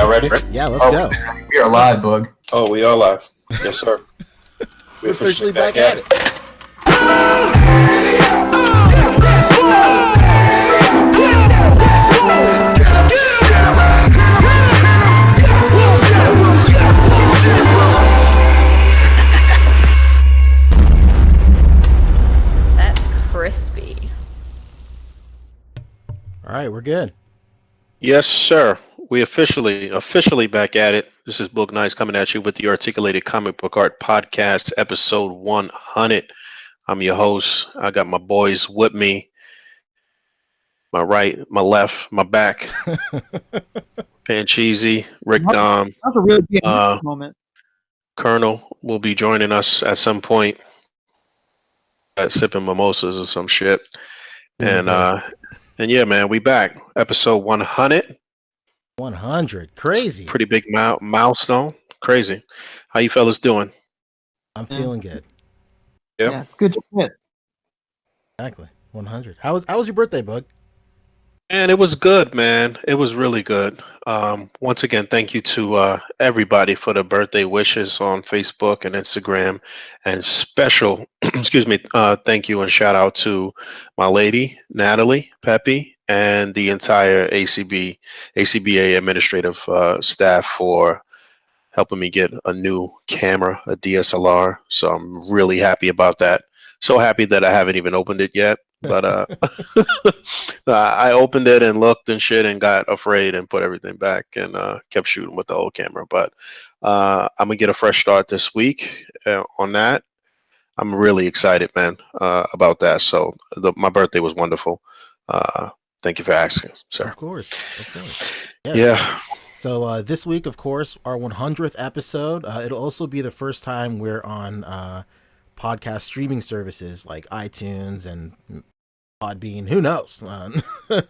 Y'all ready? Yeah, let's go. We are live, Bug. Oh, we are live. Yes, sir. We're officially back at it. That's crispy. All right, we're good. Yes, sir. We officially back at it. This is Book Nice coming at you with the Articulated Comic Book Art Podcast, episode 100. I'm your host. I got my boys with me. My right, my left, my back. Pancheesy, Rick Dom. That's a really big moment. Colonel will be joining us at some point. Sipping mimosas or some shit. And yeah, man, we back. Episode 100. 100. Crazy. Pretty big milestone. Crazy. How you fellas doing? I'm feeling good. Yep. Yeah, it's good to quit. Exactly. 100. How was your birthday, Bug? And it was good, man. It was really good. Once again, thank you to everybody for the birthday wishes on Facebook and Instagram. And special, excuse me, thank you and shout out to my lady, Natalie, Peppy, and the entire A.C.B.A administrative staff for helping me get a new camera, a DSLR. So I'm really happy about that. So happy that I haven't even opened it yet. But I opened it and looked and shit and got afraid and put everything back and kept shooting with the old camera. But I'm gonna get a fresh start this week on that. I'm really excited, man, about that. So my birthday was wonderful. Thank you for asking, sir. Of course. Yes. Yeah. So this week, of course, our 100th episode. It'll also be the first time we're on podcast streaming services like iTunes and Podbean. Who knows? But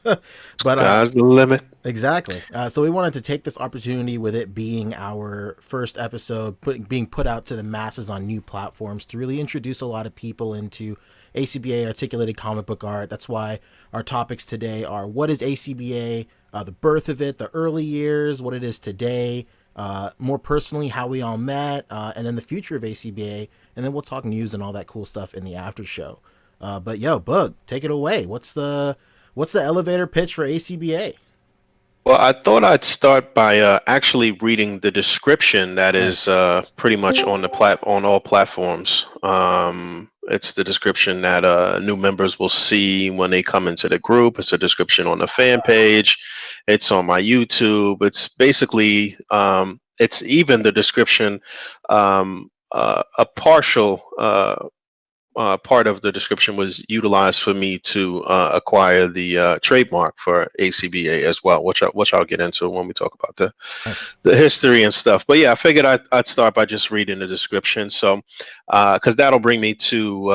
sky's the limit. Exactly. So we wanted to take this opportunity with it being our first episode, being put out to the masses on new platforms to really introduce a lot of people into A.C.B.A. Articulated Comic Book Art. That's why our topics today are what is A.C.B.A., the birth of it, the early years, what it is today, more personally, how we all met, and then the future of A.C.B.A., and then we'll talk news and all that cool stuff in the after show. But yo, Bug, take it away. What's the elevator pitch for A.C.B.A.? Well, I thought I'd start by actually reading the description that is pretty much on all platforms. It's the description that new members will see when they come into the group. It's a description on the fan page. It's on my YouTube. It's basically it's even the description, a partial part of the description was utilized for me to acquire the trademark for A.C.B.A. as well, which I'll get into when we talk about the history and stuff. But yeah, I figured I'd start by just reading the description, so because that'll bring me to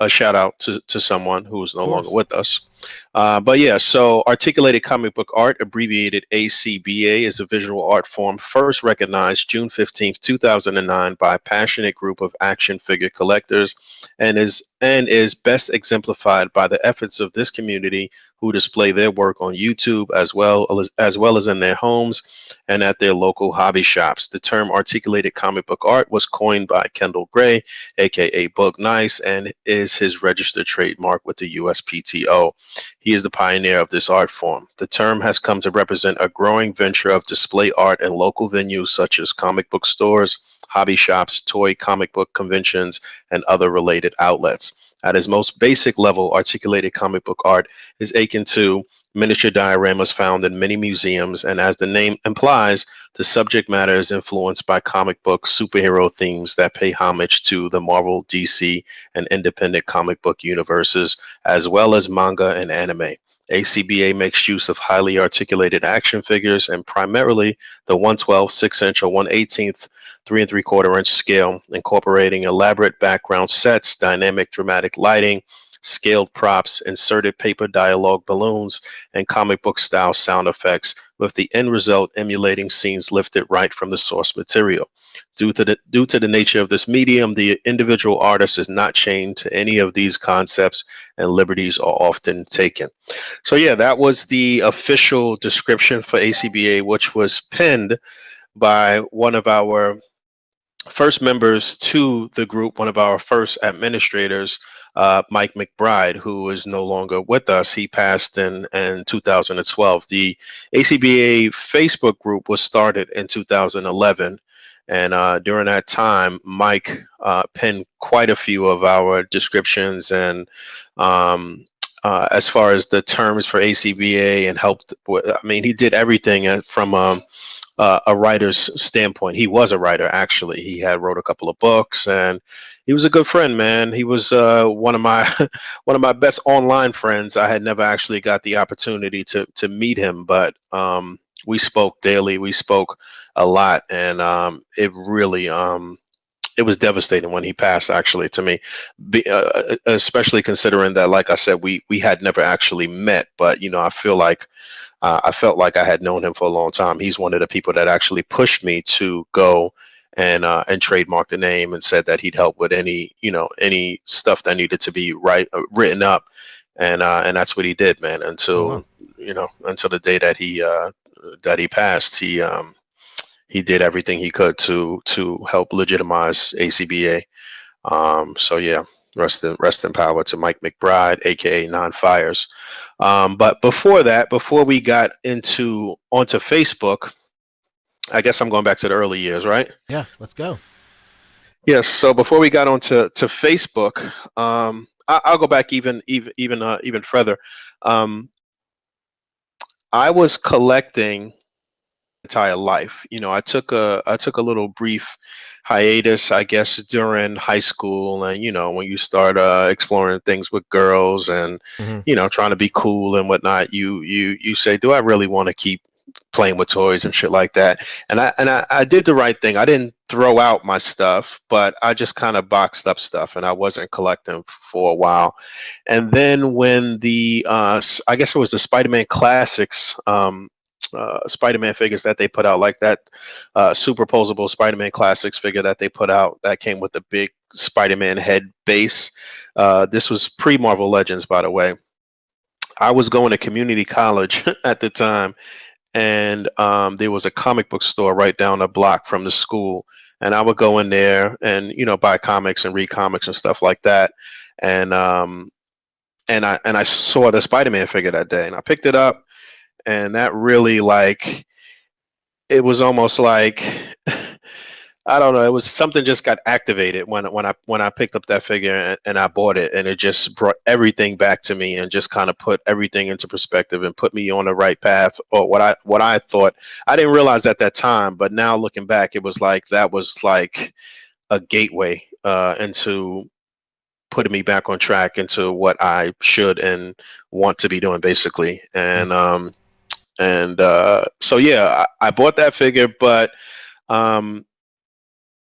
a shout out to someone who is no longer with us. But yeah, so Articulated Comic Book Art, abbreviated A.C.B.A., is a visual art form first recognized June 15th, 2009 by a passionate group of action figure collectors and is best exemplified by the efforts of this community who display their work on YouTube as well as in their homes and at their local hobby shops. The term articulated comic book art was coined by Kendall Gray, aka Book Nice, and is his registered trademark with the USPTO. He is the pioneer of this art form. The term has come to represent a growing venture of display art in local venues such as comic book stores, hobby shops, toy comic book conventions, and other related outlets. At its most basic level, articulated comic book art is akin to miniature dioramas found in many museums, and as the name implies, the subject matter is influenced by comic book superhero themes that pay homage to the Marvel, DC, and independent comic book universes, as well as manga and anime. A.C.B.A. makes use of highly articulated action figures and primarily the 1/12, 6-inch, or 1/18 3 3/4 inch scale, incorporating elaborate background sets, dynamic dramatic lighting, scaled props, inserted paper dialogue balloons, and comic book style sound effects with the end result emulating scenes lifted right from the source material. Due to the nature of this medium, the individual artist is not chained to any of these concepts, and liberties are often taken. So yeah, that was the official description for A.C.B.A, which was penned by one of our first members to the group, one of our first administrators, Mike McBride, who is no longer with us. He passed in 2012. The A.C.B.A Facebook group was started in 2011. And during that time, Mike penned quite a few of our descriptions and as far as the terms for A.C.B.A and helped. I mean, he did everything from a writer's standpoint. He was a writer, actually. He had wrote a couple of books, and he was a good friend, man. He was one of my one of my best online friends. I had never actually got the opportunity to meet him, but we spoke daily. We spoke a lot, and it really it was devastating when he passed, actually, to me, especially considering that, like I said, we had never actually met. But I felt like I had known him for a long time. He's one of the people that actually pushed me to go and trademark the name, and said that he'd help with any stuff that needed to be written up, and that's what he did, man. Oh, wow. Until the day that he passed, he did everything he could to help legitimize A.C.B.A. So yeah, rest in power to Mike McBride, aka Non Fires. But before that, before we got onto Facebook, I guess I'm going back to the early years, right? Yeah, let's go. Yes. So before we got onto Facebook, I'll go back even further. Um, I was collecting entire life. I took a little brief hiatus, I guess, during high school, and when you start exploring things with girls and Hmm. trying to be cool and whatnot, you say, do I really want to keep playing with toys and shit like that? And I did the right thing. I didn't throw out my stuff, but I just kind of boxed up stuff, and I wasn't collecting for a while. And then when I guess it was the Spider-Man Classics, Spider-Man figures that they put out, like that superposable Spider-Man Classics figure that they put out that came with the big Spider-Man head base. This was pre-Marvel Legends, by the way. I was going to community college at the time, and there was a comic book store right down the block from the school, and I would go in there and buy comics and read comics and stuff like that. And I saw the Spider-Man figure that day, and I picked it up, and that really, like, it was almost like I don't know. It was something just got activated when I picked up that figure, and I bought it, and it just brought everything back to me and just kind of put everything into perspective and put me on the right path, or what I thought. I didn't realize at that time, but now looking back, it was like that was like a gateway into putting me back on track into what I should and want to be doing, basically. And so yeah, I bought that figure, but um,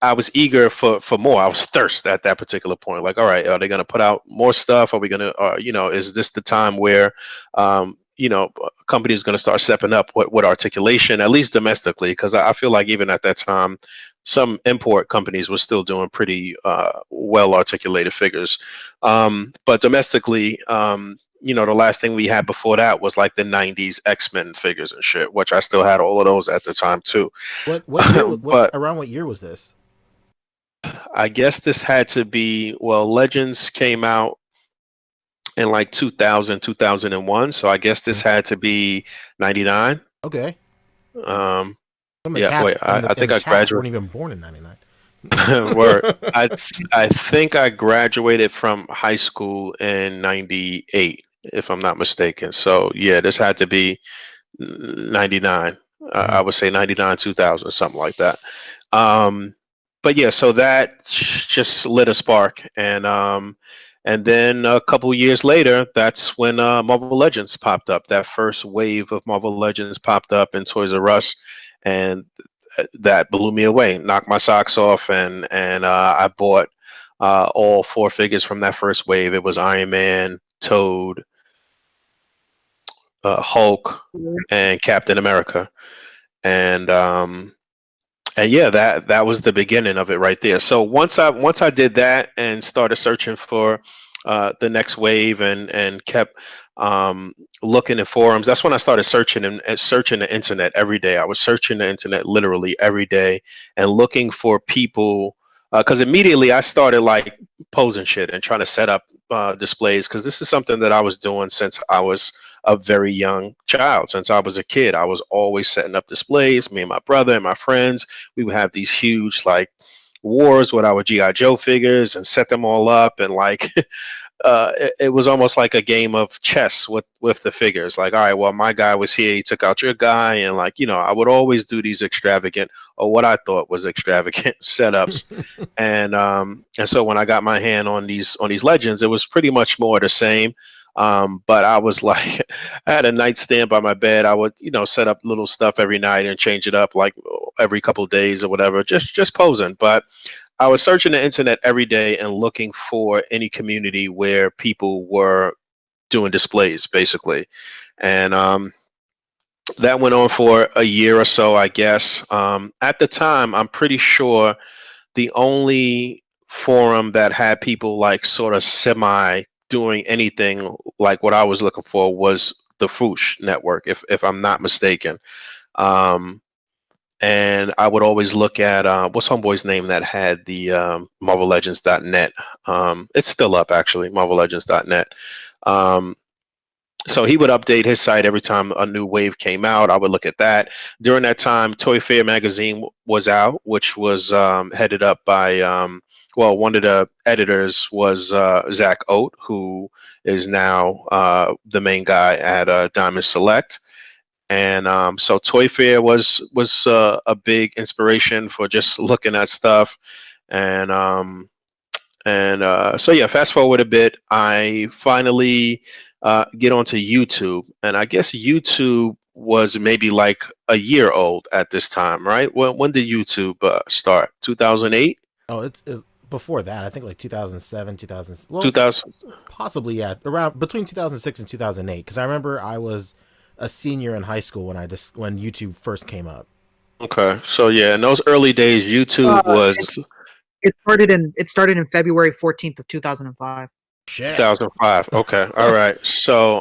I was eager for more. I was thirst at that particular point. Like, all right, are they going to put out more stuff? Are we going to, is this the time where, companies going to start stepping up with articulation, at least domestically? Because I feel like even at that time, some import companies were still doing pretty well articulated figures. But domestically, the last thing we had before that was like the '90s X-Men figures and shit, which I still had all of those at the time too. What year? But Around what year was this? I guess this had to be, well, Legends came out in like 2000, 2001. So I guess this had to be 99. Okay. Um, Some of the yeah, cats wait, in I the think I chat weren't graduated. even born in '99. Word. I think I graduated from high school in 98, if I'm not mistaken. So yeah, this had to be 99. I Mhm. would say 99, 2000, something like that. Um, but yeah, so that just lit a spark, and then a couple years later, that's when Marvel Legends popped up. That first wave of Marvel Legends popped up in Toys R Us, and that blew me away, knocked my socks off, and I bought all four figures from that first wave. It was Iron Man, Toad, Hulk, and Captain America, and yeah, that was the beginning of it right there. So once I did that and started searching for the next wave and kept um, looking at forums, that's when I started searching and searching the internet every day. I was searching the internet literally every day and looking for people because immediately I started like posing shit and trying to set up displays because this is something that I was doing since I was a very young child. Since I was a kid, I was always setting up displays. Me and my brother and my friends, we would have these huge like wars with our GI Joe figures and set them all up and like it was almost like a game of chess with the figures. Like, all right, well, my guy was here, he took out your guy, and like, I would always do these extravagant or what I thought was extravagant setups. And so when I got my hand on these legends, it was pretty much more the same. But I was like, I had a nightstand by my bed. I would, set up little stuff every night and change it up like every couple of days or whatever, just posing. But I was searching the internet every day and looking for any community where people were doing displays, basically. And that went on for a year or so, I guess. At the time, I'm pretty sure the only forum that had people like sort of semi doing anything like what I was looking for was the Foosh network, if I'm not mistaken. Um, and I would always look at what's homeboy's name that had the MarvelLegends.net. It's still up actually, MarvelLegends.net. Um, so he would update his site every time a new wave came out. I would look at that. During that time, Toy Fair magazine was out, which was headed up by well, one of the editors was Zach Oat, who is now the main guy at Diamond Select. And so Toy Fair was a big inspiration for just looking at stuff. And so yeah, fast forward a bit, I finally get onto YouTube, and I guess YouTube was maybe like a year old at this time, right? When did YouTube start? 2008, Oh, before that. I think like 2007, 2000. Well, 2000. possibly yeah, around between 2006 and 2008. Because I remember I was a senior in high school when YouTube first came up. Okay, so yeah, in those early days, YouTube Uh, was it started in February 14th of 2005. Shit. 2005. Okay. All right. So,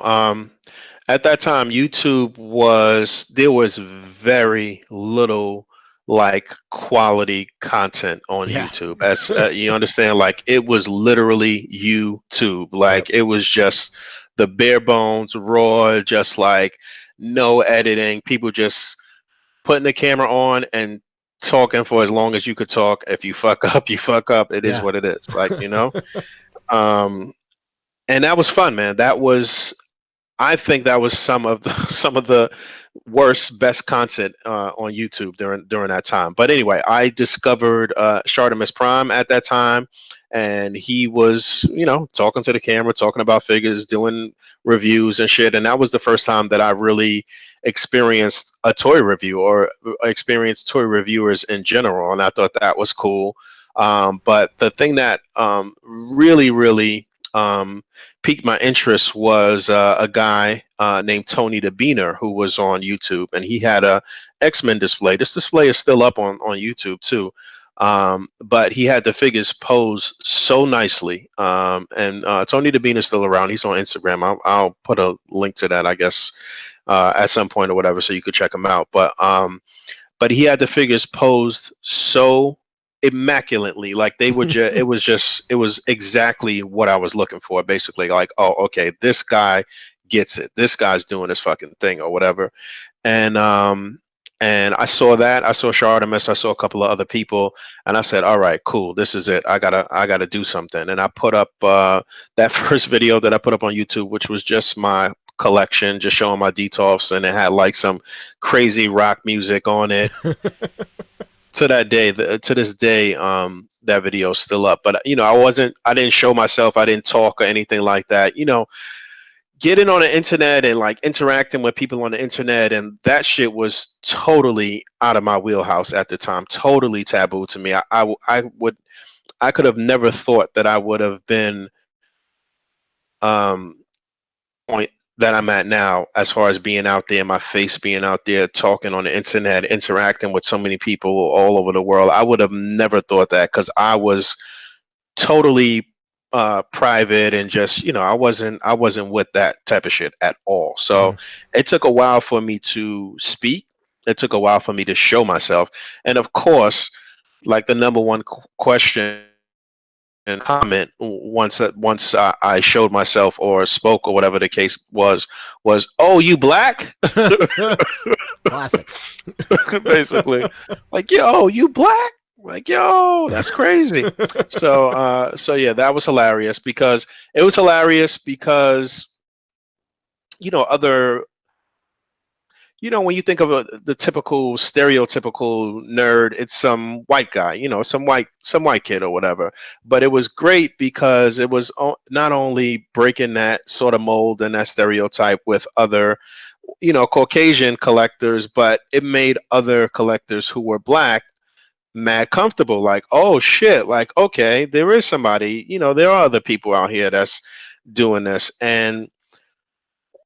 at that time, there was very little like quality content on Yeah. YouTube. As you understand, like it was literally YouTube. Yep. Like it was just the bare bones, raw, just like no editing. People just putting the camera on and talking for as long as you could talk. If you fuck up, you fuck up. It is Yeah. what it is. Like. Um, and that was fun, man. I think that was some of the some of the worst, best content on YouTube during that time. But anyway, I discovered Shartimus Prime at that time, and he was, talking to the camera, talking about figures, doing reviews and shit. And that was the first time that I really experienced a toy review or experienced toy reviewers in general, and I thought that was cool. But the thing that really, really piqued my interest was a guy named Tony the Beaner who was on YouTube, and he had a X-Men display. This display is still up on YouTube too. But he had the figures posed so nicely. And Tony the Beaner is still around. He's on Instagram. I'll put a link to that, I guess, at some point or whatever, so you could check him out. But he had the figures posed so immaculately, like they were just it was exactly what I was looking for, basically. Like, oh, okay, this guy gets it, this guy's doing his fucking thing or whatever. And I saw that, I saw Shartimus, I saw a couple of other people, and I said, all right, cool, this is it. I gotta do something. And I put up that first video that I put up on YouTube, which was just my collection, just showing my detolfs, and it had like some crazy rock music on it. To this day, that video is still up. But I didn't show myself, I didn't talk or anything like that. Getting on the internet and like interacting with people on the internet, and that shit was totally out of my wheelhouse at the time, totally taboo to me. I could have never thought that I would have been um point that I'm at now, as far as being out there, my face being out there, talking on the internet, interacting with so many people all over the world. I would have never thought that, because I was totally private, and just, I wasn't with that type of shit at all. So it took a while for me to speak. It took a while for me to show myself, and of course, like the number one question and comment once I showed myself or spoke or whatever the case was, "Oh, you black?" Classic. Basically, like, "Yo, you black?" Like, "Yo, that's crazy." So yeah, that was hilarious, because other, when you think of the typical stereotypical nerd, it's some white guy, some white kid or whatever. But it was great because it was not only breaking that sort of mold and that stereotype with other, Caucasian collectors, but it made other collectors who were black mad comfortable. Like, oh shit, like, okay, there is somebody, there are other people out here that's doing this. And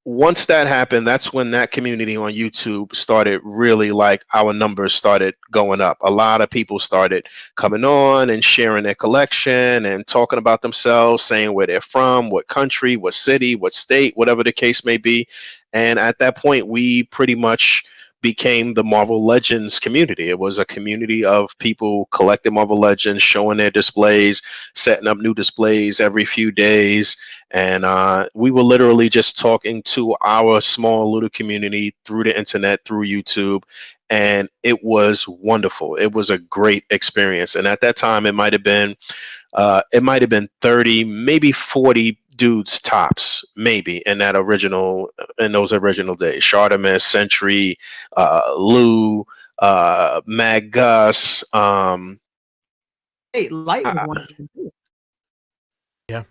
once that happened, that's when that community on YouTube started really, like, our numbers started going up. A lot of people started coming on and sharing their collection and talking about themselves, saying where they're from, what country, what city, what state, whatever the case may be. And at that point, we pretty much became the Marvel Legends community. It was a community of people collecting Marvel Legends, showing their displays, setting up new displays every few days, and we were literally just talking to our small little community through the internet, through YouTube, and it was wonderful. It was a great experience. And at that time, it might have been 30, maybe 40 dudes tops, maybe, in those original days. Shardamus, Sentry, Lou, Mag Gus. Hey, Light was I- one of them too. Yeah.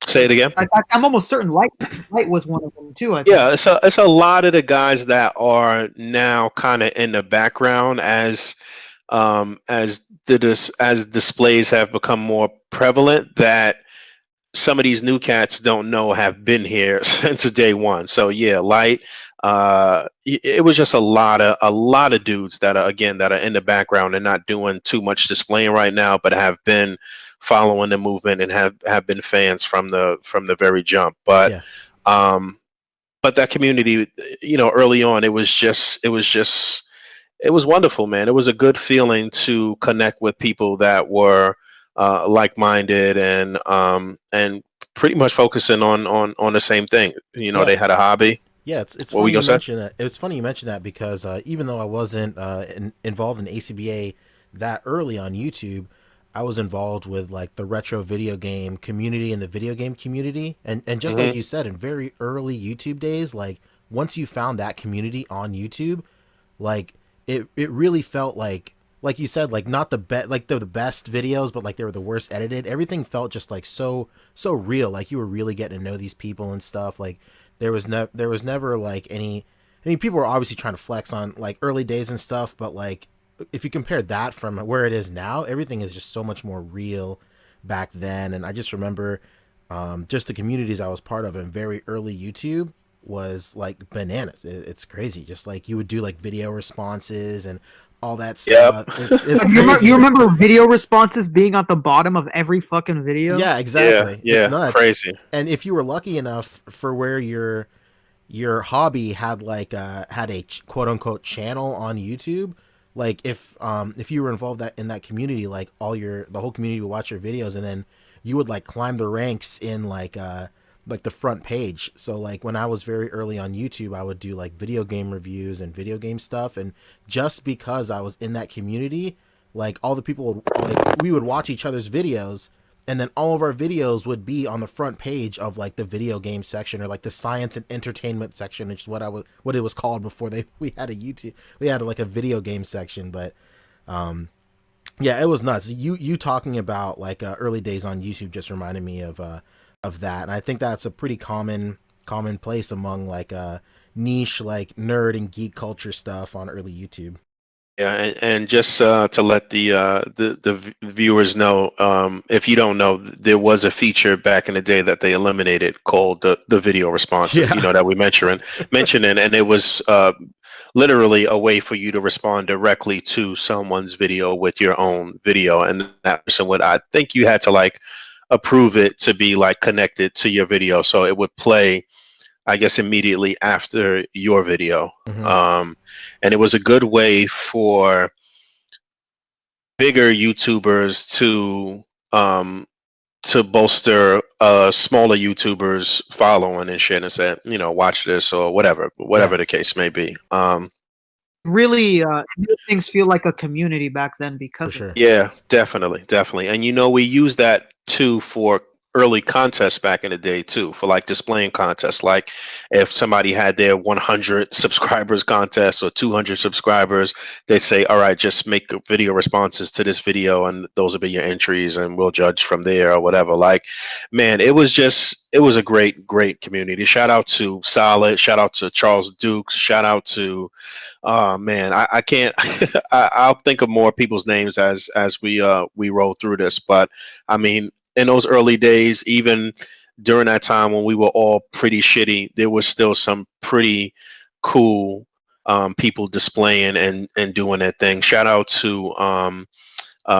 Say it again. I'm almost certain Light was one of them too. I think. Yeah, it's a lot of the guys that are now kind of in the background, as displays have become more prevalent, that some of these new cats don't know have been here since day one. So yeah, Light. It was just a lot of dudes that are in the background and not doing too much displaying right now, but have been following the movement and have been fans from the very jump. But Yeah. um, but that community, early on, it was wonderful, man. It was a good feeling to connect with people that were like-minded, and pretty much focusing on the same thing. Yeah. They had a hobby. Yeah, it's What were funny you you gonna say? mention that. It's funny you mention that because even though I wasn't involved in A.C.B.A. that early on YouTube, I was involved with like the retro video game community and the video game community, and just like Hmm. you said, in very early YouTube days, like once you found that community on YouTube, like it really felt like you said, like not the best, like the best videos, but like they were the worst edited. Everything felt just like so real, like you were really getting to know these people and stuff. Like there was never like any, I mean, people were obviously trying to flex on like early days and stuff, but like if you compare that from where it is now, everything is just so much more real back then. And I just remember just the communities I was part of in very early YouTube was like bananas. It's crazy. Just like you would do like video responses and all that Yep. stuff. It's You remember, crazy. you remember video responses being at the bottom of every fucking video? Yeah, Yeah, exactly. It's yeah, nuts. crazy. And if you were lucky enough for where your hobby had like had a quote unquote channel on YouTube, like if you were involved in that community, like the whole community would watch your videos, and then you would like climb the ranks in like the front page. So like when I was very early on YouTube, I would do like video game reviews and video game stuff, and just because I was in that community, like all the people we would watch each other's videos, and then all of our videos would be on the front page of like the video game section, or like the science and entertainment section, which is what it was called before we had like a video game section. But yeah, it was nuts. You talking about like early days on YouTube just reminded me of that, and I think that's a pretty common place among like niche like nerd and geek culture stuff on early YouTube. Yeah, and just to let the viewers know, if you don't know, there was a feature back in the day that they eliminated called the video response. Yeah. That we mentioning, and it was literally a way for you to respond directly to someone's video with your own video, and that person would, I think, you had to like approve it to be like connected to your video, so it would play, I guess, immediately after your video. Mhm. Um, and it was a good way for bigger YouTubers to bolster smaller YouTubers following and shit, and say, watch this or Yeah, whatever the case may be. Really, it made things feel like a community back then for because of it. sure. Yeah, definitely. And we use that too for early contests back in the day too, for like displaying contests. Like if somebody had their 100 subscribers contest or 200 subscribers, they say, all right, just make video responses to this video and those will be your entries and we'll judge from there or whatever. Like, man, it was a great community. Shout out to Solid, shout out to Charles Dukes, shout out to oh man, I can't. I'll think of more people's names as we roll through this. But I mean, in those early days, even during that time when we were all pretty shitty, there was still some pretty cool people displaying and doing their thing. Shout out to what the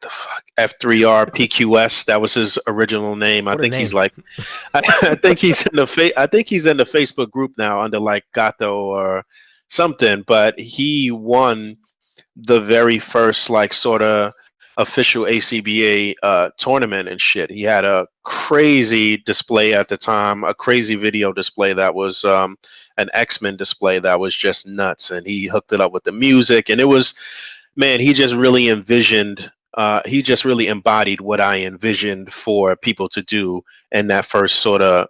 fuck, F3R PQS. That was his original name. I What a think he's name. like I think he's in I think he's in the Facebook group now under like Gato or something, but he won the very first like sort of official A.C.B.A. Tournament and shit. He had a crazy display at the time, a crazy video display that was an X-Men display that was just nuts, and he hooked it up with the music, and it was, man, he just really embodied what I envisioned for people to do in that first sort of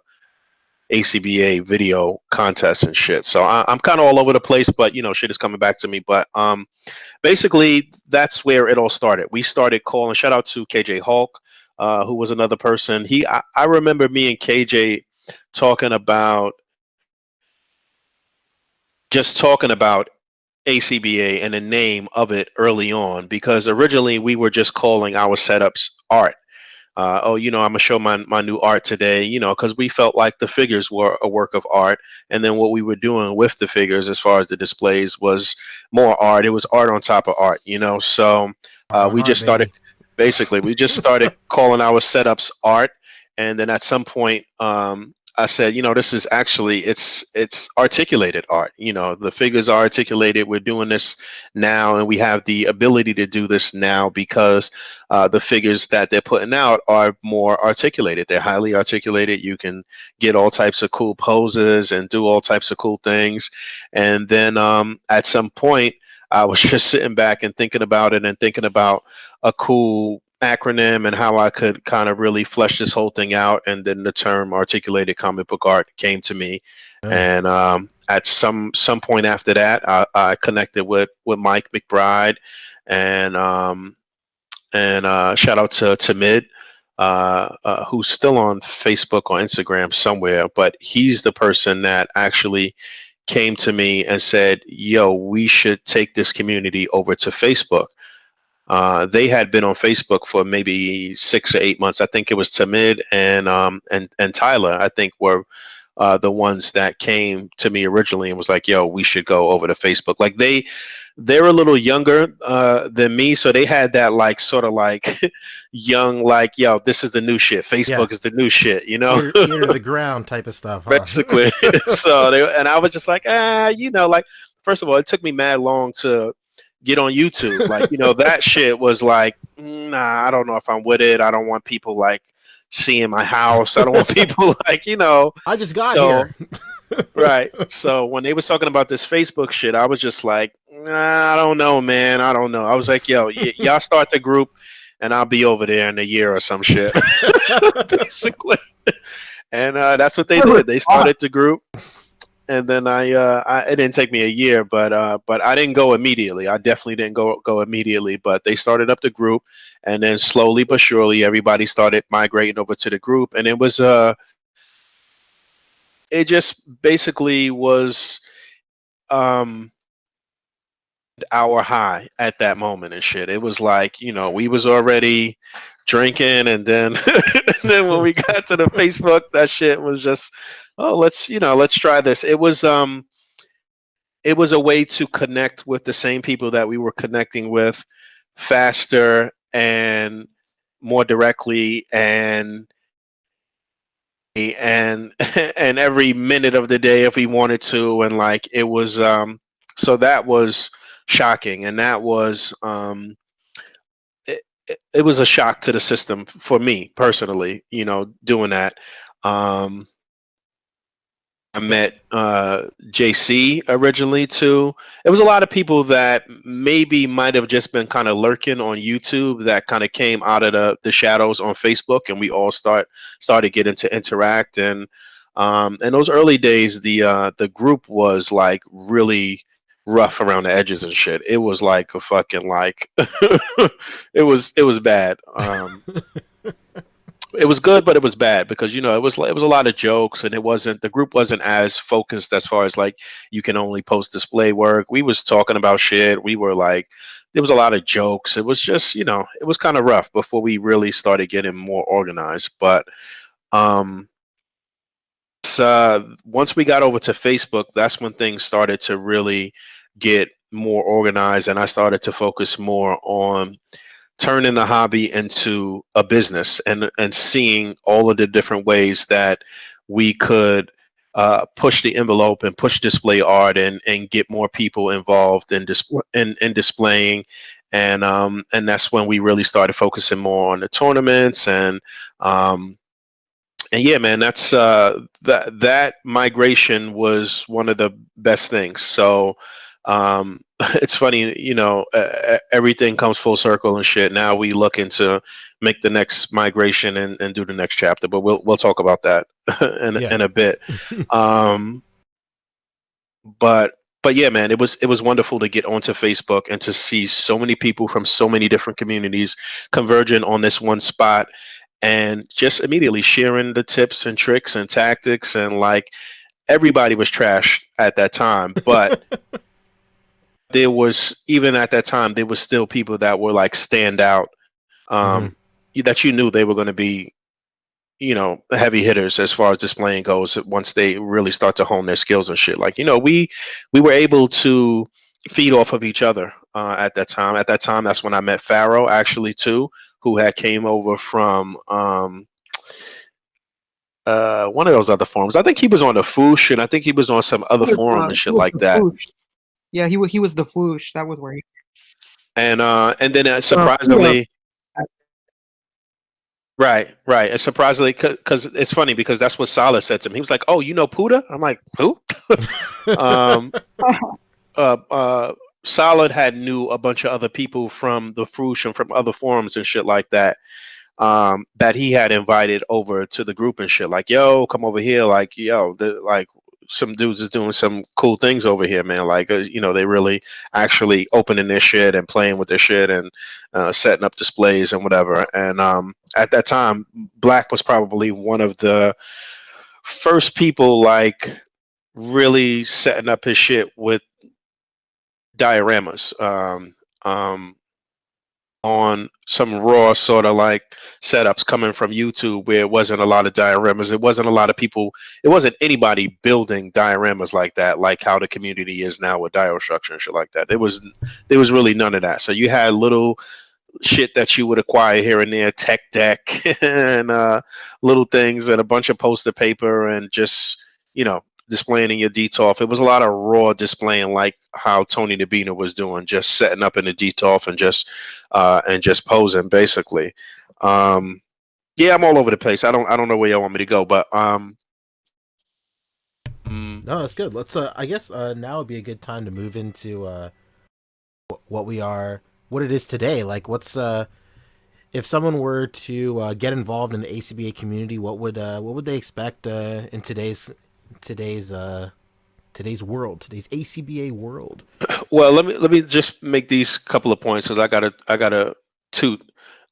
A.C.B.A. video contest and shit. So I'm kind of all over the place, but shit is coming back to me. But basically, that's where it all started. We started calling. Shout out to KJ Hulk, who was another person. I remember me and KJ talking about talking about A.C.B.A. and the name of it early on, because originally we were just calling our setups art. Oh, I'm gonna show my new art today, because we felt like the figures were a work of art, and then what we were doing with the figures, as far as the displays, was more art. It was art on top of art. So Art on we art, just started, baby. basically, we just started calling our setups art, and then at some point, I said, this is actually, it's articulated art. The figures are articulated. We're doing this now, and we have the ability to do this now because the figures that they're putting out are more articulated. They're highly articulated. You can get all types of cool poses and do all types of cool things. And then at some point, I was just sitting back and thinking about it and thinking about a cool acronym and how I could kind of really flesh this whole thing out. And then the term articulated comic book art came to me. Oh, And at some point after that, I connected with Mike McBride, and shout out to Mid, who's still on Facebook or Instagram somewhere, but he's the person that actually came to me and said, "Yo, we should take this community over to Facebook." They had been on Facebook for maybe 6 or 8 months. I think it was Tamid and Tyler, I think, were the ones that came to me originally and was like, "Yo, we should go over to Facebook." Like they're a little younger than me, so they had that like sort of like young, like, "Yo, this is the new shit. yeah. Facebook is the new shit." Ear to the ground type of stuff, huh? Basically. So and I was just like, like, first of all, it took me mad long to get on YouTube. Like, that shit was like, nah, I don't know if I'm with it. I don't want people like seeing my house. I don't want people like, I just got so here. right. So when they was talking about this Facebook shit, I was just like, nah, I don't know, man. I don't know. I was like, yo, y'all start the group and I'll be over there in a year or some shit. Basically. And that's what they did. They started the group, and then it didn't take me a year, but I didn't go immediately. I definitely didn't go immediately. But they started up the group, and then slowly but surely, everybody started migrating over to the group, and it just basically was um our high at that moment and shit. It was like, we was already drinking, and then and then when we got to the Facebook, that shit was just, oh, let's try this. It was a way to connect with the same people that we were connecting with faster and more directly, and and every minute of the day if we wanted to, and like it was so that was shocking, and that was it was a shock to the system for me personally, doing that. um I met JC originally too. It was a lot of people that maybe might have just been kind of lurking on YouTube that kind of came out of the shadows on Facebook, and we all started getting to interact. And in those early days, the group was like really rough around the edges and shit. It was like a fucking like it was bad. It was good, but it was bad because it was a lot of jokes, and the group wasn't as focused as far as like you can only post display work. We was talking about shit. We were like, there was a lot of jokes. It was just it was kind of rough before we really started getting more organized. But um, once we got over to Facebook, that's when things started to really get more organized, and I started to focus more on turning the hobby into a business, and seeing all of the different ways that we could push the envelope and push display art, and get more people involved in displaying. And that's when we really started focusing more on the tournaments. And yeah, man, that's that migration was one of the best things. So it's funny, everything comes full circle and shit. Now we looking to make the next migration, and do the next chapter, but we'll talk about that Yeah. in a bit. Um, but yeah, man, it was wonderful to get onto Facebook and to see so many people from so many different communities converging on this one spot, and just immediately sharing the tips and tricks and tactics. And like everybody was trash at that time, but there was, even at that time, there was still people that were like stand out, Mhm. that you knew they were going to be heavy hitters as far as displaying goes once they really start to hone their skills and shit. Like we were able to feed off of each other at that time. At that time, that's when I met Pharaoh actually too, who had came over from one of those other forums. I think he was on the Foosh, and I think he was on some other forum and He shit was like the that. Foosh. Yeah, he was the Foosh. That was where he. And then Puda. surprisingly, right, and surprisingly, because it's funny because that's what Salah said to me. He was like, "Oh, you know Puda?" I'm like, "Who?" um, Solid had knew a bunch of other people from the Frush and from other forums and shit like that, that he had invited over to the group and shit. Like, yo, come over here. Like, yo, like some dudes is doing some cool things over here, man. Like, they really actually opening their shit and playing with their shit, and setting up displays and whatever. And at that time, Black was probably one of the first people like really setting up his shit with dioramas, um, on some raw sort of like setups coming from YouTube, where it wasn't a lot of dioramas. It wasn't a lot of people. It wasn't anybody building dioramas like that, like how the community is now with dio structure and shit like that. There was really none of that. So you had little shit that you would acquire here and there, tech deck and little things, and a bunch of poster paper, and just displaying in your DTOF. It was a lot of raw displaying, like how Tony Nabina was doing, just setting up in the DTOF and just posing basically. Um, yeah, I'm all over the place. I don't know where y'all want me to go, but No, that's good. Let's I guess now would be a good time to move into what we are, what it is today. Like, what's if someone were to get involved in the ACBA community, what would they expect in today's world, today's ACBA world? well, let me just make these couple of points, because I gotta toot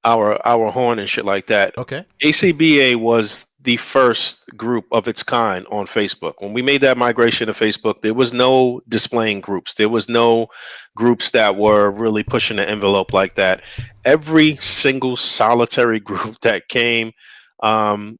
our horn and shit like that. Okay. ACBA was the first group of its kind on Facebook. When we made that migration to Facebook, there was no displaying groups. There was no groups that were really pushing the envelope like that. Every single solitary group that came, um,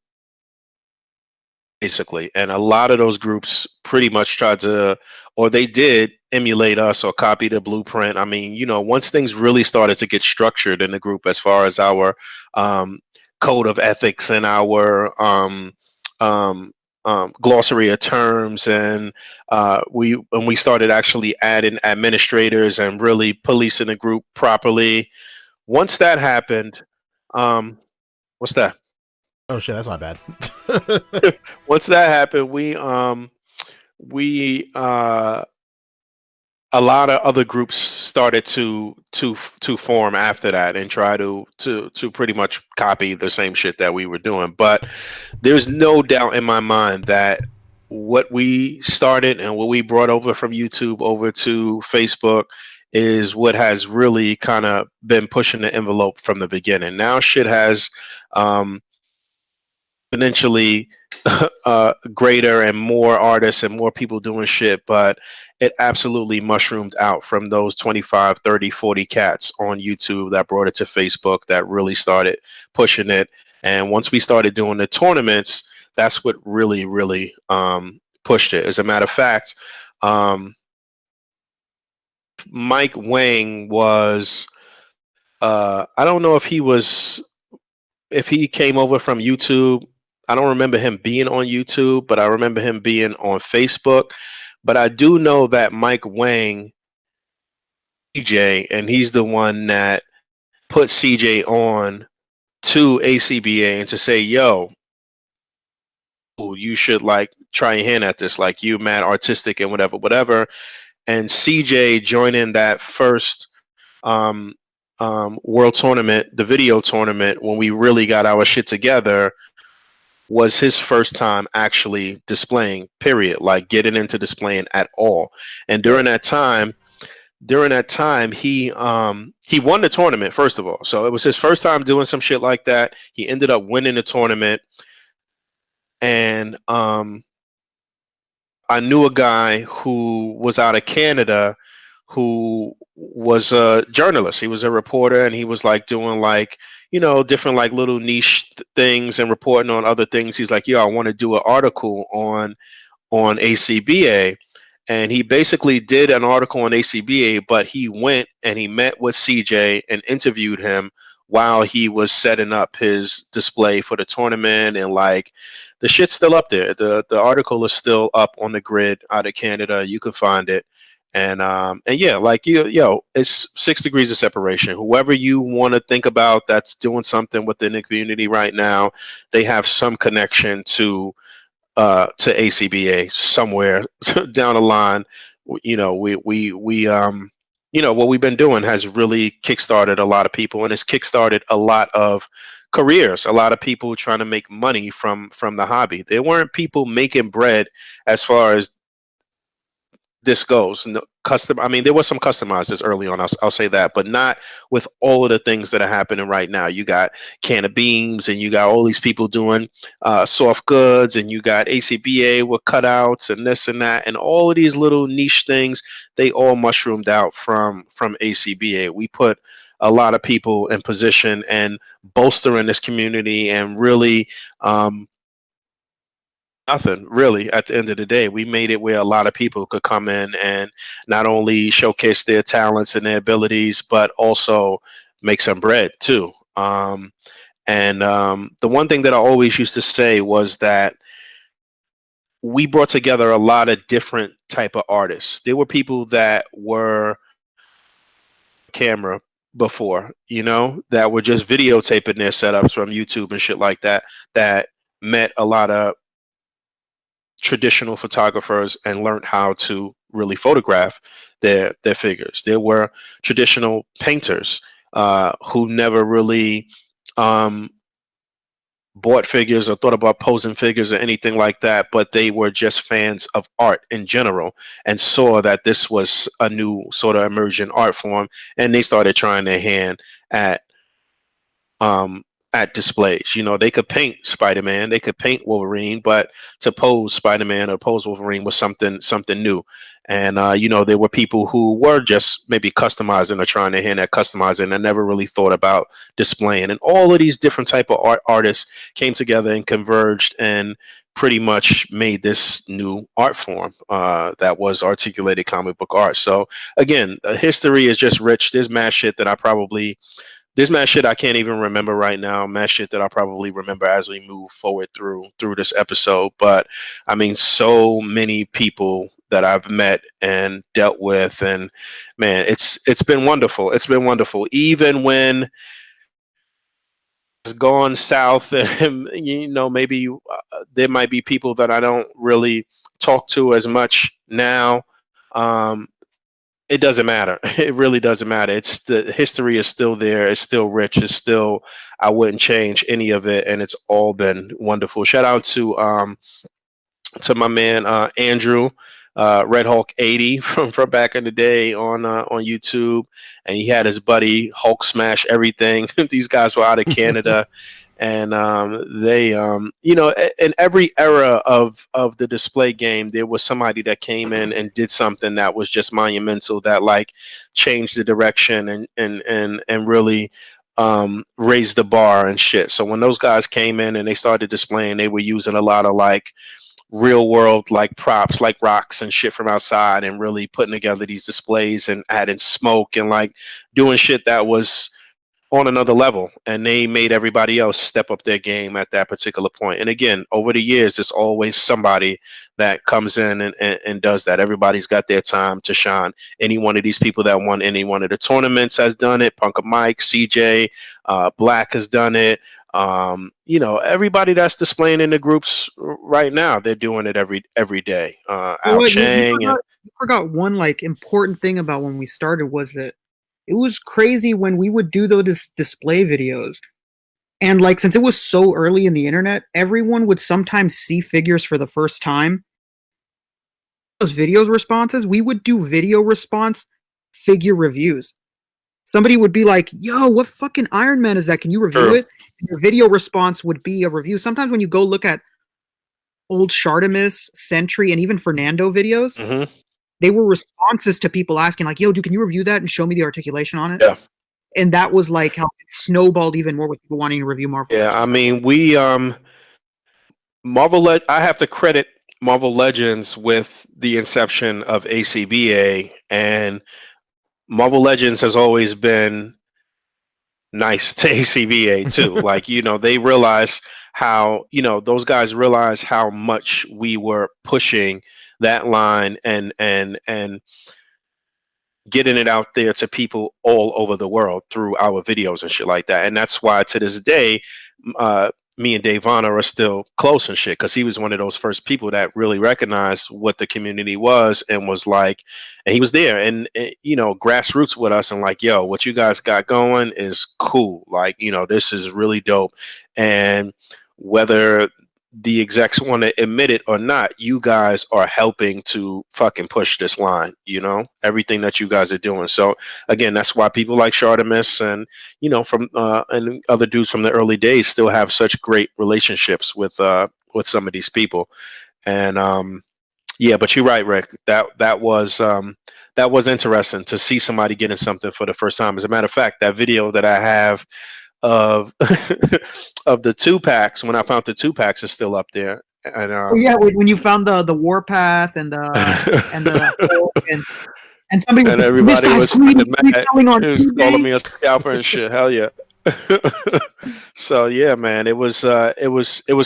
basically, and a lot of those groups pretty much tried to, or they did emulate us or copy the blueprint. I mean, once things really started to get structured in the group as far as our um, code of ethics and our um, glossary of terms, and when we started actually adding administrators and really policing the group properly, once that happened, what's that? Oh shit, that's my bad. Once that happened, we a lot of other groups started to form after that and try to pretty much copy the same shit that we were doing. But there's no doubt in my mind that what we started and what we brought over from YouTube over to Facebook is what has really kind of been pushing the envelope from the beginning. Now shit has um, exponentially greater and more artists and more people doing shit, but it absolutely mushroomed out from those 25, 30, 40 cats on YouTube that brought it to Facebook that really started pushing it. And once we started doing the tournaments, that's what really, really pushed it. As a matter of fact, um, Mike Wang was, I don't know if he came over from YouTube. I don't remember him being on YouTube, but I remember him being on Facebook. But I do know that Mike Wang, CJ, and he's the one that put CJ on to A.C.B.A. and to say, yo, you should like try your hand at this. Like you mad artistic and whatever, whatever. And CJ joining that first um, world tournament, the video tournament, when we really got our shit together, was his first time actually displaying, period, like getting into displaying at all. And during that time he won the tournament, first of all. So it was his first time doing some shit like that. He ended up winning the tournament. And I knew a guy who was out of Canada who was a journalist. He was a reporter, and he was like doing like, different like little niche things and reporting on other things. He's like, yo, I want to do an article on A.C.B.A. And he basically did an article on A.C.B.A., but he went and he met with CJ and interviewed him while he was setting up his display for the tournament. And like, the shit's still up there. The article is still up on the grid out of Canada. You can find it. And yeah, like it's 6 degrees of separation. Whoever you want to think about that's doing something within the community right now, they have some connection to A.C.B.A. somewhere down the line. What we've been doing has really kickstarted a lot of people, and it's kickstarted a lot of careers. A lot of people trying to make money from the hobby. There weren't people making bread as far as this goes. No, custom. I mean, there was some customizers early on. I'll say that, but not with all of the things that are happening right now. You got Can of Beams, and you got all these people doing soft goods, and you got A.C.B.A. with cutouts and this and that, and all of these little niche things. They all mushroomed out from A.C.B.A. We put a lot of people in position and bolstering this community and really. Nothing really. At the end of the day, we made it where a lot of people could come in and not only showcase their talents and their abilities, but also make some bread too. And the one thing that I always used to say was that we brought together a lot of different type of artists. There were people that were camera before, that were just videotaping their setups from YouTube and shit like that, that met a lot of traditional photographers and learned how to really photograph their figures. There were traditional painters who never really um, bought figures or thought about posing figures or anything like that, but they were just fans of art in general and saw that this was a new sort of emerging art form, and they started trying their hand at um, at displays. You know, they could paint Spider-Man, they could paint Wolverine, but to pose Spider-Man or pose Wolverine was something new. And you know, there were people who were just maybe customizing or trying to hint at customizing and never really thought about displaying. And all of these different type of artists came together and converged and pretty much made this new art form that was articulated comic book art. So again, history is just rich. There's mad shit that there's mad shit I can't even remember right now. Mad shit that I'll probably remember as we move forward through this episode. But I mean, so many people that I've met and dealt with, and man, it's been wonderful. It's been wonderful. Even when it's gone south, and you know, maybe there might be people that I don't really talk to as much now. Um, it doesn't matter. It really doesn't matter. It's the history is still there. It's still rich. It's still, I wouldn't change any of it, and it's all been wonderful. Shout out to my man Andrew, Red Hulk 80 from back in the day on YouTube, and he had his buddy Hulk Smash Everything. These guys were out of Canada, and they you know, in every era of the display game, there was somebody that came in and did something that was just monumental, that like changed the direction and really raised the bar and shit. So when those guys came in and they started displaying, they were using a lot of like real world like props like rocks and shit from outside and really putting together these displays and adding smoke and like doing shit that was on another level, and they made everybody else step up their game at that particular point. And again, over the years, there's always somebody that comes in and does that. Everybody's got their time to shine. Any one of these people that won any one of the tournaments has done it. Punk Mike, CJ, Black has done it. You know, everybody that's displaying in the groups right now, they're doing it every day. Ao Well, Chang and you forgot one like important thing about when we started was that it was crazy when we would do those display videos. And like since it was so early in the internet, everyone would sometimes see figures for the first time. Those video responses, we would do video response figure reviews. Somebody would be like, "Yo, what fucking Iron Man is that? Can you review True. it?" And your video response would be a review. Sometimes when you go look at old Shartimus, Sentry, and even Fernando videos, hmm they were responses to people asking like, "Yo, dude, can you review that and show me the articulation on it?" yeah. And that was like how it snowballed even more with people wanting to review Marvel Yeah, I Legends. mean, we I have to credit Marvel Legends with the inception of A.C.B.A, and Marvel Legends has always been nice to A.C.B.A too. Like, you know, they realize how, you know, those guys realize how much we were pushing that line and getting it out there to people all over the world through our videos and shit like that. And that's why to this day, me and Dave Vaughn are still close and shit, because he was one of those first people that really recognized what the community was and was like, and he was there and you know, grassroots with us and like, yo, what you guys got going is cool. Like, you know, this is really dope. And whether the execs want to admit it or not, you guys are helping to fucking push this line, you know, everything that you guys are doing. So again, that's why people like Shartimus and, you know, from and other dudes from the early days still have such great relationships with some of these people. And yeah, but you're right, Rick. That was interesting to see somebody getting something for the first time. As a matter of fact, that video that I have of of the two packs, when I found the two packs, is still up there. And Oh yeah, when you found the Warpath and the Hulk and somebody was and like, "This everybody guy's was greedy. fucking He's mad. selling on He was calling eBay." me a scalper and shit. Hell yeah. So yeah, man, it was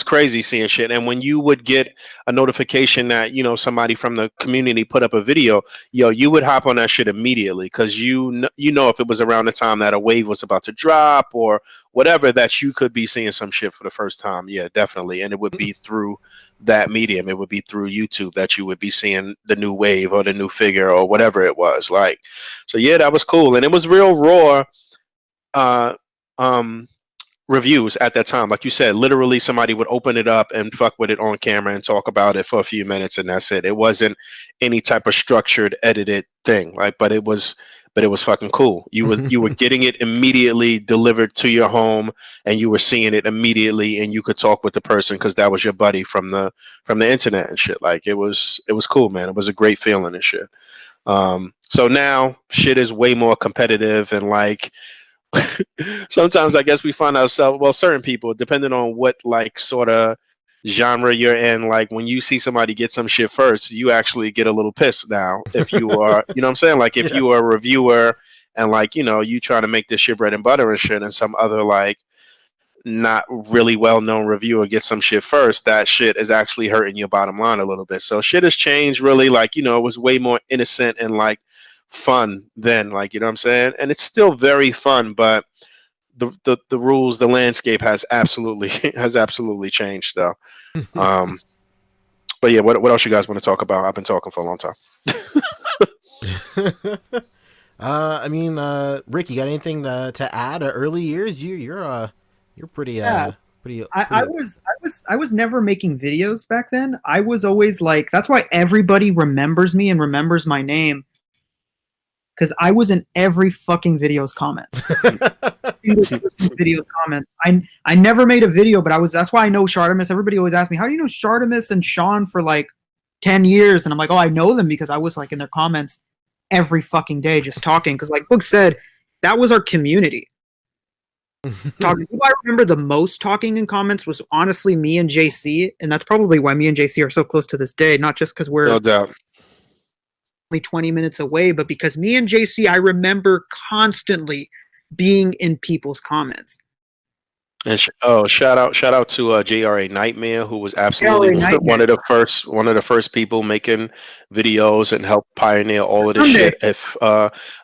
crazy seeing shit. And when you would get a notification that, you know, somebody from the community put up a video, yo, you would hop on that shit immediately, because you know, if it was around the time that a wave was about to drop or whatever, that you could be seeing some shit for the first time. Yeah, definitely. And it would be through that medium. It would be through YouTube that you would be seeing the new wave or the new figure or whatever it was like. So yeah, that was cool, and it was real raw. Uh, um, reviews at that time. Like you said, literally somebody would open it up and fuck with it on camera and talk about it for a few minutes, and that's it. It wasn't any type of structured, edited thing. Like, but it was fucking cool. You were getting it immediately delivered to your home, and you were seeing it immediately, and you could talk with the person because that was your buddy from the internet and shit. Like, it was cool, man. It was a great feeling and shit. So now shit is way more competitive, and like sometimes I guess we find ourselves, well, certain people, depending on what like sort of genre you're in, like when you see somebody get some shit first, you actually get a little pissed now. If you are, you know what I'm saying? Like if Yeah. you are a reviewer and like, you trying to make this shit bread and butter and shit, and some other like not really well known reviewer gets some shit first, that shit is actually hurting your bottom line a little bit. So shit has changed really, like, it was way more innocent and like fun then, like, you know what I'm saying? And it's still very fun, but the rules, the landscape has absolutely has absolutely changed though. Um, but yeah, what else you guys want to talk about? I've been talking for a long time. I mean, Rick, you got anything to add? Early years, you're pretty Yeah. pretty. I was never making videos back then. I was always like, that's why everybody remembers me and remembers my name, because I was in every fucking video's comments. Video comments. I never made a video, but that's why I know Shartimus. Everybody always asks me, how do you know Shartimus and Sean for like 10 years? And I'm like, oh, I know them because I was like in their comments every fucking day just talking. Because like Book said, that was our community. Talking. Who I remember the most talking in comments was honestly me and JC, and that's probably why me and JC are so close to this day. Not just because we're No doubt. only 20 minutes away, but because me and JC, I remember constantly being in people's comments. And shout out to JRA Nightmare, who was absolutely JRA Nightmare. one of the first people making videos and helped pioneer all of this Sunday. shit. If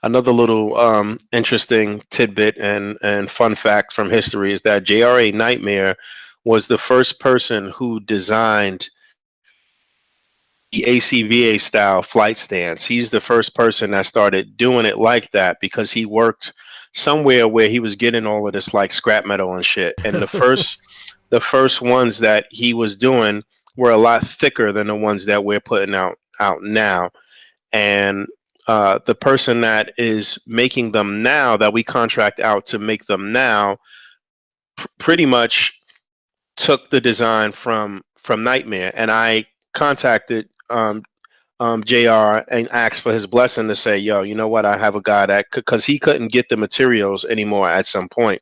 another little interesting tidbit and fun fact from history is that JRA Nightmare was the first person who designed the A.C.B.A style flight stance. He's the first person that started doing it like that because he worked somewhere where he was getting all of this like scrap metal and shit. And the first ones that he was doing were a lot thicker than the ones that we're putting out now. And the person that is making them now, that we contract out to make them now, pretty much took the design from Nightmare. And I contacted JR and asked for his blessing to say, yo, you know what? I have a guy that, because he couldn't get the materials anymore at some point.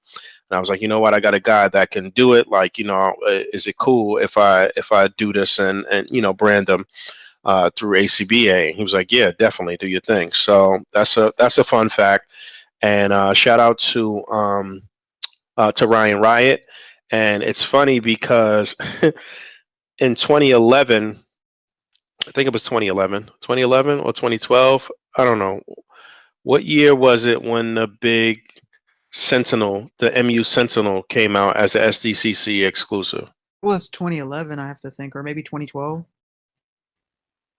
And I was like, you know what? I got a guy that can do it. Like, is it cool if I do this and brand them through A.C.B.A? He was like, yeah, definitely do your thing. So that's a fun fact. And shout out to Ryan Riot. And it's funny because in 2011, I think it was 2011 or 2012. I don't know. What year was it when the big Sentinel, the MU Sentinel, came out as a SDCC exclusive? It was 2011, I have to think, or maybe 2012.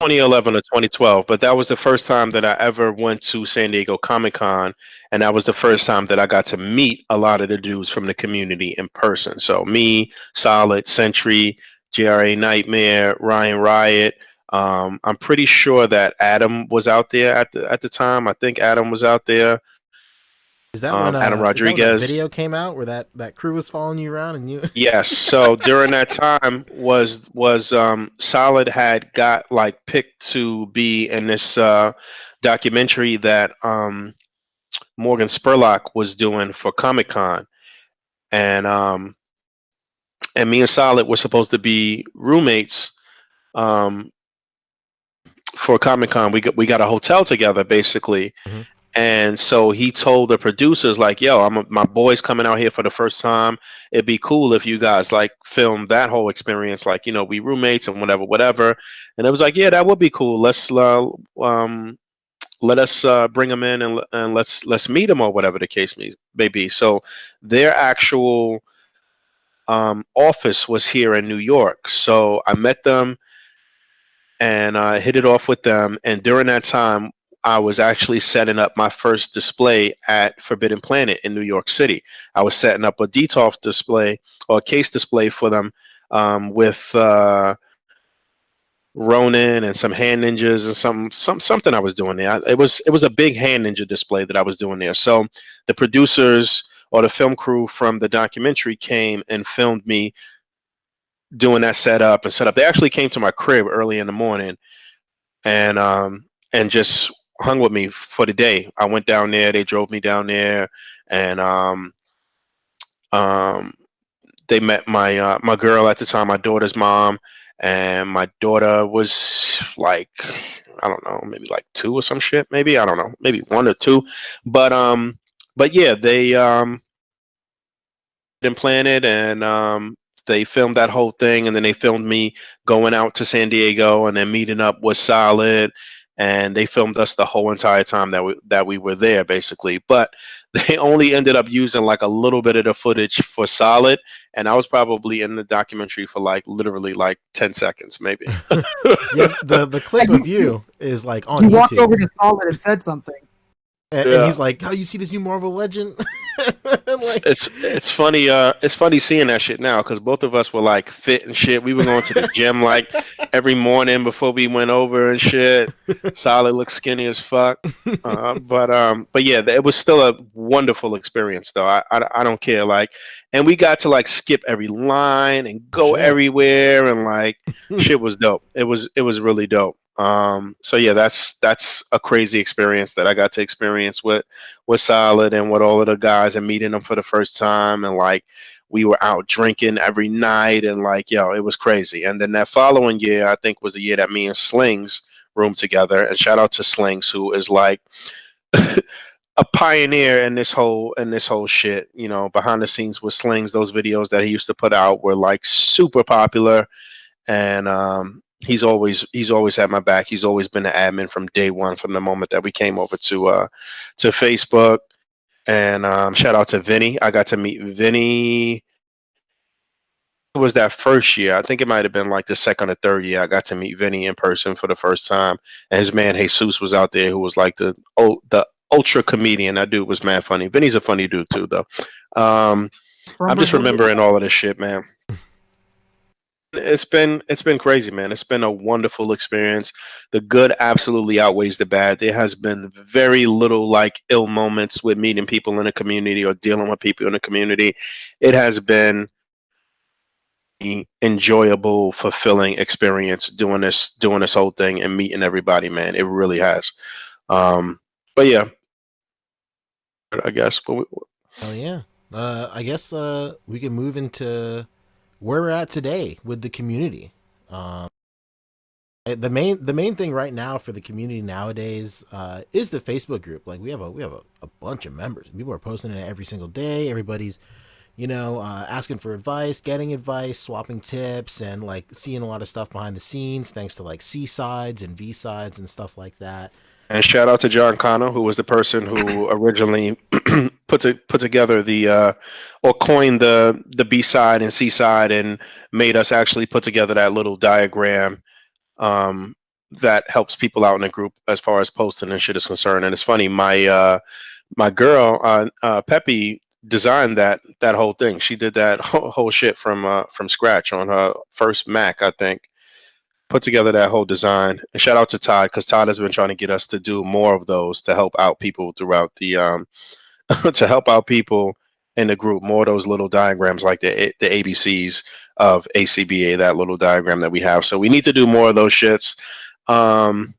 2011 or 2012, but that was the first time that I ever went to San Diego Comic-Con, and that was the first time that I got to meet a lot of the dudes from the community in person. So me, Solid, Sentry, JRA Nightmare, Ryan Riot. I'm pretty sure that Adam was out there at the time. I think Adam was out there. Is that Adam when that Rodriguez. video came out where that crew was following you around and you? Yes. So during that time was Solid had got like picked to be in this documentary that Morgan Spurlock was doing for Comic-Con, and me and Solid were supposed to be roommates um, for Comic-Con. We got a hotel together basically. Mhm. And so he told the producers, like, yo, my boy's coming out here for the first time. It'd be cool if you guys like film that whole experience, like, we roommates and whatever. And it was like, yeah, that would be cool. Let us bring them in and let's meet them or whatever the case may be. So their actual office was here in New York. So I met them and hit it off with them. And during that time, I was actually setting up my first display at Forbidden Planet in New York City. I was setting up a DTOF display or a case display for them with Ronin and some hand ninjas and something I was doing there. It was a big hand ninja display that I was doing there. So the producers or the film crew from the documentary came and filmed me doing that setup and setup. They actually came to my crib early in the morning and just hung with me for the day. I went down there. They drove me down there, and um, they met my girl at the time, my daughter's mom, and my daughter was like, I don't know, maybe like 2 or some shit. Maybe I don't know, maybe 1 or 2, but yeah, they and Planet, and they filmed that whole thing, and then they filmed me going out to San Diego, and then meeting up with Solid, and they filmed us the whole entire time that we were there, basically. But they only ended up using like a little bit of the footage for Solid, and I was probably in the documentary for like literally like 10 seconds, maybe. Yeah, the clip of you is like on You walked YouTube, over to Solid and said something. and he's like, "Oh, you see this new Marvel Legend?" Like, It's funny. It's funny seeing that shit now because both of us were like fit and shit. We were going to the gym like every morning before we went over and shit. Solid looked skinny as fuck. But yeah, it was still a wonderful experience though. I don't care, like, and we got to like skip every line and go shit. everywhere, and like shit was dope. It was really dope. So yeah, that's a crazy experience that I got to experience with Solid and with all of the guys and meeting them for the first time, and like we were out drinking every night, and like, yo, it was crazy. And then that following year, I think, was the year that me and Slings roomed together. And shout out to Slings, who is like a pioneer in this whole shit. You know, behind the scenes with Slings, those videos that he used to put out were like super popular, and he's always had my back. He's always been an admin from day one, from the moment that we came over to Facebook. And shout out to Vinny. I got to meet Vinny. It was that first year. I think it might have been like the second or third year. I got to meet Vinny in person for the first time, and his man Jesus was out there, who was like the ultra comedian. That dude was mad funny. Vinny's a funny dude too, though. Um, From I'm just Brazil. remembering all of this shit, man. It's been crazy, man. It's been a wonderful experience. The good absolutely outweighs the bad. There has been very little like ill moments with meeting people in the community or dealing with people in the community. It has been an enjoyable, fulfilling experience doing this whole thing and meeting everybody, man. It really has. But yeah, I guess. Oh yeah. I guess we can move into where we're at today with the community. The main thing right now for the community nowadays is the Facebook group. Like we have a bunch of members. People are posting it every single day. Everybody's asking for advice, getting advice, swapping tips, and like seeing a lot of stuff behind the scenes thanks to like C sides and V sides and stuff like that. And shout out to John Connor, who was the person who originally put together or coined the B side and C side, and made us actually put together that little diagram um, that helps people out in the group as far as posting and shit is concerned. And it's funny, my girl Peppy designed that whole thing. She did that whole shit from scratch on her first Mac, I think. Put together that whole design. And shout out to Todd, because Todd has been trying to get us to do more of those to help out people throughout the to help out people in the group. More of those little diagrams, like the ABCs of A.C.B.A, that little diagram that we have. So we need to do more of those shits. Um,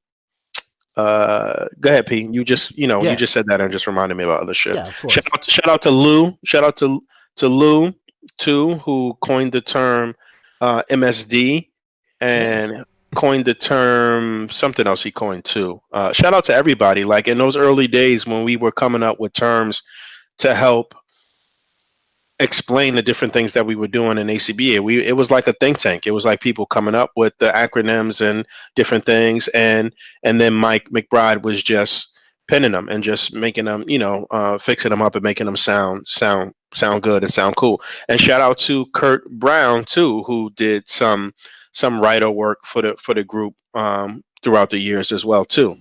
Go ahead, P. You just said that and just reminded me about other shit. Yeah, of course. Shout out to Lou. Shout out to Lou too, who coined the term MSD, and coined the term something else he coined too. Shout out to everybody. Like in those early days when we were coming up with terms to help explain the different things that we were doing in A.C.B.A. It was like a think tank. It was like people coming up with the acronyms and different things, and then Mike McBride was just penning them and just making them, fixing them up and making them sound good and sound cool. And shout out to Kurt Brown too, who did some writer work for the group throughout the years as well too.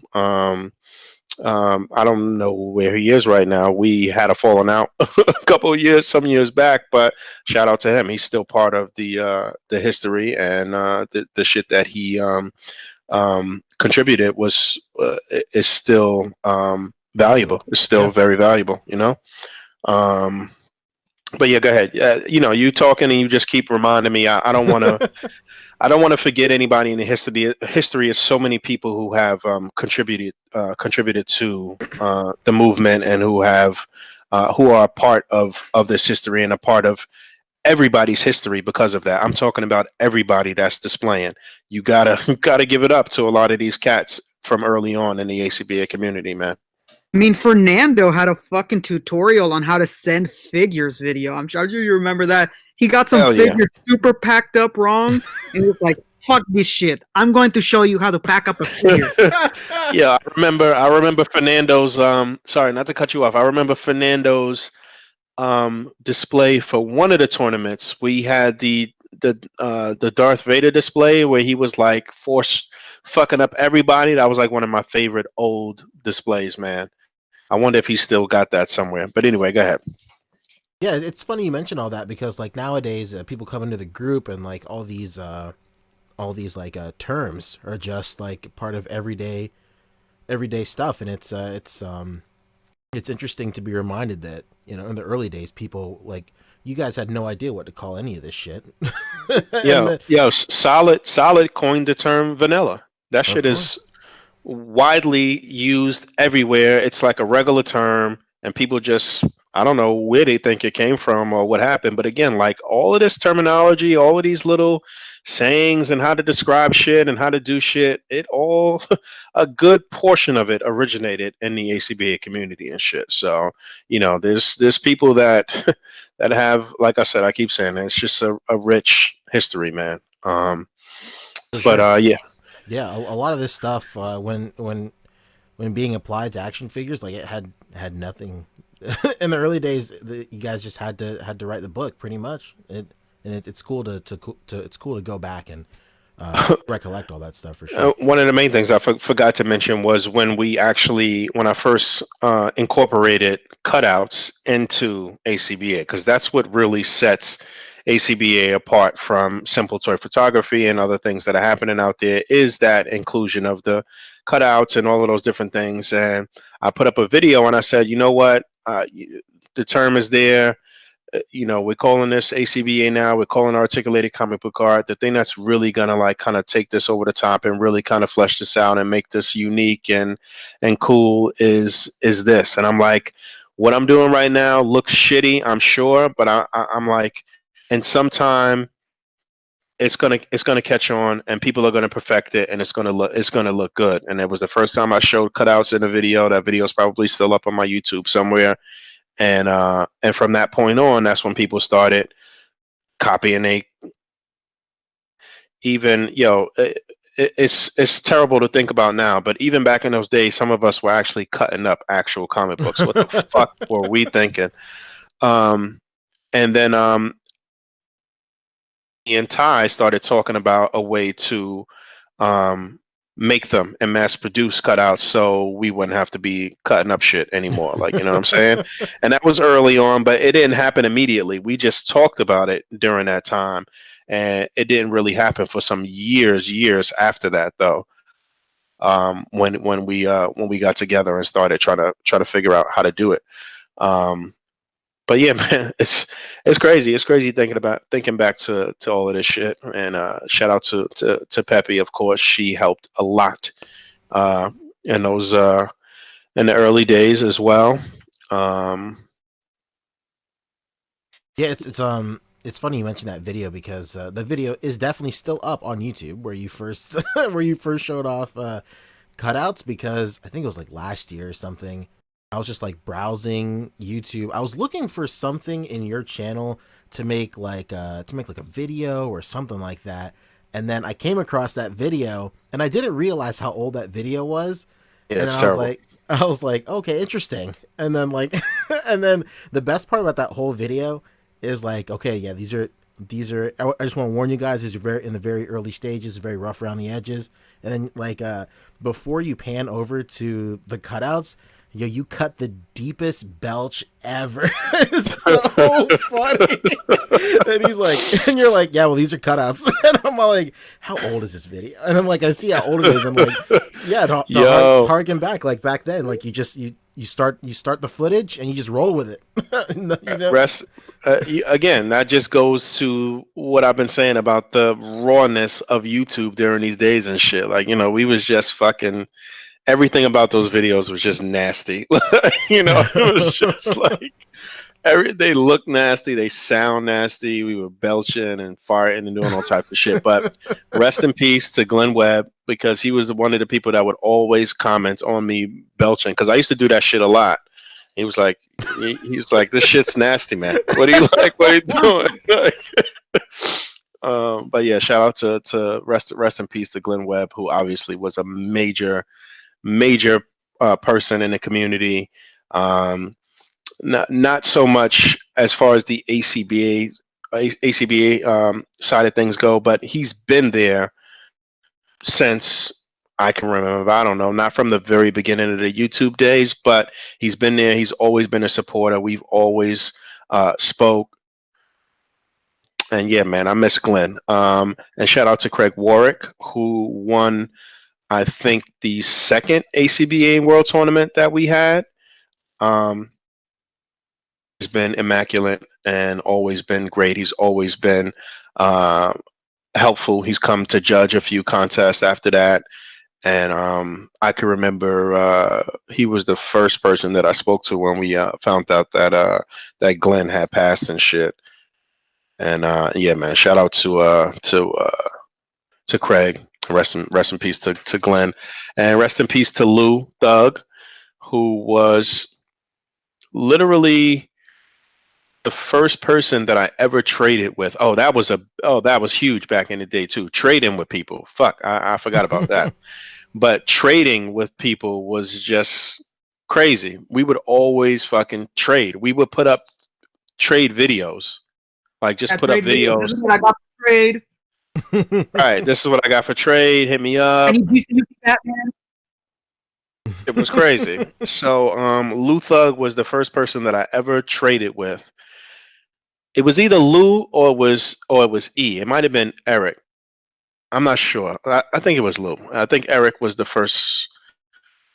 I don't know where he is right now. We had a falling out a couple of years, some years back, but shout out to him. He's still part of the history, and the shit that he contributed was is still valuable. It's still Yeah. very valuable, you know. Um, but yeah, go ahead. You talking and you just keep reminding me. I don't want to. I don't want to forget anybody in the history. History is so many people who have contributed to the movement and who are a part of this history and a part of everybody's history because of that. I'm talking about everybody that's displaying. You gotta you gotta give it up to a lot of these cats from early on in the A.C.B.A community, man. I mean, Fernando had a fucking tutorial on how to send figures video. I'm sure you remember that. He got some Hell yeah. figures super packed up wrong, and he was like, "Fuck this shit. I'm going to show you how to pack up a figure." Yeah, I remember Fernando's sorry, not to cut you off. I remember Fernando's display for one of the tournaments. We had the Darth Vader display where he was like force fucking up everybody. That was like one of my favorite old displays, man. I wonder if he's still got that somewhere. But anyway, go ahead. Yeah, it's funny you mention all that because like nowadays people come into the group and like all these like terms are just like part of everyday stuff, and it's interesting to be reminded that in the early days people like you guys had no idea what to call any of this shit. And Solid coined the term vanilla. That of shit course. is widely used everywhere. It's like a regular term, and people just, I don't know where they think it came from or what happened. But again, like all of this terminology, all of these little sayings and how to describe shit and how to do shit, it all, a good portion of it originated in the A.C.B.A community and shit. So, there's people that, that have, like I said, I keep saying it, it's just a rich history, man. For But sure. yeah. Yeah, a lot of this stuff when being applied to action figures, like it had nothing. In the early days, you guys just had to write the book pretty much. It's cool to go back and recollect all that stuff for sure. One of the main things I forgot to mention was when I first incorporated cutouts into A.C.B.A, because that's what really sets A.C.B.A apart from simple toy photography and other things that are happening out there, is that inclusion of the cutouts and all of those different things. And I put up a video and I said, you know what, the term is there. We're calling this A.C.B.A now. We're calling articulated comic book art. The thing that's really gonna like kind of take this over the top and really kind of flesh this out and make this unique and cool is this. And I'm like, what I'm doing right now looks shitty, I'm sure, but I'm like, and sometime it's gonna catch on and people are gonna perfect it and it's gonna look good. And it was the first time I showed cutouts in a video. That video is probably still up on my YouTube somewhere. And from that point on, that's when people started copying. They even it's terrible to think about now, but even back in those days, some of us were actually cutting up actual comic books. What the fuck were we thinking? And then me and Ty started talking about a way to um, make them and mass produce cutouts so we wouldn't have to be cutting up shit anymore. Like, you know what I'm saying? And that was early on, but it didn't happen immediately. We just talked about it during that time. And it didn't really happen for some years after that, though. When we got together and started trying to figure out how to do it. Um, but yeah, man, it's crazy. It's crazy thinking back to all of this shit. And shout out to Peppy, of course. She helped a lot in those in the early days as well. Um, Yeah, it's funny you mentioned that video because the video is definitely still up on YouTube where you first where you first showed off cutouts, because I think it was like last year or something. I was just like browsing YouTube. I was looking for something in your channel to make like a video or something like that. And then I came across that video and I didn't realize how old that video was. yeah, And it's I was terrible. like okay, interesting. And then like and then the best part about that whole video is like, okay, yeah, these are. I just want to warn you guys. These are very in the very early stages, very rough around the edges, and then like before you pan over to the cutouts, you cut the deepest belch ever. It's so funny. And he's like, and you're like, yeah, well, these are cutouts. And I'm all like, how old is this video? And I'm like, I see how old it is. I'm like, yeah, to harken back, like back then, like you start the footage and you just roll with it. You know? Again, that just goes to what I've been saying about the rawness of YouTube during these days and shit. Like, we was just fucking everything about those videos was just nasty. It was just like they look nasty, they sound nasty. We were belching and farting and doing all types of shit. But rest in peace to Glenn Webb, because he was one of the people that would always comment on me belching, because I used to do that shit a lot. He was like, this shit's nasty, man. What do you like? What are you doing? But yeah, shout out to rest in peace to Glenn Webb, who obviously was a major person in the community. Not so much as far as the A.C.B.A. Side of things go, but he's been there since I can remember. I don't know, not from the very beginning of the YouTube days, but he's been there. He's always been a supporter. We've always spoke. And yeah, man, I miss Glenn. And shout out to Craig Warwick, who won, I think, the second A.C.B.A. World Tournament that we had. He's been immaculate and always been great. He's always been helpful. He's come to judge a few contests after that. And I can remember he was the first person that I spoke to when we found out that Glenn had passed and shit. And yeah, man, shout out to Craig. Rest in peace to Glenn, and rest in peace to Lou Thug, who was literally the first person that I ever traded with. That was huge back in the day too. Trading with people. Fuck, I forgot about that. But trading with people was just crazy. We would always fucking trade. We would put up trade videos. Like just put up videos. This is what I got for trade. Right, this is what I got for trade. Hit me up. I need DC Batman. It was crazy. So Lou Thug was the first person that I ever traded with. It was either Lou or it was E. It might have been Eric. I'm not sure. I think it was Lou. I think Eric was the first.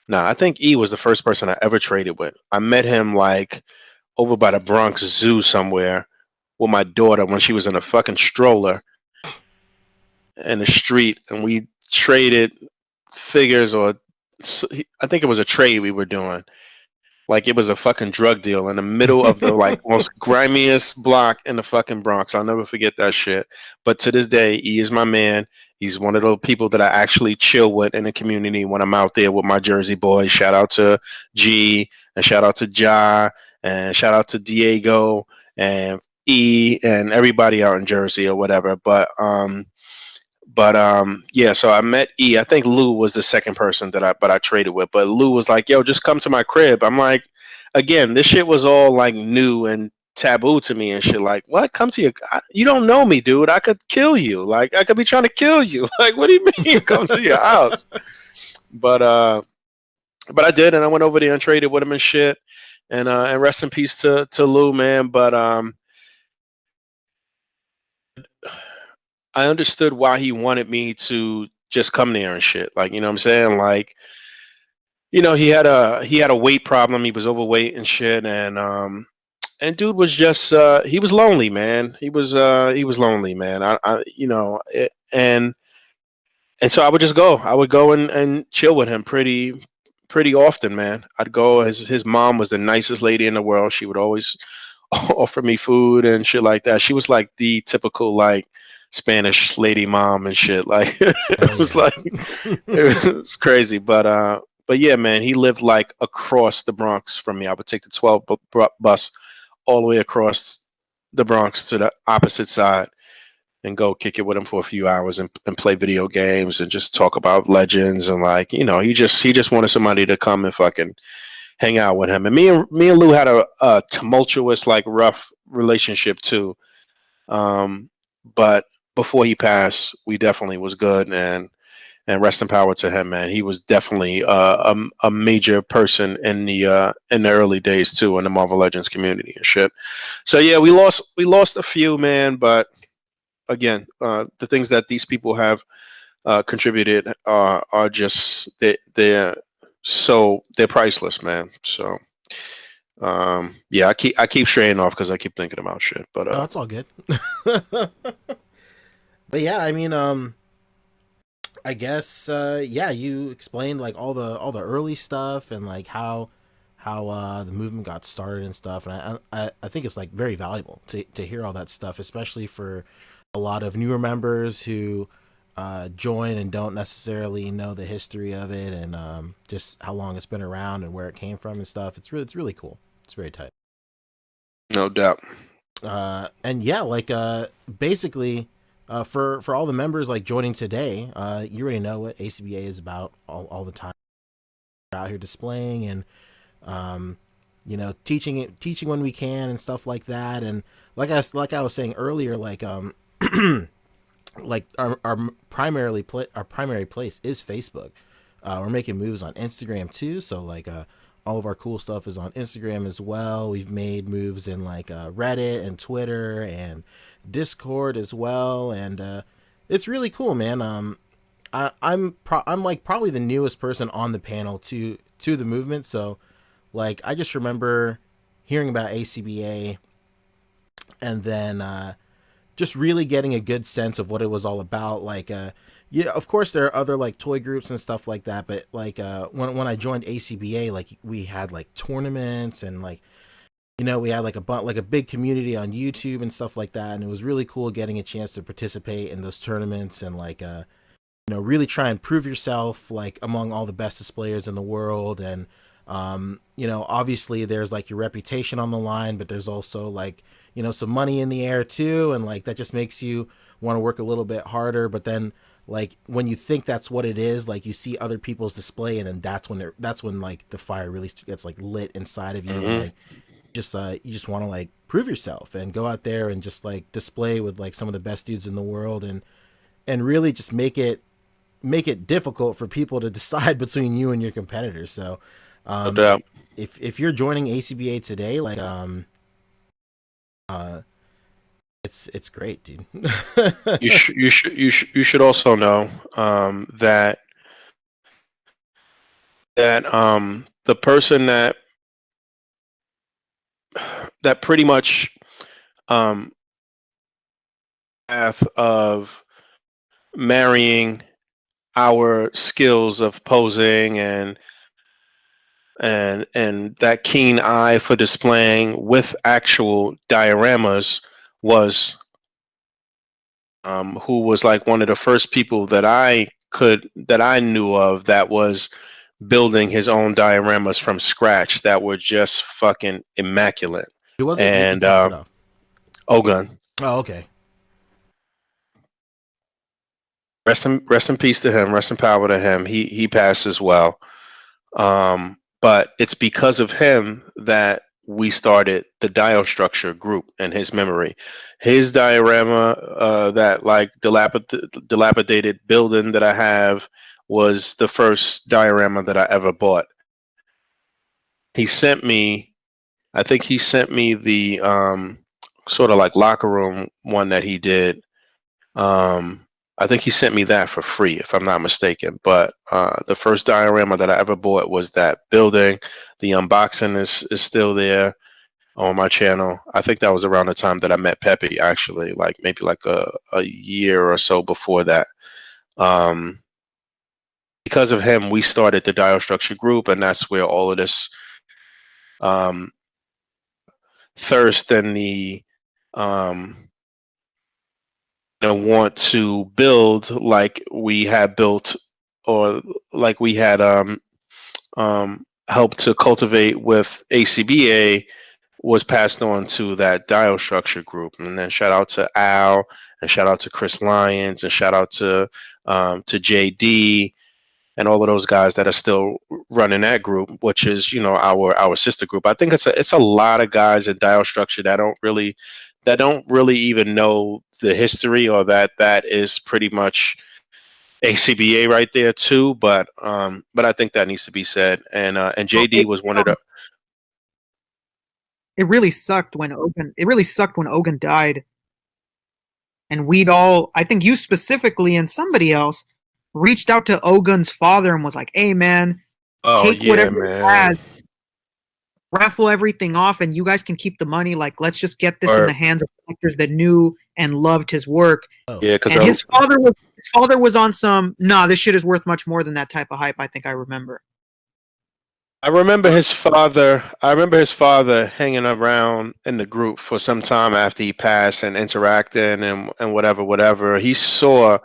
No, I think E was the first person I ever traded with. I met him like over by the Bronx Zoo somewhere with my daughter when she was in a fucking stroller in the street, and we traded figures, or I think it was a trade we were doing. Like it was a fucking drug deal in the middle of the like most grimiest block in the fucking Bronx. I'll never forget that shit. But to this day, he is my man. He's one of those people that I actually chill with in the community when I'm out there with my Jersey boys. Shout out to G, and shout out to Ja, and shout out to Diego and E and everybody out in Jersey or whatever. But yeah, so I met E. I think Lou was the second person that I traded with. But Lou was like, yo, just come to my crib. I'm like, again, this shit was all like new and taboo to me and shit. Like, what? Come to you don't know me, dude. I could kill you. Like, I could be trying to kill you. Like, what do you mean come to your house? But I did, and I went over there and traded with him and shit. And rest in peace to Lou, man. But I understood why he wanted me to just come there and shit. Like, you know what I'm saying? Like, he had a weight problem. He was overweight and shit. And dude was just, he was lonely, man. He was lonely, man. And so I would just go. I would go and chill with him pretty often, man. I'd go. His mom was the nicest lady in the world. She would always offer me food and shit like that. She was like the typical like Spanish lady mom and shit. Like it was crazy. But yeah, man, he lived like across the Bronx from me. I would take the 12 bus all the way across the Bronx to the opposite side and go kick it with him for a few hours and play video games and just talk about legends. And like, he just wanted somebody to come and fucking hang out with him. And me and Lou had a tumultuous, like rough relationship too. but before he passed, we definitely was good, and rest in power to him, man. He was definitely a major person in the early days too in the Marvel Legends community and shit. So yeah, we lost a few, man, but again, the things that these people have contributed are just they're priceless, man. So yeah, I keep straying off because I keep thinking about shit, but No, it's all good. But yeah, I mean, I guess yeah, you explained like all the early stuff and like how the movement got started and stuff, and I think it's like very valuable to hear all that stuff, especially for a lot of newer members who join and don't necessarily know the history of it and just how long it's been around and where it came from and stuff. It's really cool. It's very tight. no doubt. And yeah, like basically, for all the members like joining today, you already know what A.C.B.A is about all the time. We're out here displaying and teaching when we can and stuff like that. And like I was saying earlier, like like our our primary place is Facebook. We're making moves on Instagram too, so like all of our cool stuff is on Instagram as well. We've made moves in like Reddit and Twitter and Discord as well, and it's really cool, man. I'm like probably the newest person on the panel to the movement, so like I just remember hearing about A.C.B.A. and then just really getting a good sense of what it was all about. Like, yeah, of course there are other like toy groups and stuff like that, but like when I joined A.C.B.A, like we had like tournaments and like we had like a big community on YouTube and stuff like that, and it was really cool getting a chance to participate in those tournaments and like really try and prove yourself like among all the best displayers in the world. And obviously there's like your reputation on the line, but there's also like some money in the air too, and like that just makes you want to work a little bit harder. But then like when you think that's what it is, like you see other people's display, and then that's when like the fire really gets like lit inside of you. And like you just want to like prove yourself and go out there and just like display with like some of the best dudes in the world, and really just make it difficult for people to decide between you and your competitors. So No doubt. if you're joining A.C.B.A today, like uh it's great, dude. You should also know that the person that pretty much um, path of marrying our skills of posing and that keen eye for displaying with actual dioramas was who was like one of the first people that I knew of that was building his own dioramas from scratch that were just fucking immaculate. Who was it? You And cut off. Ogun, Oh, okay. rest in peace to him, rest in power to him. He passed as well. But it's because of him that we started the dio structure group in his memory. His diorama, that like dilapidated building that I have, was the first diorama that I ever bought. He sent me, I think he sent me the sort of like locker room one that he did. I think he sent me that for free, if I'm not mistaken. But the first diorama that I ever bought was that building. The unboxing is still there on my channel. I think that was around the time that I met Pepe, actually, like maybe like a year or so before that. Um, because of him, we started the Dio Structure group, and that's where all of this um, thirst and the um, want to build like we had built, or like we had helped to cultivate with A.C.B.A, was passed on to that Dio Structure group. And then shout out to Al, and shout out to Chris Lyons, and shout out to JD, and all of those guys that are still running that group, which is our sister group. I think it's a lot of guys in Dio Structure that don't really that don't really even know the history, or that is pretty much A.C.B.A right there too. But I think that needs to be said. And JD was one of the. It really sucked when Ogun. It really sucked when Ogun died, and we'd all. I think you specifically and somebody else reached out to Ogun's father and was like, "Hey, man, Oh take yeah, whatever you man. had, raffle everything off, and you guys can keep the money. Like, let's just get this in Or the hands of collectors that knew and loved his work." Oh, yeah, because And his father was on some. Nah, this shit is worth much more than that type of hype. I think I remember. I remember his father. I remember his father hanging around in the group for some time after he passed and interacting and whatever. He saw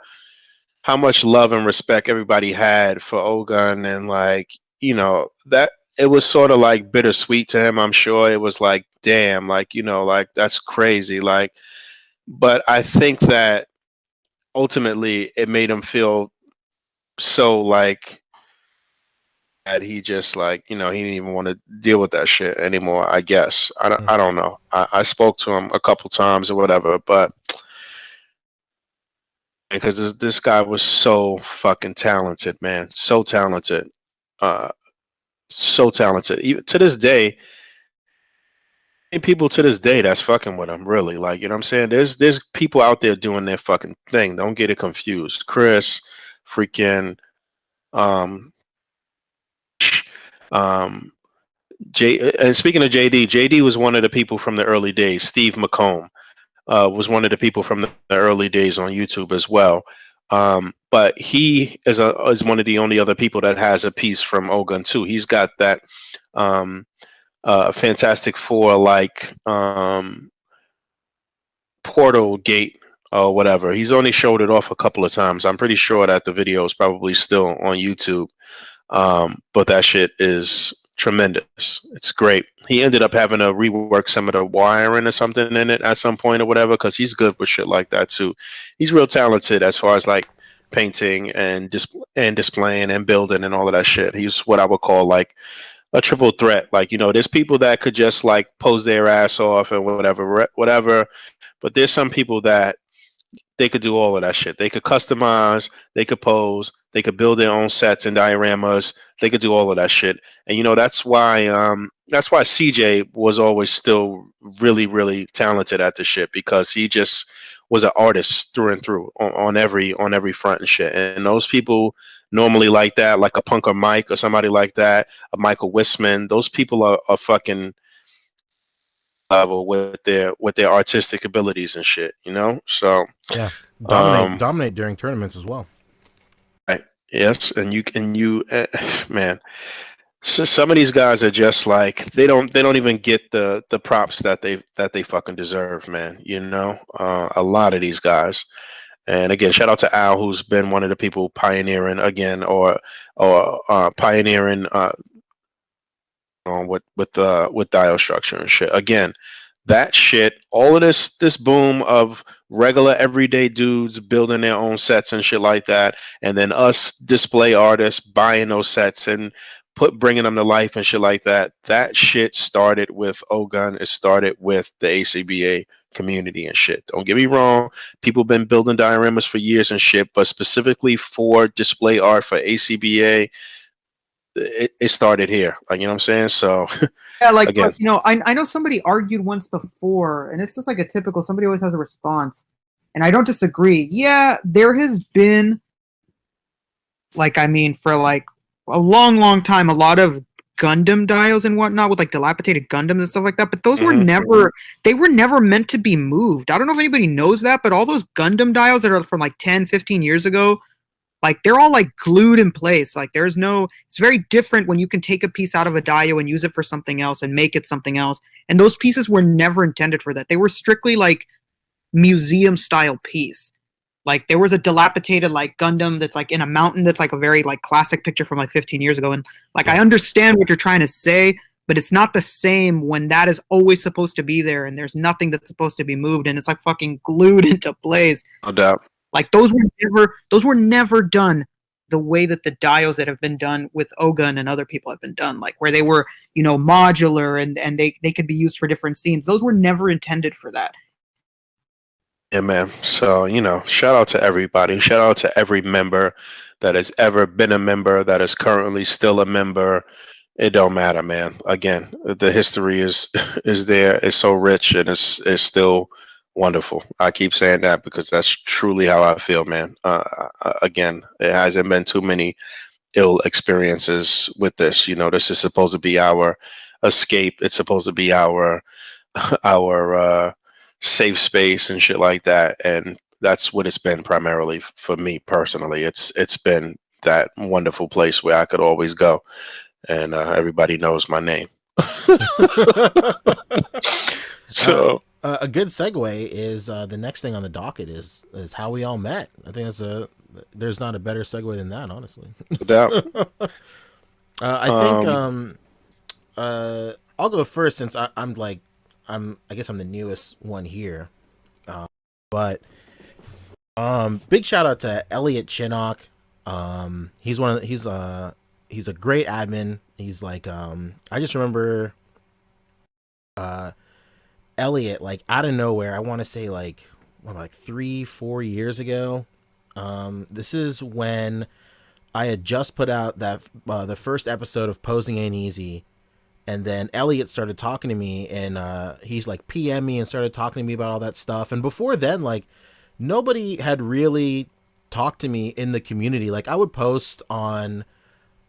how much love and respect everybody had for Ogun, and like, that it was sort of like bittersweet to him. I'm sure it was like, damn, like, like that's crazy. Like, but I think that ultimately it made him feel so like that he just like, he didn't even want to deal with that shit anymore. I guess I don't know. I spoke to him a couple times or whatever, but because this guy was so fucking talented, man, so talented, uh, so talented. Even to this day, and people to this day that's fucking with him, really. Like, what I'm saying? There's people out there doing their fucking thing. Don't get it confused. Chris, freaking, um, um, and speaking of JD was one of the people from the early days. Steve McComb was one of the people from the early days on YouTube as well. But he is one of the only other people that has a piece from Ogun too. He's got that Fantastic Four like portal gate or whatever. He's only showed it off a couple of times. I'm pretty sure that the video is probably still on YouTube. But that shit is tremendous. It's great. He ended up having to rework some of the wiring or something in it at some point or whatever, because he's good with shit like that too. He's real talented as far as like painting and displaying and building and all of that shit. He's what I would call like a triple threat. Like, there's people that could just like pose their ass off and whatever. But there's some people that they could do all of that shit. They could customize, they could pose, they could build their own sets and dioramas. They could do all of that shit. And that's why CJ was always still really, really talented at the shit, because he just was an artist through and through on every front and shit. And those people normally like that, like a Punker Mike or somebody like that, a Michael Wisman, those people are fucking level with their artistic abilities and shit. So yeah, um dominate during tournaments as well. right, yes, and you man, so some of these guys are just like they don't even get the props that they fucking deserve, man. A lot of these guys. And again, shout out to Al, who's been one of the people pioneering again, or pioneering on with dial structure and shit. Again, that shit, all of this boom of regular everyday dudes building their own sets and shit like that, and then us display artists buying those sets and bringing them to life and shit like that. That shit started with Ogun. It started with the A.C.B.A community and shit. Don't get me wrong, people been building dioramas for years and shit, but specifically for display art for A.C.B.A, it started here. Like, you know what I'm saying? So Yeah, like, again, I know somebody argued once before, and it's just like a typical. Somebody always has a response, and I don't disagree. Yeah, there has been, like, I mean, for like a long, long time, a lot of Gundam dials and whatnot with like dilapidated Gundams and stuff like that. But those were never, they were never meant to be moved. I don't know if anybody knows that, but all those Gundam dials that are from like 10, 15 years ago, like they're all like glued in place. Like there's no, it's very different when you can take a piece out of a dio and use it for something else and make it something else. And those pieces were never intended for that. They were strictly like museum style piece. Like there was a dilapidated like Gundam that's like in a mountain that's like a very like classic picture from like 15 years ago. And like I understand what you're trying to say, but it's not the same when that is always supposed to be there and there's nothing that's supposed to be moved and it's like fucking glued into place. no doubt. Like those were never done the way that the dials that have been done with Ogun and other people have been done, like where they were, modular and they could be used for different scenes. Those were never intended for that. Yeah, man. So, shout out to everybody. Shout out to every member that has ever been a member, that is currently still a member. It don't matter, man. Again, the history is is there. It's so rich and it's still wonderful. I keep saying that because that's truly how I feel, man. Again, it hasn't been too many ill experiences with this. This is supposed to be our escape. It's supposed to be our safe space and shit like that. And that's what it's been primarily for me personally. It's been that wonderful place where I could always go, and everybody knows my name. So A good segue is the next thing on the docket is how we all met. I think there's not a better segue than that, honestly. no doubt. I think I'll go first since I guess I'm the newest one here. But big shout out to Elliot Chinnock. He's a great admin. He's like I just remember Elliot, like out of nowhere, I want to say like 3-4 years ago. This is when I had just put out that the first episode of Posing Ain't Easy, and then Elliot started talking to me, and he's like PM me and started talking to me about all that stuff. And before then, like nobody had really talked to me in the community. Like I would post on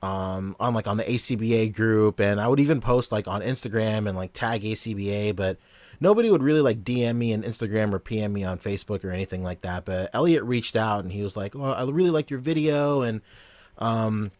the A.C.B.A group, and I would even post like on Instagram and like tag A.C.B.A, but nobody would really like DM me on Instagram or PM me on Facebook or anything like that. But Elliot reached out and he was like, "Well, I really liked your video, and can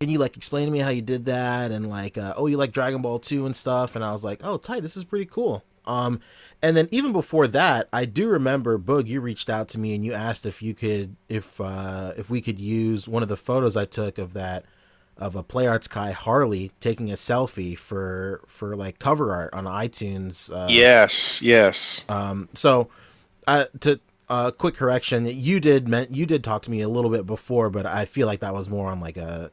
you like explain to me how you did that? And like, oh, you like Dragon Ball 2 and stuff." And I was like, "Oh, tight, this is pretty cool." And then even before that, I do remember, Boog, you reached out to me and you asked if we could use one of the photos I took of a Play Arts Kai Harley taking a selfie for like cover art on iTunes. Yes. So to quick correction, you did talk to me a little bit before, but I feel like that was more on like a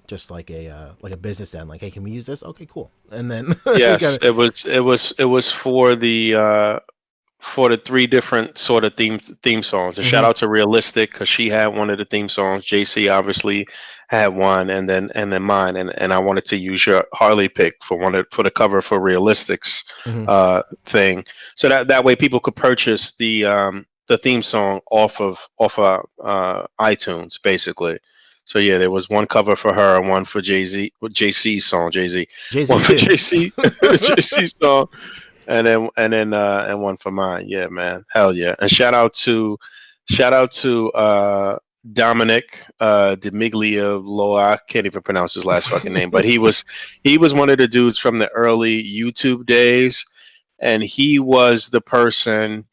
business end. Like, hey, can we use this? Okay, cool. And then Yes, it was for the three different sort of theme songs. And shout out to Realistic because she had one of the theme songs. JC obviously had one, and then mine. And I wanted to use your Harley pick for the cover for Realistic's thing, so that way people could purchase the theme song off of iTunes basically. So yeah, there was one cover for her and one for JC's song, Jay-Z. One for too. JC's song, and one for mine. Yeah, man. Hell yeah. And shout out to Dominic DiMiglio. I can't even pronounce his last fucking name, but he was one of the dudes from the early YouTube days, and he was the person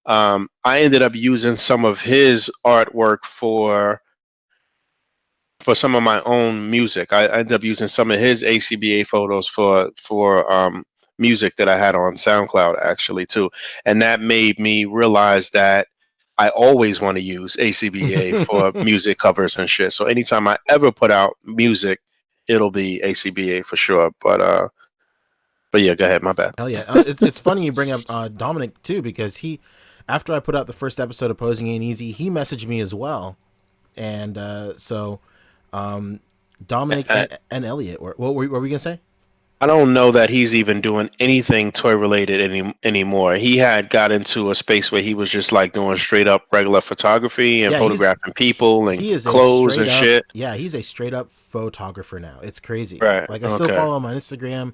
I ended up using some of his artwork for some of my own music. I ended up using some of his A.C.B.A photos for music that I had on SoundCloud actually too, and that made me realize that I always want to use A.C.B.A for music covers and shit. So anytime I ever put out music, it'll be A.C.B.A for sure. But yeah, go ahead. My bad. Oh yeah, it's funny you bring up Dominic too, because after I put out the first episode of Posing Ain't Easy, he messaged me as well, and so Dominic and Elliot. What were we gonna say? I don't know that he's even doing anything toy related anymore. He had got into a space where he was just like doing straight up regular photography and photographing people and clothes and shit. Yeah, he's a straight up photographer now. It's crazy. Right. Like I still follow him on Instagram.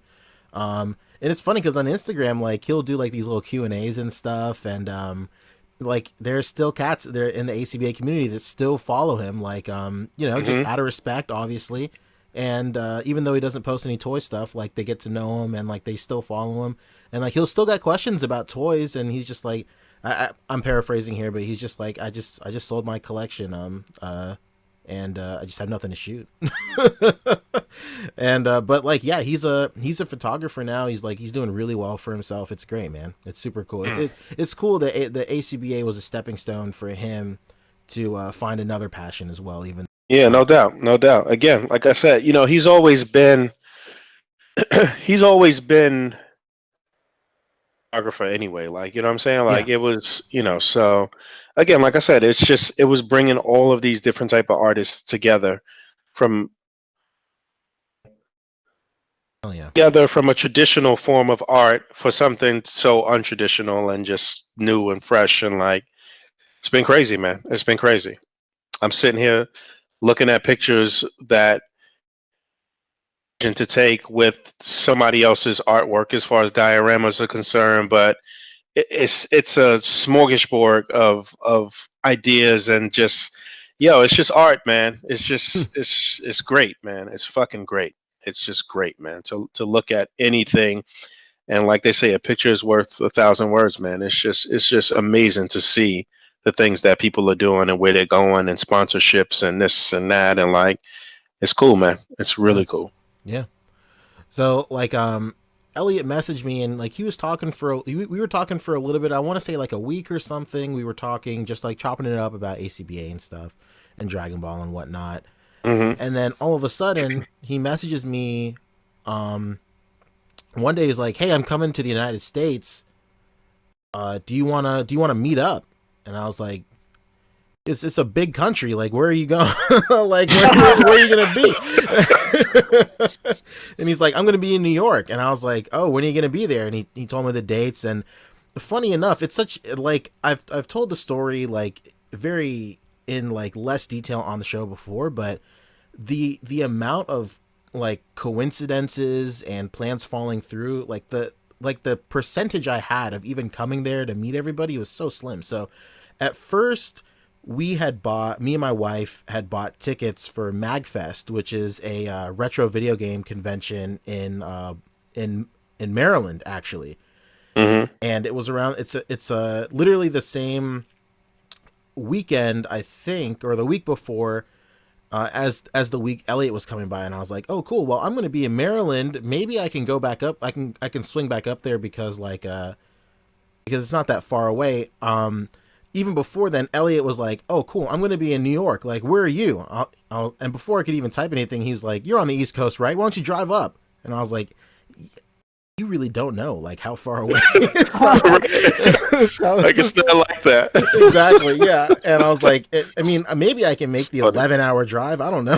And it's funny because on Instagram, like he'll do like these little Q&As and stuff, and like there's still cats there in the A.C.B.A community that still follow him, like just out of respect, obviously. And even though he doesn't post any toy stuff, like they get to know him and like they still follow him, and like he'll still get questions about toys, and he's just like, I'm paraphrasing here, but he's just like, I just sold my collection, and I just have nothing to shoot. And but like yeah, he's a photographer now. He's doing really well for himself. It's great, man. It's super cool. It's cool that the A.C.B.A was a stepping stone for him to find another passion as well. Even yeah, no doubt. Again, like I said, he's always been photographer anyway. Like, you know what I'm saying? Like Yeah. it was, so again, like I said, it was bringing all of these different type of artists from Oh yeah. together from a traditional form of art for something so untraditional and just new and fresh and like it's been crazy, man. It's been crazy. I'm sitting here looking at pictures that to take with somebody else's artwork as far as dioramas are concerned, but it's a smorgasbord of ideas and just it's just art, man. It's just it's great, man. It's fucking great. It's just great, man. To look at anything and like they say, a picture is worth 1,000 words, man. It's just amazing to see the things that people are doing and where they're going and sponsorships and this and that and like it's cool, man. It's really That's, cool. yeah. So like Elliot messaged me and like he was talking we were talking for a little bit. I want to say like a week or something. We were talking just like chopping it up about A.C.B.A and stuff and Dragon Ball and whatnot. Hmm. And then all of a sudden he messages me one day he's like, "Hey, I'm coming to the United States. Do you wanna meet up?" And I was like, it's a big country. Like, where are you going? Like, where are you gonna be? And he's like, I'm gonna be in New York. And I was like, oh, when are you gonna be there? And he told me the dates. And funny enough, it's such like I've told the story like very in like less detail on the show before, but the amount of like coincidences and plans falling through, like the percentage I had of even coming there to meet everybody was so slim. So at first me and my wife had bought tickets for MagFest, which is a retro video game convention in Maryland actually. Hmm. And it was around it's literally the same weekend I think, or the week before, as the week Elliot was coming by. And I was like, oh cool, well I'm going to be in Maryland, maybe I can go back up, I can swing back up there because because it's not that far away. Even before then, Elliot was like, oh cool, I'm going to be in New York, like where are you? And before I could even type anything, he was like, you're on the East Coast, right? Why don't you drive up? And I was like, you really don't know like how far away. So, Like it's not like that. exactly, yeah. And I was like, I mean, maybe I can make the 11-hour drive, I don't know.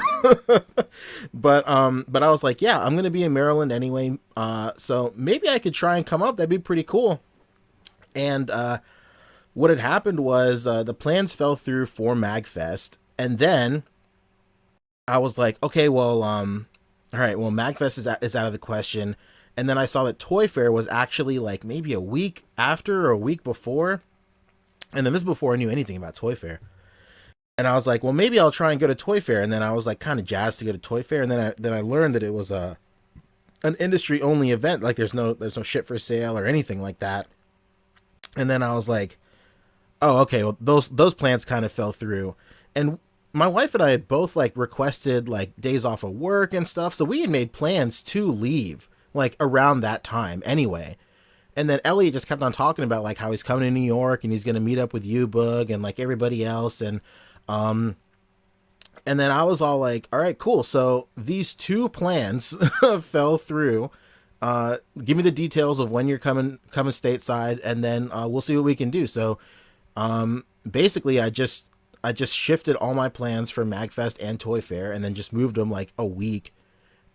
But I was like, yeah, I'm gonna be in Maryland anyway, so maybe I could try and come up, that'd be pretty cool. And what had happened was the plans fell through for MagFest, and then I was like, okay, well, all right, well, MagFest is out of the question. And then I saw that Toy Fair was actually like maybe a week after or a week before. And then this is before I knew anything about Toy Fair. And I was like, well, maybe I'll try and go to Toy Fair. And then I was like kind of jazzed to go to Toy Fair. And then I learned that it was an industry only event. Like there's no shit for sale or anything like that. And then I was like, oh, okay, well those plans kind of fell through. And my wife and I had both like requested like days off of work and stuff. So we had made plans to leave like around that time anyway. And then Elliot just kept on talking about like how he's coming to New York and he's going to meet up with you, Bug, and like everybody else. And then I was all like, all right, cool. So these two plans fell through. Give me the details of when you're coming stateside, and then we'll see what we can do. So basically I just shifted all my plans for MagFest and Toy Fair and then just moved them like a week,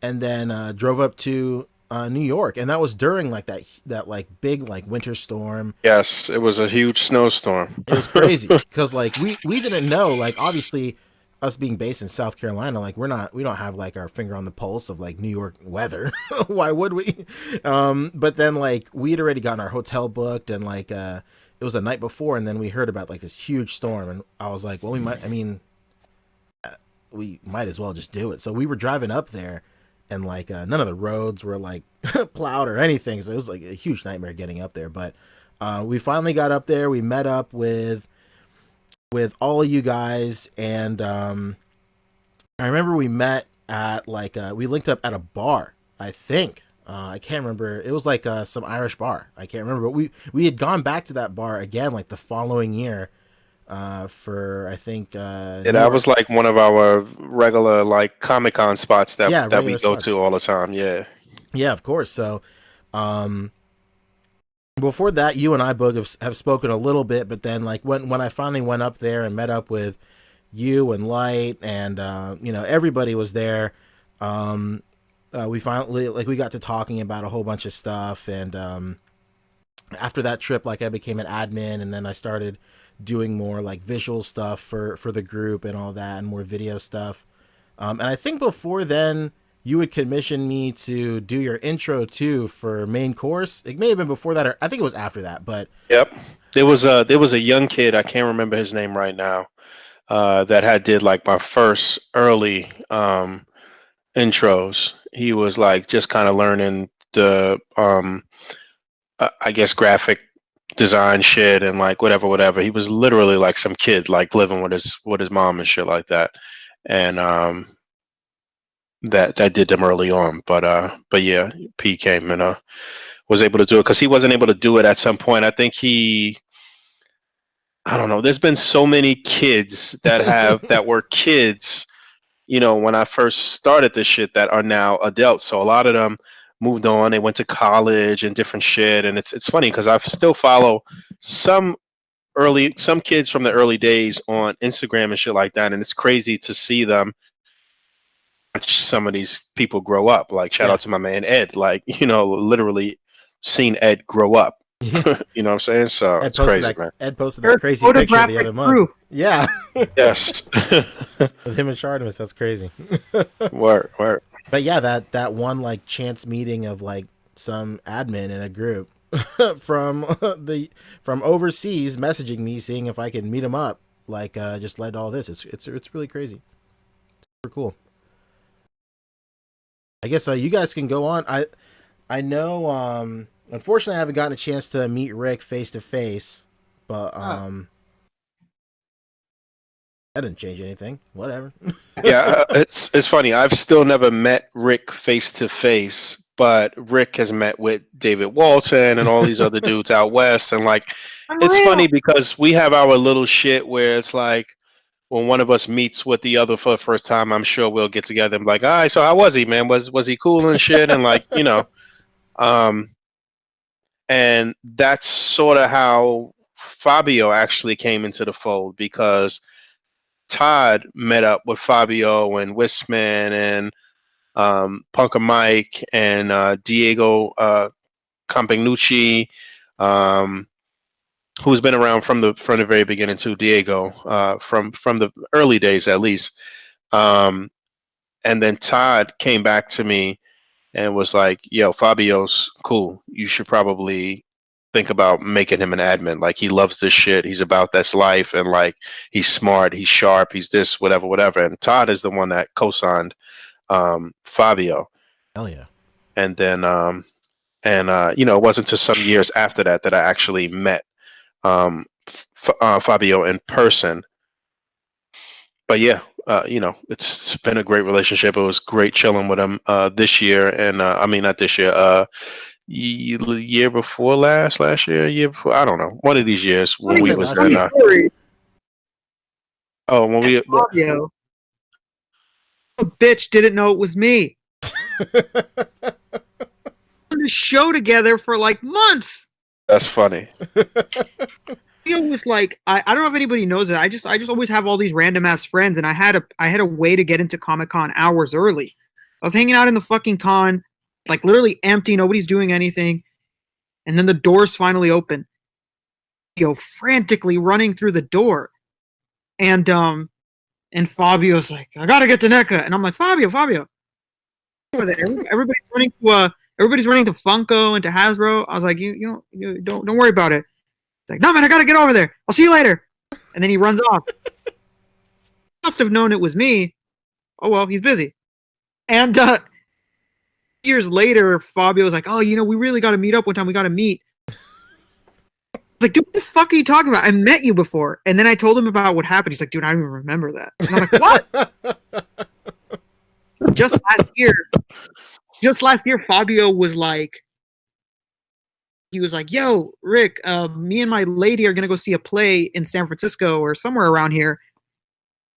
and then drove up to New York, and that was during like that like big like winter storm. Yes, it was a huge snowstorm. It was crazy because like we didn't know, like obviously us being based in South Carolina, like we don't have like our finger on the pulse of like New York weather. Why would we? But then like we had already gotten our hotel booked, and like it was the night before, and then we heard about like this huge storm, and I was like, well, we might as well just do it. So we were driving up there, and like none of the roads were like plowed or anything, so it was like a huge nightmare getting up there. But we finally got up there. We met up with all of you guys, and I remember we met at like we linked up at a bar, I think. I can't remember. It was like some Irish bar. I can't remember, but we had gone back to that bar again like the following year for I think That was like one of our regular like Comic-Con spots that we regular go spots. to all the time. Yeah. Yeah, of course. So Before that, you and I, Boog, have spoken a little bit, but then like when I finally went up there and met up with you and Light and everybody was there. We finally we got to talking about a whole bunch of stuff, and after that trip, like I became an admin, and then I started doing more like visual stuff for the group and all that, and more video stuff. And I think before then, you would commission me to do your intro too for main course. It may have been before that, or I think it was after that. But Yep. There was a young kid, I can't remember his name right now, that had did like my first early intros. He was like just kind of learning the I guess graphic design shit and like whatever. He was literally like some kid like living with his mom and shit like that. And that did them early on. But yeah, P came and was able to do it because he wasn't able to do it at some point. I think I don't know. There's been so many kids that were kids, when I first started this shit that are now adults. So a lot of them moved on. They went to college and different shit. And it's funny because I still follow some some kids from the early days on Instagram and shit like that. And it's crazy to see them watch some of these people grow up. Like shout yeah, out to my man Ed. Like, literally seen Ed grow up. yeah. You know what I'm saying? So Ed it's posted crazy, that. man. Ed posted There's that crazy picture the photographic other month. proof. Yeah, Yes. with him and Shardimus. That's crazy. Word. But yeah, that one like chance meeting of like some admin in a group from from overseas messaging me, seeing if I can meet him up. Like just led to all this. It's really crazy. Super cool. I guess you guys can go on. I know. Unfortunately, I haven't gotten a chance to meet Rick face to face, but that didn't change anything. Whatever. Yeah, it's funny. I've still never met Rick face to face, but Rick has met with David Walton and all these other dudes out west, and like, it's funny because we have our little shit where it's like when one of us meets with the other for the first time, I'm sure we'll get together and be like, all right, so how was he, man? Was he cool and shit? And like, um, and that's sort of how Fabio actually came into the fold because Todd met up with Fabio and Wisman and Punker Mike and Diego Campagnucci, um, who's been around from the very beginning too. Diego, from the early days at least. Um, and then Todd came back to me and was like, "Yo, Fabio's cool. You should probably think about making him an admin. Like he loves this shit. He's about this life, and like he's smart, he's sharp, he's this, whatever." And Todd is the one that co-signed Fabio. Hell yeah. And then it wasn't until some years after that that I actually met Fabio in person. But yeah, it's been a great relationship. It was great chilling with him this year, and I mean not this year, year before last year before, I don't know, one of these years when we was in. Oh, when we. Fabio, a bitch didn't know it was me. On the show together for like months. That's funny. Fabio was like, I don't know if anybody knows it. I just always have all these random ass friends, and I had a way to get into Comic-Con hours early. I was hanging out in the fucking con, like literally empty, nobody's doing anything, and then the doors finally open. Frantically running through the door, and Fabio's like, I gotta get to NECA, and I'm like, Fabio, over there. Everybody's running to Funko and to Hasbro. I was like, you don't worry about it. He's like, no man, I gotta get over there. I'll see you later. And then he runs off. Must have known it was me. Oh well, he's busy. And years later, Fabio was like, oh, we really got to meet up one time. We got to meet. I was like, dude, what the fuck are you talking about? I met you before. And then I told him about what happened. He's like, dude, I don't even remember that. And I'm like, what? Just last year, Fabio was like, yo, Rick, me and my lady are going to go see a play in San Francisco or somewhere around here.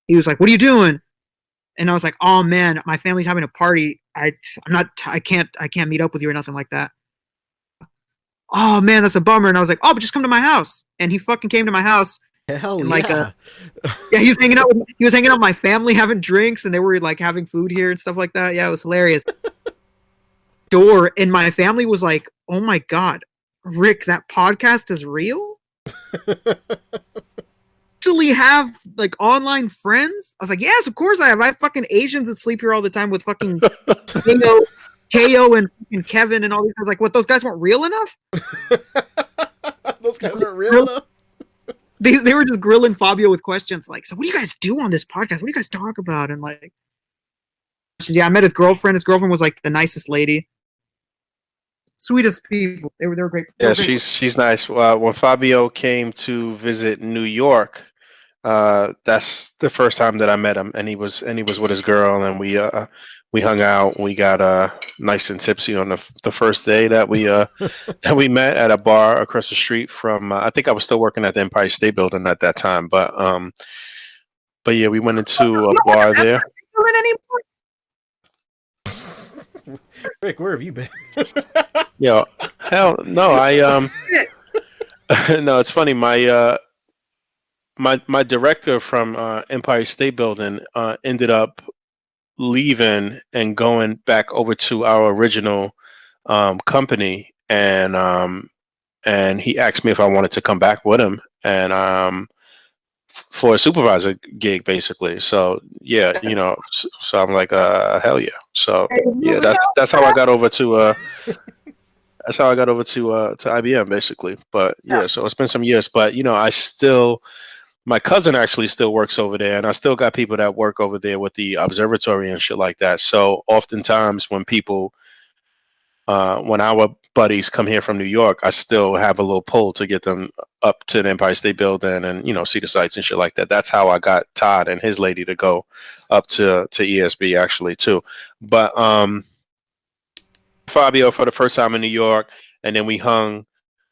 He was like, what are you doing? And I was like, oh man, my family's having a party. I can't meet up with you or nothing like that. oh man, that's a bummer. And I was like, oh, but just come to my house. And he fucking came to my house. Hell And like, yeah. yeah, he was hanging out with my family, having drinks, and they were like having food here and stuff like that. Yeah, it was hilarious. Door, and my family was like, oh my god, Rick, that podcast is real? Actually have like online friends? I was like, yes, of course I have. I have fucking Asians that sleep here all the time with fucking KO and Kevin and all these guys. Like, what, those guys weren't real enough? Those guys aren't real enough. They were just grilling Fabio with questions like, so what do you guys do on this podcast? What do you guys talk about? And like, yeah, I met his girlfriend. His girlfriend was like the nicest lady. Sweetest people. They were great. Yeah, she's nice. When Fabio came to visit New York, that's the first time that I met him, and he was with his girl, and we hung out. We got nice and tipsy on the first day that we that we met at a bar across the street from. I think I was still working at the Empire State Building at that time, but yeah, we went into a bar there. Rick, where have you been? Yo, hell no, no, it's funny. My director from Empire State Building ended up leaving and going back over to our original company, and he asked me if I wanted to come back with him, and for a supervisor gig, basically. So yeah, so I'm like, hell yeah. So yeah, that's how I got over to that's how I got over to IBM, basically. But yeah, so it's been some years, but my cousin actually still works over there, and I still got people that work over there with the observatory and shit like that. So oftentimes when when our buddies come here from New York, I still have a little pull to get them up to the Empire State Building and see the sights and shit like that. That's how I got Todd and his lady to go up to ESB actually too. But Fabio for the first time in New York, and then we hung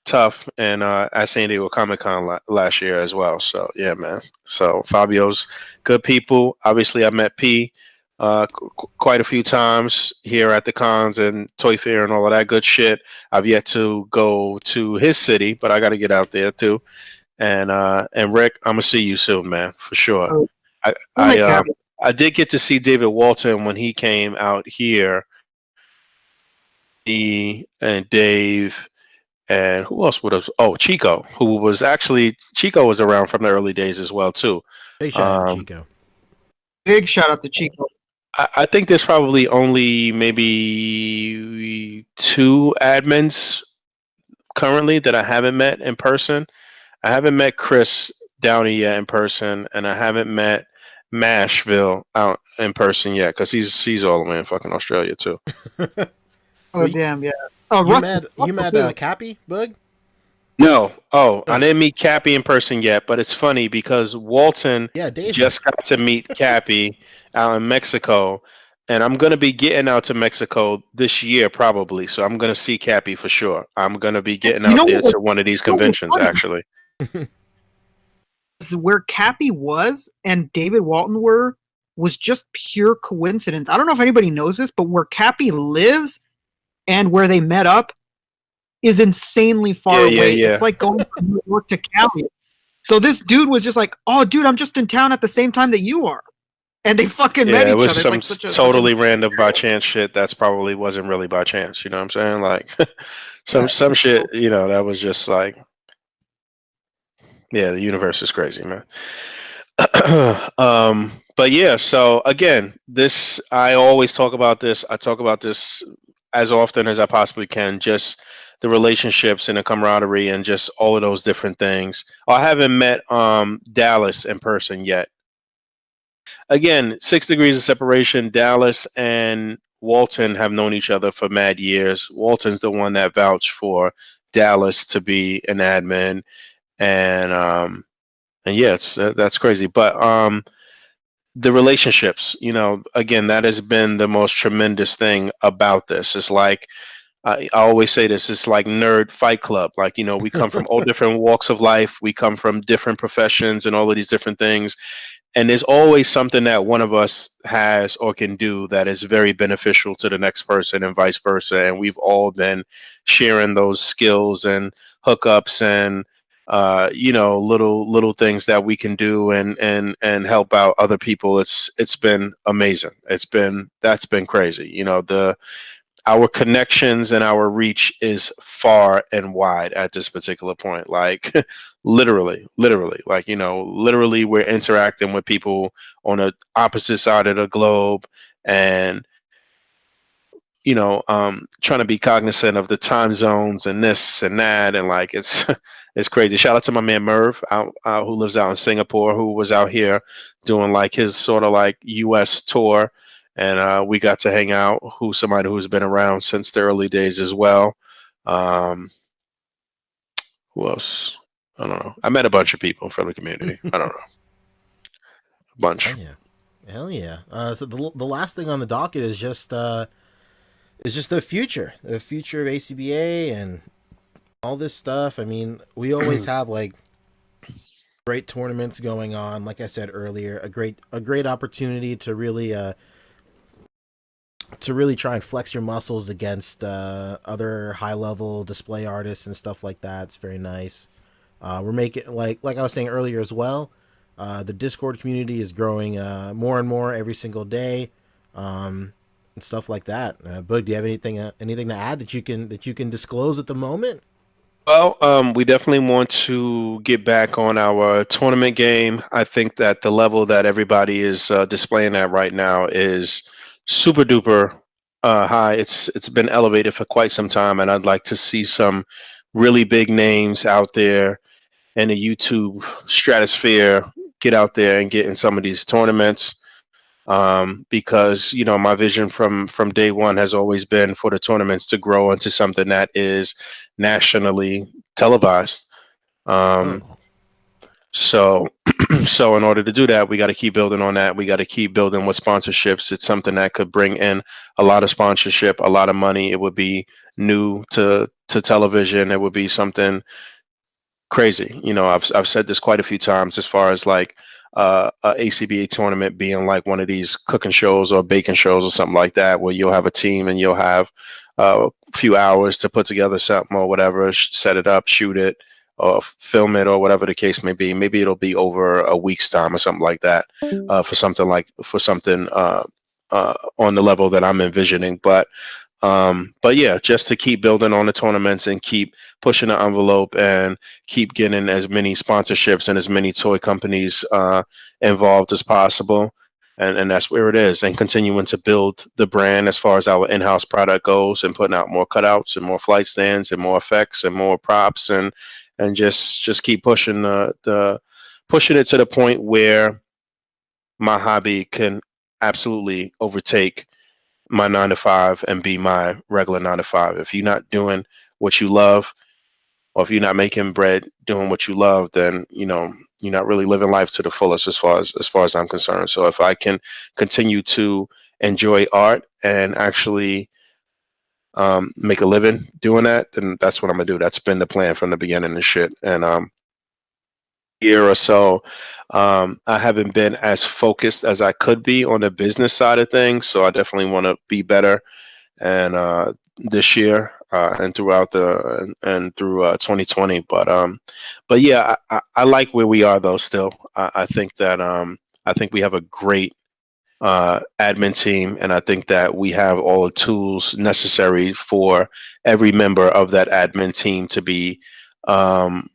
tough and at San Diego Comic-Con last year as well. So yeah, man. So Fabio's good people. Obviously, I met P quite a few times here at the cons and Toy Fair and all of that good shit. I've yet to go to his city, but I got to get out there too. And Rick, I'm gonna see you soon, man, for sure. I did get to see David Walton when he came out here. He and Dave. And who else would have? Oh, Chico, Chico was around from the early days as well too. Big shout out to Chico. Big shout out to Chico. I think there's probably only maybe 2 admins currently that I haven't met in person. I haven't met Chris Downey yet in person, and I haven't met Mashville out in person yet because he's all the way in fucking Australia too. Oh damn, yeah. You met Cappy, Bug? No. Oh, I didn't meet Cappy in person yet, but it's funny because Walton just got to meet Cappy out in Mexico, and I'm going to be getting out to Mexico this year probably, so I'm going to see Cappy for sure. I'm going to be getting out there to one of these conventions, actually. Where Cappy was and David Walton was just pure coincidence. I don't know if anybody knows this, but where Cappy lives and where they met up is insanely far away. Yeah. It's like going from New York to Cali. So this dude was just like, oh, dude, I'm just in town at the same time that you are. And they fucking met each other. Yeah, it was some totally random by chance shit that's probably wasn't really by chance. You know what I'm saying? Like some shit, that was just like, yeah, the universe is crazy, man. But yeah, so again, I always talk about this. I talk about this as often as I possibly can, just the relationships and the camaraderie and just all of those different things. I haven't met Dallas in person yet. Again, 6 degrees of separation. Dallas and Walton have known each other for mad years. Walton's the one that vouched for Dallas to be an admin, and yeah, that's crazy. But the relationships, again, that has been the most tremendous thing about this. It's like I always say this, it's like nerd fight club. Like, we come from all different walks of life. We come from different professions and all of these different things. and there's always something that one of us has or can do that is very beneficial to the next person and vice versa. And we've all been sharing those skills and hookups and little things that we can do and help out other people. It's been amazing. That's been crazy. The our connections and our reach is far and wide at this particular point. Like literally, like, literally we're interacting with people on the opposite side of the globe, and trying to be cognizant of the time zones and this and that, and like it's crazy. Shout out to my man Merv who lives out in Singapore, who was out here doing like his sort of like U.S. tour, and we got to hang out. Who's somebody who's been around since the early days as well. Um, who else? I don't know. I met a bunch of people from the community. I don't know, a bunch. Oh yeah, hell yeah. So the last thing on the docket is just the future of A.C.B.A. and all this stuff. I mean, we always have like great tournaments going on. Like I said earlier, a great opportunity to really try and flex your muscles against other high level display artists and stuff like that. It's very nice. We're making like I was saying earlier as well. The Discord community is growing more and more every single day. And stuff like that. Boog, do you have anything to add that you can disclose at the moment? Well, we definitely want to get back on our tournament game. I think that the level that everybody is displaying at right now is super duper high. It's been elevated for quite some time, and I'd like to see some really big names out there in the YouTube stratosphere get out there and get in some of these tournaments. Because my vision from day one has always been for the tournaments to grow into something that is nationally televised. So so in order to do that, we got to keep building on that. We got to keep building with sponsorships. It's something that could bring in a lot of sponsorship, a lot of money. It would be new to television. It would be something crazy. I've said this quite a few times as far as like a A.C.B.A tournament being like one of these cooking shows or baking shows or something like that, where you'll have a team and you'll have a few hours to put together something or whatever, set it up, shoot it, or film it, or whatever the case may be. Maybe it'll be over a week's time or something like that, for something on the level that I'm envisioning. But yeah, just to keep building on the tournaments and keep pushing the envelope and keep getting as many sponsorships and as many toy companies involved as possible. And that's where it is. And continuing to build the brand as far as our in-house product goes, and putting out more cutouts and more flight stands and more effects and more props, and just keep pushing the pushing it to the point where my hobby can absolutely overtake my 9 to 5 and be my regular 9 to 5. If you're not doing what you love, or if you're not making bread doing what you love, then you're not really living life to the fullest as far as I'm concerned. So if I can continue to enjoy art and actually make a living doing that, then that's what I'm gonna do. That's been the plan from the beginning and shit. And year or so, I haven't been as focused as I could be on the business side of things. So I definitely want to be better. And this year and throughout through 2020. But yeah, I like where we are though. Still, I think that I think we have a great admin team, and I think that we have all the tools necessary for every member of that admin team to be um,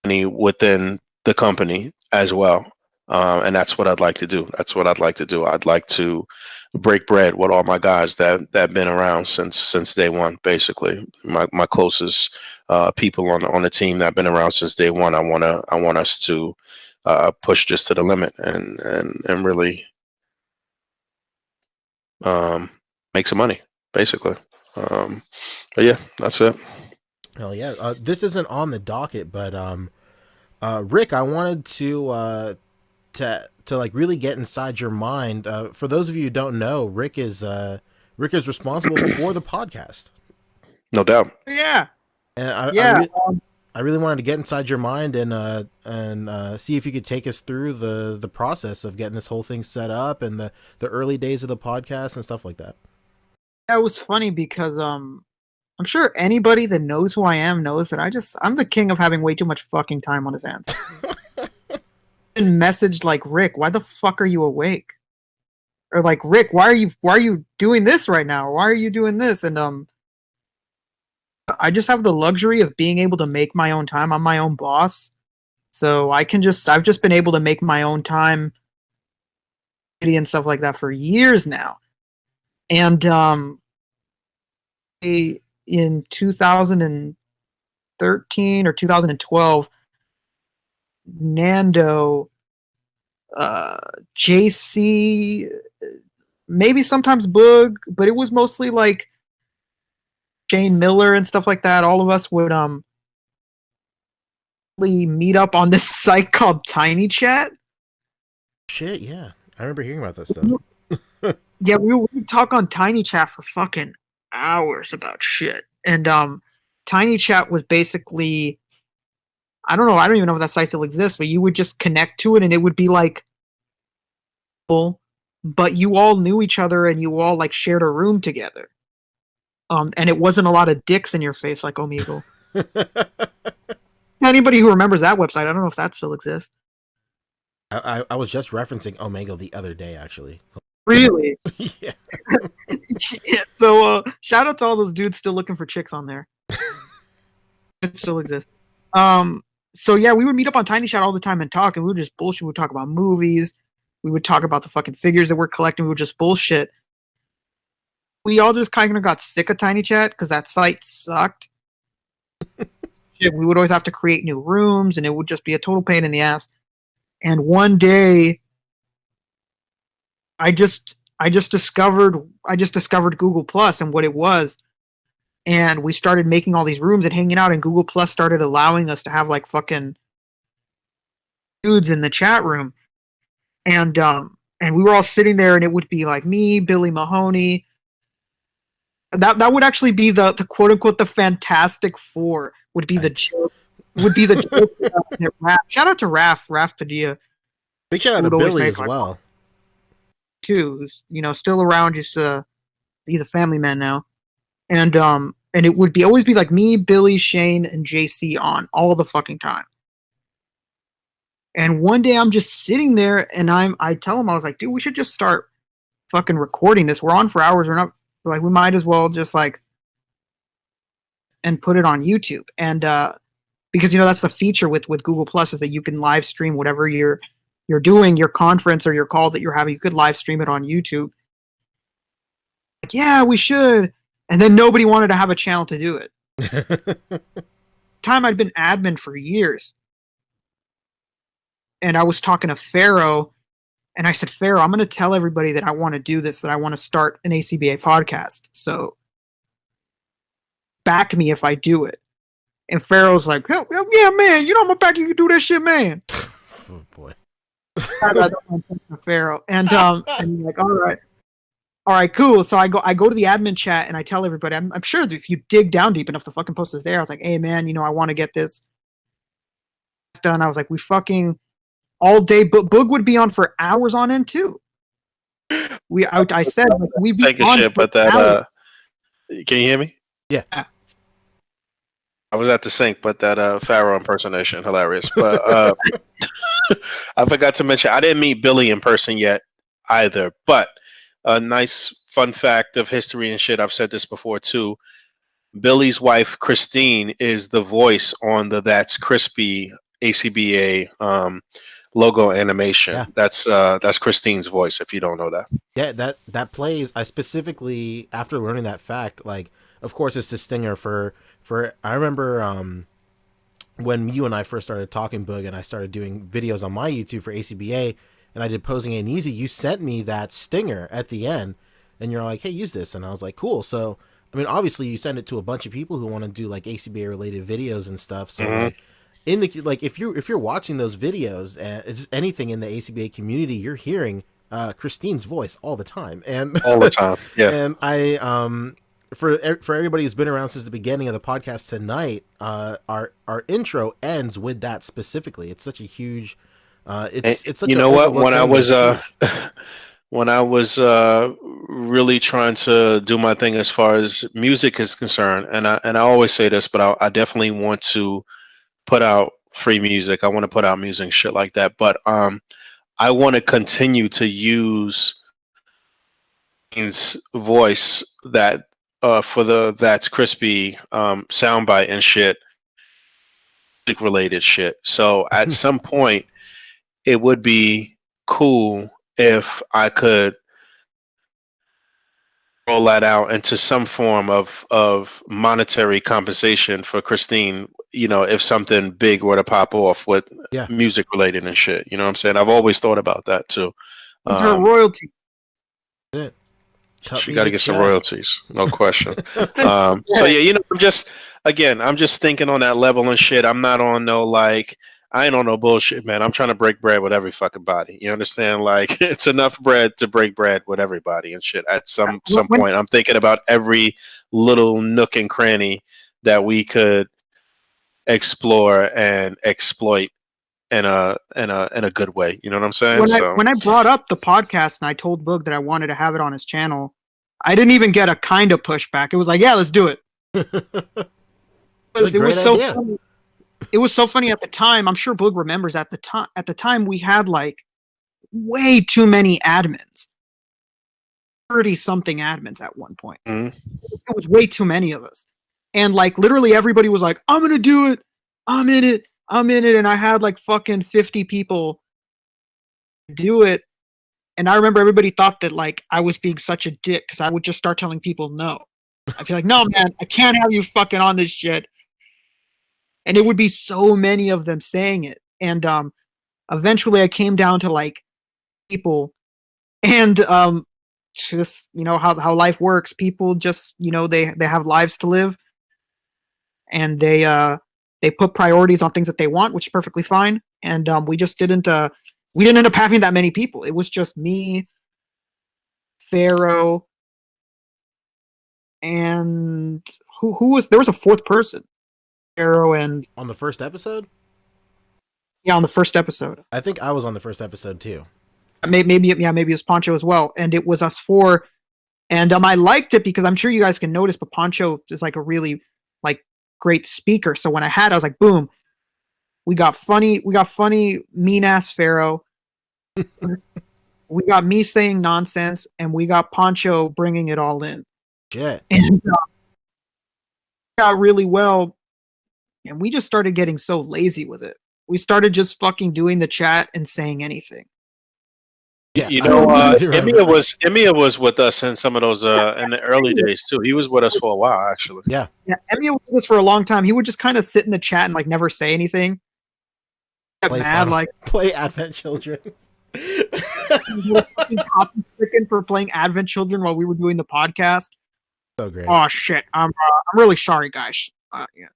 within the company as well. And that's what I'd like to do. I'd like to break bread with all my guys that been around since day one. Basically, my closest people on the team that been around since day one. I want us to push this to the limit and really make some money. Basically, but yeah, that's it. Hell yeah. This isn't on the docket, but Rick, I wanted to like really get inside your mind. For those of you who don't know, Rick is responsible for the podcast. No doubt. Yeah. And Yeah. I really wanted to get inside your mind and see if you could take us through the process of getting this whole thing set up and the early days of the podcast and stuff like that. That was funny because I'm sure anybody that knows who I am knows that I'm the king of having way too much fucking time on his hands. And messaged like, Rick, why the fuck are you awake? Or like, Rick, why are you doing this right now? Why are you doing this? And I just have the luxury of being able to make my own time. I'm my own boss. So I've just been able to make my own time and stuff like that for years now. And in 2013 or 2012, Nando, JC, maybe sometimes Boog, but it was mostly like Shane Miller and stuff like that. All of us would meet up on this site called Tiny Chat. Shit, yeah. I remember hearing about that stuff. Yeah, we would talk on Tiny Chat for fucking hours about shit. And Tiny Chat was basically, I don't know, I don't even know if that site still exists, but you would just connect to it and it would be like, but you all knew each other and you all like shared a room together. And it wasn't a lot of dicks in your face like Omegle. Anybody who remembers that website, I don't know if that still exists. I was just referencing Omegle the other day, actually. Really? Yeah. Yeah. So shout out to all those dudes still looking for chicks on there. It still exists. So yeah, we would meet up on Tiny Chat all the time and talk, and we would just bullshit. We would talk about movies. We would talk about the fucking figures that we're collecting. We would just bullshit. We all just kind of got sick of Tiny Chat because that site sucked. Shit, we would always have to create new rooms, and it would just be a total pain in the ass. And one day, I just discovered Google Plus and what it was, and we started making all these rooms and hanging out. And Google Plus started allowing us to have like fucking dudes in the chat room, and we were all sitting there, and it would be like me, Billy Mahoney. That would actually be the quote unquote the Fantastic Four would be the joke. Would be the joke. Raph. Shout out to Raph Padilla. Big shout out to Billy as well. Too, who's still around, just he's a family man now. And it would always be like me, Billy, Shane, and JC on all the fucking time. And one day I'm just sitting there and I tell him, I was like, dude, we should just start fucking recording this. We're on for hours. We're like, we might as well just like and put it on YouTube. And because that's the feature with Google Plus is that you can live stream whatever you're doing, your conference or your call that you're having. You could live stream it on YouTube. Like, yeah, we should. And then nobody wanted to have a channel to do it. Time I'd been admin for years. And I was talking to Pharaoh, and I said, Pharaoh, I'm going to tell everybody that I want to do this, that I want to start an A.C.B.A. podcast. So back me if I do it. And Pharaoh's like, yeah, man, I'm going to back you to do that shit, man. Oh, boy. I don't want to Pharaoh. And he's like, all right, cool. So I go to the admin chat and I tell everybody, I'm sure that if you dig down deep enough, the fucking post is there. I was like, hey man, I want to get this done. I was like, we fucking all day. Boog would be on for hours on end too. I said like, we'd be take a on shit, for but that hours. can you hear me? Yeah. I was at the sink, but that Pharaoh impersonation, hilarious. But I forgot to mention, I didn't meet Billy in person yet either. But a nice fun fact of history and shit, I've said this before too. Billy's wife, Christine, is the voice on the That's Crispy A.C.B.A. Logo animation. Yeah. That's Christine's voice, if you don't know that. Yeah, that plays. I specifically, after learning that fact, like, of course, it's the stinger for. I remember when you and I first started talking, Boog, and I started doing videos on my YouTube for A.C.B.A. and I did Posing Ain't Easy. You sent me that stinger at the end, and you're like, "Hey, use this," and I was like, "Cool." So, I mean, obviously, you send it to a bunch of people who want to do like A.C.B.A. related videos and stuff. So, like, if you're watching those videos and it's anything in the A.C.B.A. community, you're hearing Christine's voice all the time, and all the time, yeah. And for everybody who's been around since the beginning of the podcast tonight, our intro ends with that specifically. It's such a huge, it's such you an know what? overlooked When I thing, but was it's huge. when I was really trying to do my thing as far as music is concerned, and I always say this, but I definitely want to put out free music. I want to put out music and shit like that. But I want to continue to use his voice that for the That's Crispy soundbite and shit, music related shit. So at some point, it would be cool if I could roll that out into some form of monetary compensation for Christine. You know, if something big were to pop off with Yeah, music related and shit. You know what I'm saying? I've always thought about that too. With her Um, royalty. that's it. Cut she me got to a get some check. royalties, no question. So yeah, you know, I'm just thinking on that level and shit. I'm not on no like, I ain't on no bullshit, man. I'm trying to break bread with every fucking body. You understand? Like, it's enough bread to break bread with everybody and shit. At some When point, I'm thinking about every little nook and cranny that we could explore and exploit in a good way. You know what I'm saying? So when I brought up the podcast and I told Boog that I wanted to have it on his channel, I didn't even get a kind of pushback. It was like, yeah, let's do it. It's a It great was so idea. funny. It was so funny at the time. I'm sure Boog remembers at the time. At the time, we had like way too many admins, 30-something admins at one point. mhm. It was way too many of us, and like literally everybody was like, "I'm gonna do it. I'm in it. I'm in it." And I had like fucking 50 people do it. And I remember everybody thought that like I was being such a dick because I would just start telling people no. I'd be like, "No, man, I can't have you fucking on this shit." And it would be so many of them saying it. And eventually I came down to like people, and just how life works. People just they have lives to live, and they put priorities on things that they want, which is perfectly fine. And we didn't end up having that many people. It was just me, Pharaoh, and who was there was a fourth person. Pharaoh and On the first episode, yeah, on the first episode. I think I was on the first episode too. Maybe it was Poncho as well, and it was us four. And I liked it because I'm sure you guys can notice, but Poncho is like a really like great speaker. So when I was like, boom, we got funny, mean ass Pharaoh. We got me saying nonsense, and we got Poncho bringing it all in. Shit. And got really well, and we just started getting so lazy with it. We started just fucking doing the chat and saying anything. Yeah, You know, I do remember that. Emiya was with us in some of those in the early days too. He was with us for a while, actually. Yeah, Yeah, Emmy was with us for a long time. He would just kind of sit in the chat and like never say anything. Get play mad, like play Advent Children. fucking copy stricken for playing Advent Children while we were doing the podcast. So great. Oh shit, I'm really sorry, guys. Yeah.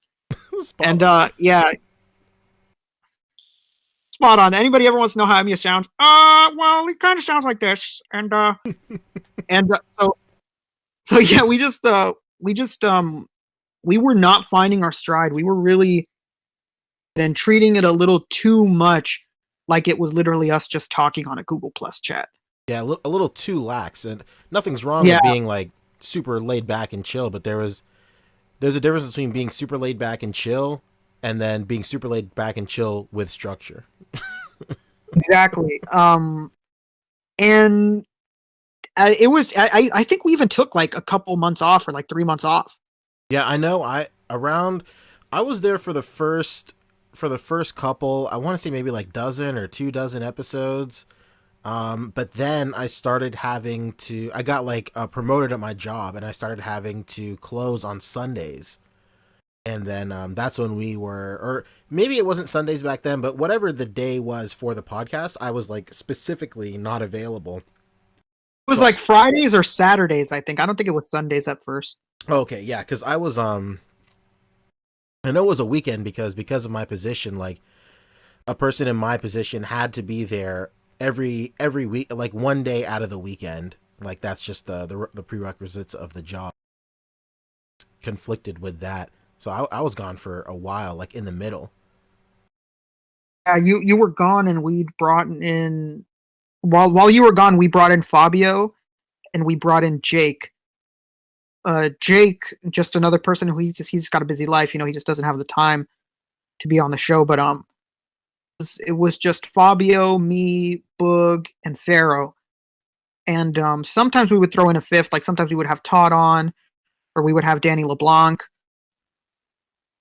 Spot And on. yeah, spot on. Anybody ever wants to know how Emmy sounds? Well, he kind of sounds like this. And so yeah, we were not finding our stride. We were really and treating it a little too much like it was literally us just talking on a Google Plus chat. Yeah, a little too lax, and nothing's wrong Yeah. with being like super laid back and chill, but there's a difference between being super laid back and chill and then being super laid back and chill with structure. Exactly. And it was I think we even took like a couple months off or like 3 months off. Yeah, I know. I was there for the first couple. I want to say maybe like dozen or 2 dozen episodes. But then I started having to. I got like promoted at my job, and I started having to close on Sundays. And then that's when we were, or maybe it wasn't Sundays back then, but whatever the day was for the podcast, I was like specifically not available. It was like Fridays or Saturdays, I think. I don't think it was Sundays at first. Okay, yeah, because I was I know it was a weekend because of my position. Like a person in my position had to be there every week, like one day out of the weekend. Like that's just the prerequisites of the job. conflicted with that. So I was gone for a while, like in the middle. You were gone, and we'd brought in while you were gone, we brought in Fabio, and we brought in Jake. Jake, just another person who he's got a busy life. He just doesn't have the time to be on the show. But it was just Fabio, me, Boog, and Pharaoh. And sometimes we would throw in a fifth. Like sometimes we would have Todd on, or we would have Danny LeBlanc.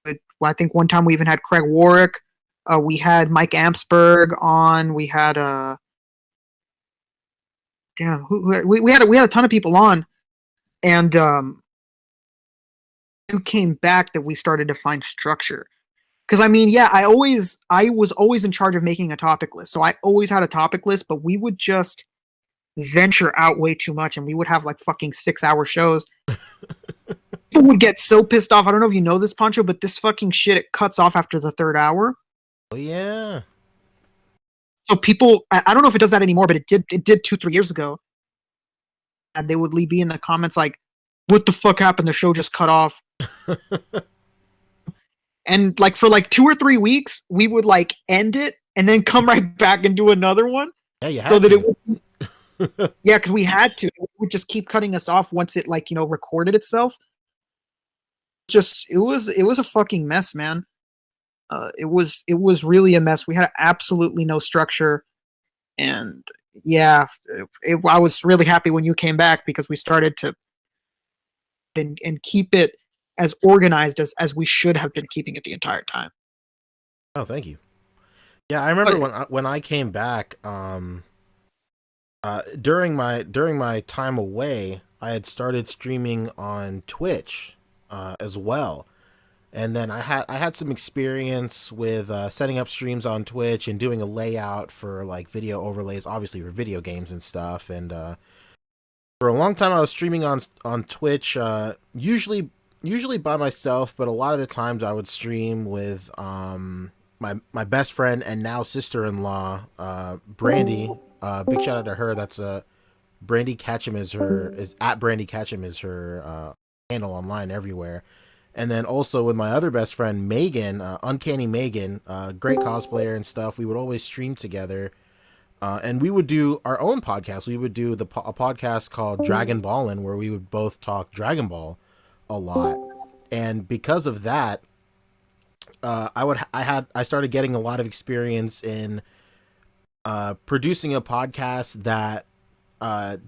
But I think one time we even had Craig Warwick. We had Mike Ampsberg on. We had we had a ton of people on, and who came back that we started to find structure. Because I was always in charge of making a topic list, so I always had a topic list. But we would just venture out way too much, and we would have like fucking 6-hour shows. People would get so pissed off. I don't know if you know this, Pancho, but this fucking shit, it cuts off after the third hour. Oh yeah. So people, I don't know if it does that anymore, but it did 2-3 years ago. And they would be in the comments like, "What the fuck happened? The show just cut off." And like for like 2 or 3 weeks, we would like end it and then come right back and do another one. Yeah, you had so that to. it would, yeah, because we had to. It would just keep cutting us off once it recorded itself. It was a fucking mess, man. It was really a mess. We had absolutely no structure, and yeah, I was really happy when you came back because we started to and keep it as organized as we should have been keeping it the entire time. Oh, thank you. Yeah, I remember when I came back. During my time away, I had started streaming on Twitch as well. And then I had some experience with setting up streams on Twitch and doing a layout for like video overlays, obviously for video games and stuff. And for a long time, I was streaming on Twitch, usually by myself, but a lot of the times I would stream with my best friend and now sister-in-law, Brandy. Big shout out to her. That's Brandy Ketchum is at Brandy Ketchum is her handle online everywhere. And then also with my other best friend, Megan, Uncanny Megan, great cosplayer and stuff. We would always stream together. And we would do our own podcast. We would do a podcast called Dragon Ballin', where we would both talk Dragon Ball a lot. And because of that, I started getting a lot of experience in producing a podcast that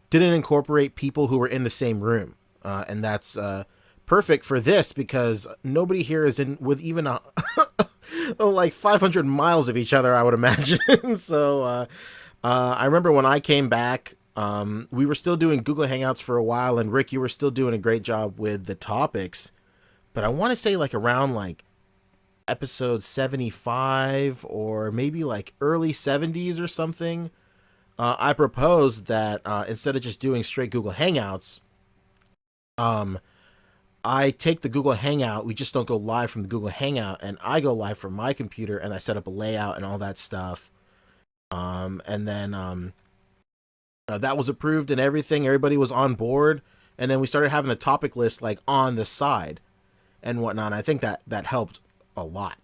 didn't incorporate people who were in the same room. And that's perfect for this because nobody here is in with even like 500 miles of each other, I would imagine. So I remember when I came back, we were still doing Google Hangouts for a while, and Rick, you were still doing a great job with the topics. But I want to say like around like episode 75 or maybe like early 70s or something, I proposed that instead of just doing straight Google Hangouts, I take the Google Hangout, we just don't go live from the Google Hangout, and I go live from my computer and I set up a layout and all that stuff. And then that was approved and everything. Everybody was on board. And then we started having the topic list like on the side and whatnot. I think that helped a lot.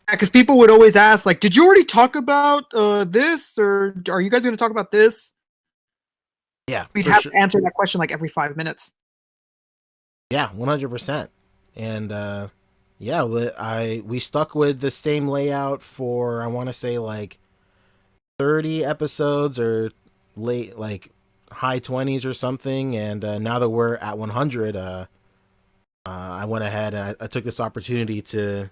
Because people would always ask, like, "Did you already talk about this, or are you guys going to talk about this?" Yeah, we'd have to answer that question like every 5 minutes. Yeah, 100%. And yeah, we stuck with the same layout for I want to say like 30 episodes or late like high 20s or something. And now that we're at 100, I went ahead and I took this opportunity to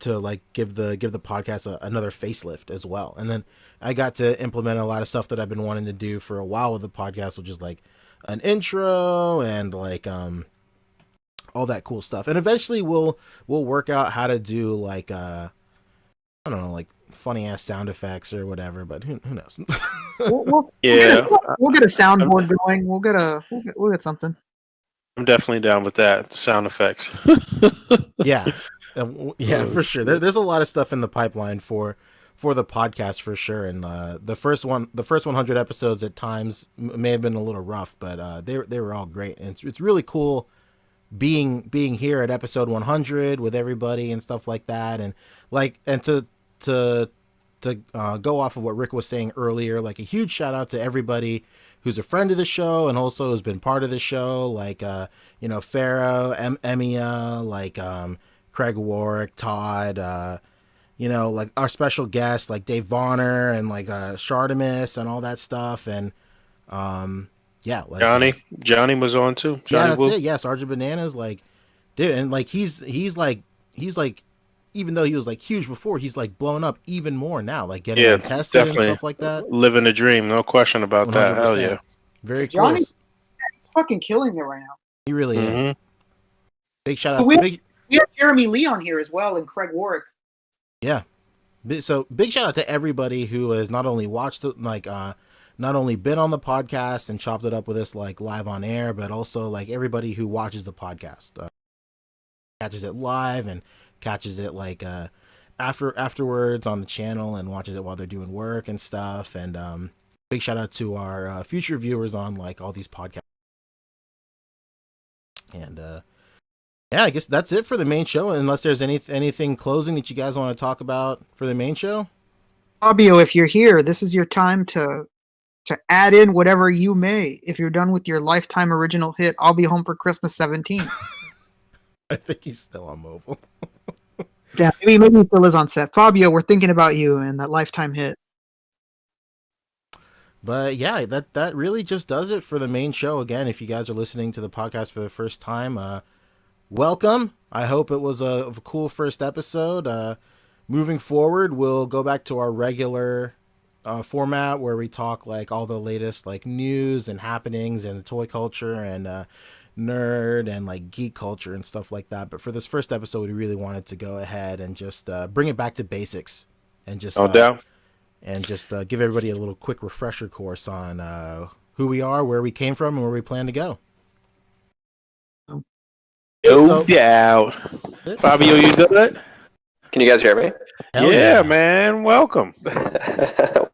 like give the podcast another facelift as well. And then I got to implement a lot of stuff that I've been wanting to do for a while with the podcast, which is like an intro and like all that cool stuff. And eventually we'll work out how to do like I don't know, like funny ass sound effects or whatever, but who knows? We'll Yeah, get a soundboard going. We'll get something. I'm definitely down with that. The sound effects. Yeah. Yeah, for sure. There's a lot of stuff in the pipeline for for the podcast for sure. And the first 100 episodes at times may have been a little rough, but they were all great. And it's really cool being here at episode 100 with everybody and stuff like that. And to go off of what Rick was saying earlier, like a huge shout out to everybody who's a friend of the show and also has been part of the show, like Pharaoh, Emia, like Craig Warwick, Todd, like our special guests like Dave Vonner and like Shardamus and all that stuff. And like Johnny was on too. Johnny, Woo. it. Yeah, Sergeant Bananas, like, dude, and like he's like even though he was like huge before, he's like blown up even more now, like getting tested and stuff like that. Living a dream, no question about 100%. That. Hell yeah, very Johnny, cool. He's fucking killing it right now. He really is. Big shout out. We have Jeremy Lee on here as well, and Craig Warwick. Yeah, so big shout out to everybody who has not only watched not only been on the podcast and chopped it up with us like live on air, but also like everybody who watches the podcast, catches it live and catches it like afterwards on the channel and watches it while they're doing work and stuff. And big shout out to our future viewers on like all these podcasts. And yeah, I guess that's it for the main show, unless there's anything closing that you guys want to talk about for the main show. Fabio, if you're here, this is your time to add in whatever you may. If you're done with your lifetime original hit, I'll Be Home for Christmas 17. I think he's still on mobile. Yeah, maybe he still is on set. Fabio, we're thinking about you and that lifetime hit. But yeah, that really just does it for the main show. Again, if you guys are listening to the podcast for the first time, welcome. I hope it was a cool first episode. Moving forward, we'll go back to our regular format where we talk like all the latest like news and happenings and the toy culture and nerd and like geek culture and stuff like that. But for this first episode, we really wanted to go ahead and just bring it back to basics and just no doubt. And just give everybody a little quick refresher course on who we are, where we came from, and where we plan to go. No doubt. Fabio, you good? Can you guys hear me? Yeah, man. Welcome.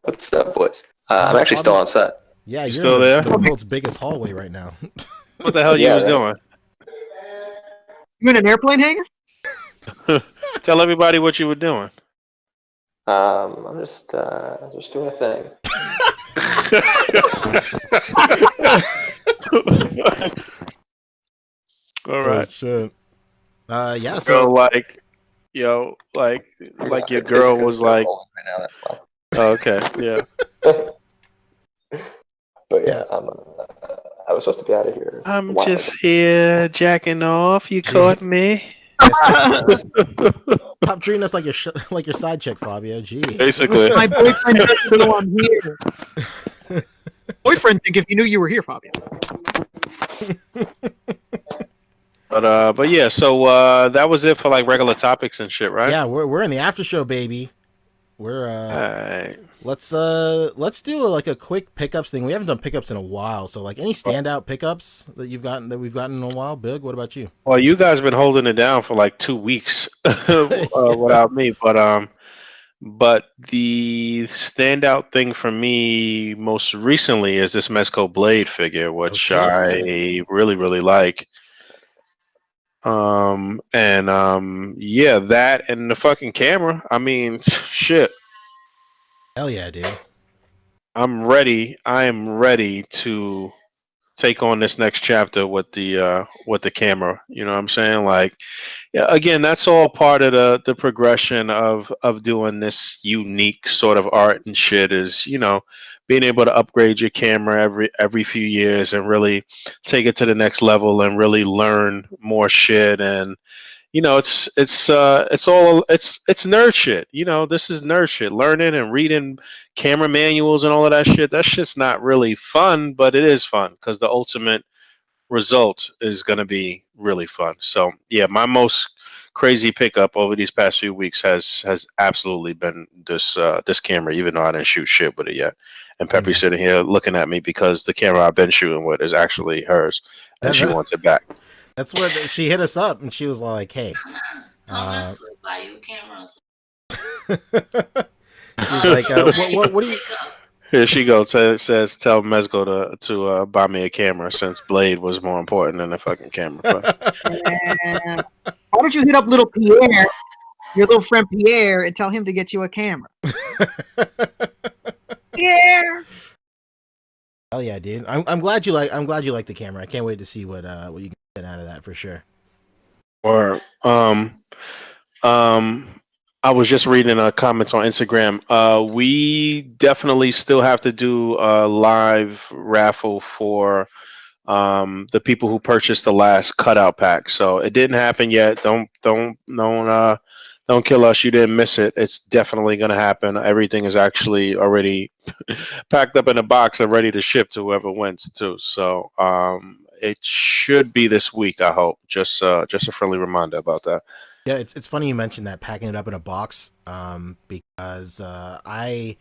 What's up, boys? I'm actually still on set. Yeah, you're still there? The world's biggest hallway right now. What the hell you was doing? You in an airplane hangar? Tell everybody what you were doing. I'm just doing a thing. All right. Oh, shit. Yeah. So like your girl was like. Right now, that's why. Oh, okay. Yeah. But yeah, I was supposed to be out of here. I'm just here jacking off. You caught me. Stop treating us like your side chick, Fabio. Jeez. Basically. My boyfriend doesn't know I'm here. Boyfriend think if you knew you were here, Fabio. But yeah, so that was it for like regular topics and shit, right? Yeah, we're in the after show, baby. We're Alright. let's do like a quick pickups thing. We haven't done pickups in a while, so like any standout pickups that we've gotten in a while. Big, what about you? Well, you guys been holding it down for like 2 weeks without me, but the standout thing for me most recently is this Mezco Blade figure, which I really really like. Yeah, that and the fucking camera. I mean, shit. Hell yeah, dude. I'm ready. I am ready to take on this next chapter with the camera. You know what I'm saying? Like, yeah, again, that's all part of the progression of doing this unique sort of art and shit is, being able to upgrade your camera every few years and really take it to the next level and really learn more shit. And it's nerd shit. This is nerd shit. Learning and reading camera manuals and all of that shit. That shit's not really fun, but it is fun because the ultimate result is going to be really fun. So yeah, my most crazy pickup over these past few weeks has absolutely been this camera, even though I didn't shoot shit with it yet. And Peppy's sitting here looking at me because the camera I've been shooting with is actually hers, and she wants it back. That's what she hit us up, and she was like, "Hey, Thomas will buy you cameras." He's like, what do you? Here she goes. Says tell Mezco to buy me a camera since Blade was more important than the fucking camera. But And why don't you hit up little Pierre, your little friend Pierre, and tell him to get you a camera? Pierre. Hell yeah, dude! I'm glad you like the camera. I can't wait to see what you can get out of that for sure. or I was just reading comments on Instagram. We definitely still have to do a live raffle for the people who purchased the last cutout pack. So it didn't happen yet. Don't kill us. You didn't miss it. It's definitely going to happen. Everything is actually already packed up in a box and ready to ship to whoever wins too. So it should be this week. I hope. Just a friendly reminder about that. Yeah, it's funny you mentioned that, packing it up in a box, because I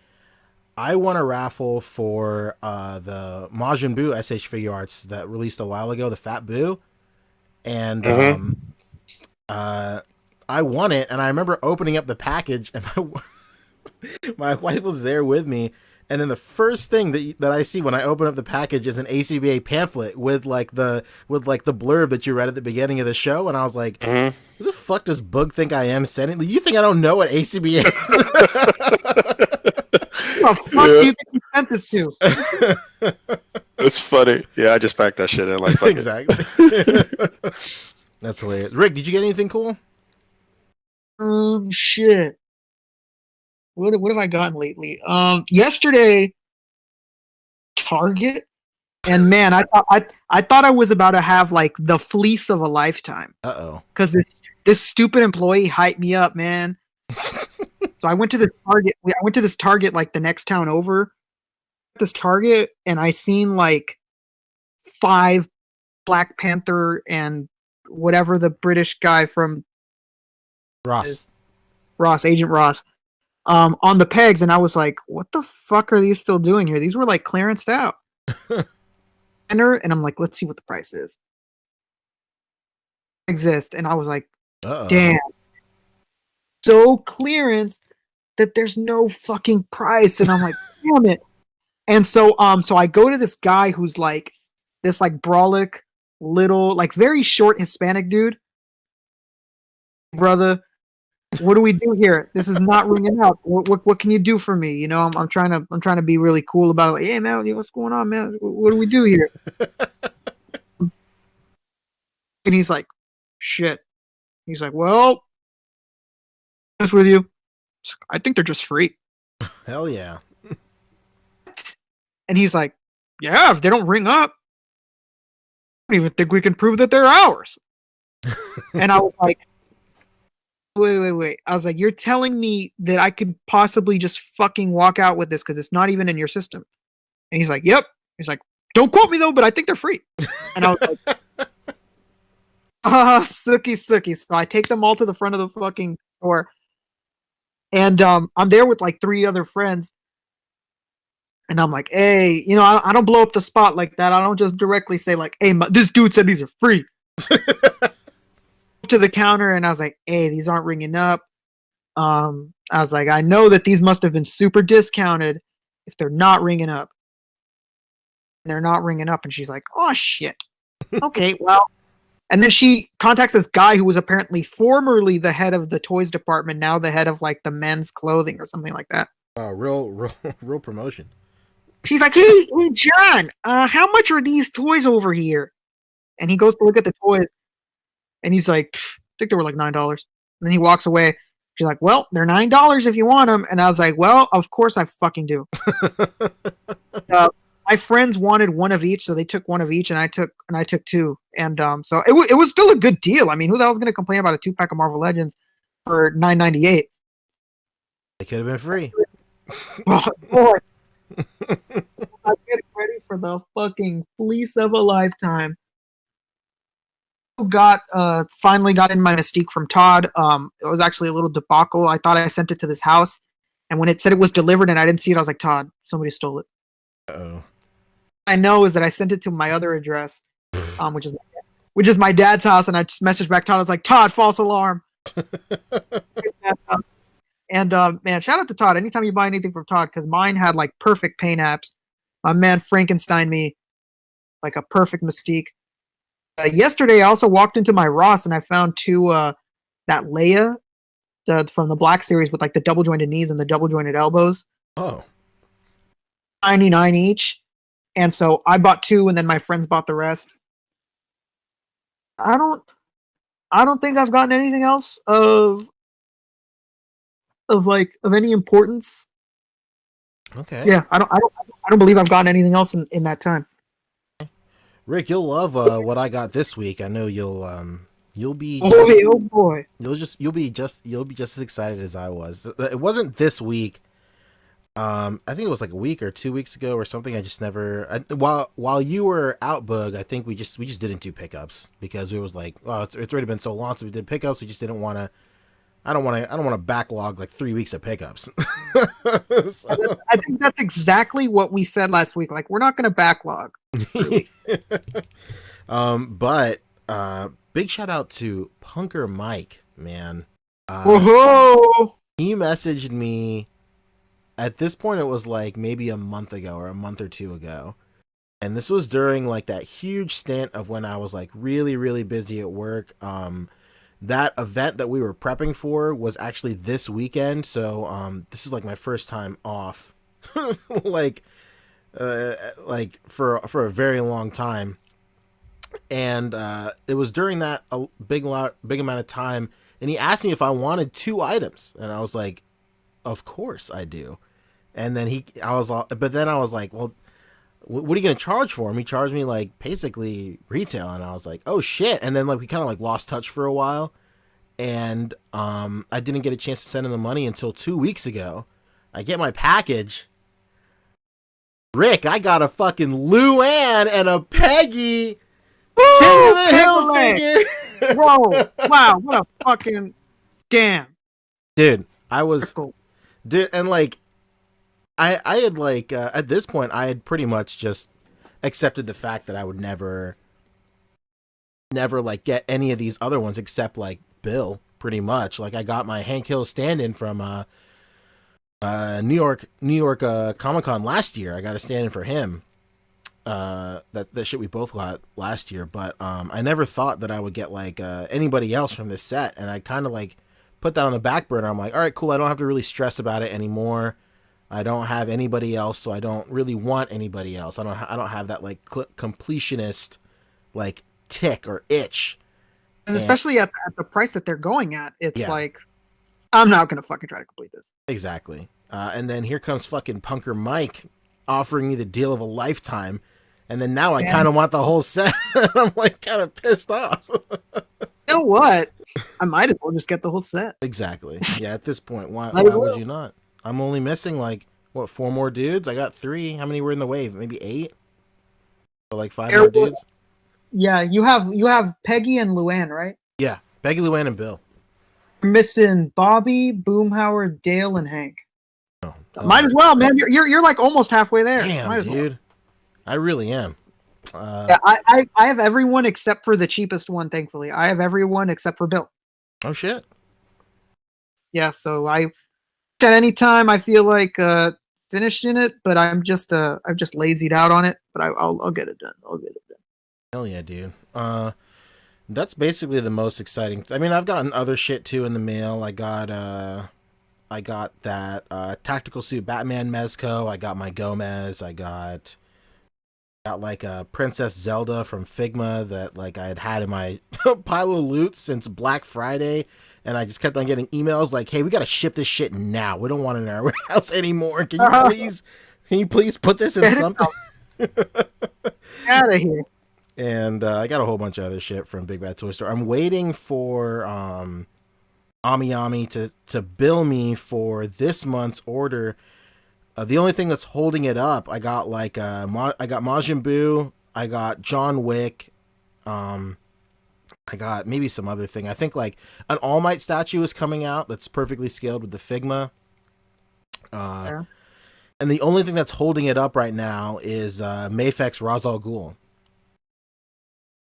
won a raffle for the Majin Buu SH figure arts that released a while ago, the Fat Buu, and I won it, and I remember opening up the package, and my wife was there with me, and then the first thing that I see when I open up the package is an A.C.B.A pamphlet with like the blurb that you read at the beginning of the show, and I was like, who the fuck does Bug think I am sending? You think I don't know what A.C.B.A is? Who the fuck do you think you sent this to? It's funny. Yeah, I just packed that shit in like fuck Exactly. That's hilarious. Rick, did you get anything cool? Shit. What have I gotten lately? Yesterday, Target, and man, I thought I was about to have like the fleece of a lifetime. Because this stupid employee hyped me up, man. So I went to this Target. I went to this Target like the next town over. This Target, and I seen like 5 Black Panther and whatever the British guy from Agent Ross, on the pegs, and I was like, what the fuck are these still doing here? These were like clearanced out. And I'm like, let's see what the price is. Exist, and I was like, damn, so clearance that there's no fucking price, and I'm like, damn it. And so I go to this guy who's like this like brolic little like very short Hispanic dude. Brother, what do we do here? This is not ringing out. What can you do for me? You know, I'm trying to be really cool about it. Like, hey man, what's going on, man? What do we do here? And he's like, shit. He's like, well, honest with you, I think they're just free. Hell yeah. And he's like, yeah, if they don't ring up, I don't even think we can prove that they're ours. And I was like, wait. I was like, you're telling me that I could possibly just fucking walk out with this because it's not even in your system? And he's like, yep. He's like, don't quote me though, but I think they're free. And I was like, sookie. So I take them all to the front of the fucking store. And I'm there with like 3 other friends. And I'm like, hey, you know, I don't blow up the spot like that. I don't just directly say like, hey, this dude said these are free. To the counter, and I was like, hey, these aren't ringing up. I was like, I know that these must have been super discounted if they're not ringing up. And they're not ringing up. And she's like, oh, shit. Okay, well. And then she contacts this guy who was apparently formerly the head of the toys department, now the head of like the men's clothing or something like that. Real promotion. She's like, hey, John, how much are these toys over here? And he goes to look at the toys, and he's like, I think they were like $9. And then he walks away. She's like, well, they're $9 if you want them. And I was like, well, of course I fucking do. My friends wanted one of each, so they took one of each, and I took 2. And so it was still a good deal. I mean, who the hell's going to complain about a 2-pack of Marvel Legends for $9.98? They could have been free. Oh, boy. I'm getting ready for the fucking fleece of a lifetime. Finally got in my Mystique from Todd. It was actually a little debacle. I thought I sent it to this house, and when it said it was delivered and I didn't see it, I was like, Todd, somebody stole it. I know is that I sent it to my other address, which is my dad's house, and I just messaged back Todd. I was like, Todd, false alarm. And man, shout out to Todd. Anytime you buy anything from Todd, because mine had like perfect paint apps. My man Frankenstein me like a perfect Mystique. Yesterday, I also walked into my Ross and I found two that Leia from the Black Series with like the double jointed knees and the double jointed elbows. Oh, 99 each. And so I bought two, and then my friends bought the rest. I don't think I've gotten anything else of any importance. okay. Yeah, I don't believe I've gotten anything else in that time. Rick, you'll love what I got this week. I know you'll be Oh boy. you'll be just as excited as I was. It wasn't this week. I think it was like a week or 2 weeks ago or something. I just never while you were out, Bug. I think we just didn't do pickups because it was like, oh, it's already been so long since we did pickups. We just didn't want to. I don't want to backlog like 3 weeks of pickups. So. I think that's exactly what we said last week. Like, we're not going to backlog. But big shout out to Punker Mike, man. Whoa! He messaged me. At this point, it was like maybe a month ago or a month or two ago. And this was during like that huge stint of when I was like really, really busy at work. That event that we were prepping for was actually this weekend. So this is like my first time off like for a very long time. And it was during that big amount of time. And he asked me if I wanted 2 items. And I was like, of course I do. And then I was like, well, what are you going to charge for him? He charged me like basically retail. And I was like, oh shit. And then like we kind of like lost touch for a while. And I didn't get a chance to send him the money until 2 weeks ago. I get my package. Rick, I got a fucking Luann and a Peggy. King of the Hill figure. Whoa! Wow! What a fucking damn, dude! I was, cool. dude, and like, I had like at this point, I had pretty much just accepted the fact that I would never like get any of these other ones except like Bill. Pretty much, like I got my Hank Hill stand-in from New York Comic-Con last year. I got a stand-in for him. That shit we both got last year, but I never thought that I would get like anybody else from this set, and I kind of like put that on the back burner. I'm like, all right, cool, I don't have to really stress about it anymore. I don't have anybody else, so I don't really want anybody else. I don't have that like completionist like tick or itch, and especially at the price that they're going at, it's like, I'm not gonna fucking try to complete this. Exactly. And then here comes fucking Punker Mike offering me the deal of a lifetime. And then now I kind of want the whole set. I'm like kind of pissed off. You know what? I might as well just get the whole set. Exactly. Yeah, at this point, why would you not? I'm only missing like, what, 4 more dudes? I got 3. How many were in the wave? Maybe 8? So like 5 more dudes? Yeah, you have Peggy and Luann, right? Yeah, Peggy, Luann, and Bill. You're missing Bobby, Boomhauer, Dale, and Hank. Oh, might as well, man. You're like almost halfway there. Damn, dude. Well. I really am. Yeah, I have everyone except for the cheapest one, thankfully. I have everyone except for Bill. Oh, shit. Yeah, so at any time I feel like finishing it, but I've just lazied out on it, but I'll get it done. Hell yeah, dude. That's basically the most exciting. I mean, I've gotten other shit too in the mail. I got that tactical suit Batman Mezco. I got my Gomez. I got like a Princess Zelda from Figma that like I had in my pile of loot since Black Friday, and I just kept on getting emails like, "Hey, we gotta ship this shit now. We don't want it in our warehouse anymore. Can you please put this in something?" Out of here. And I got a whole bunch of other shit from Big Bad Toy Store. I'm waiting for Ami to bill me for this month's order. The only thing that's holding it up, I got like I got Majin Buu, I got John Wick, I got maybe some other thing. I think like an All Might statue is coming out that's perfectly scaled with the Figma. And the only thing that's holding it up right now is Mafek's Ra's al Ghul.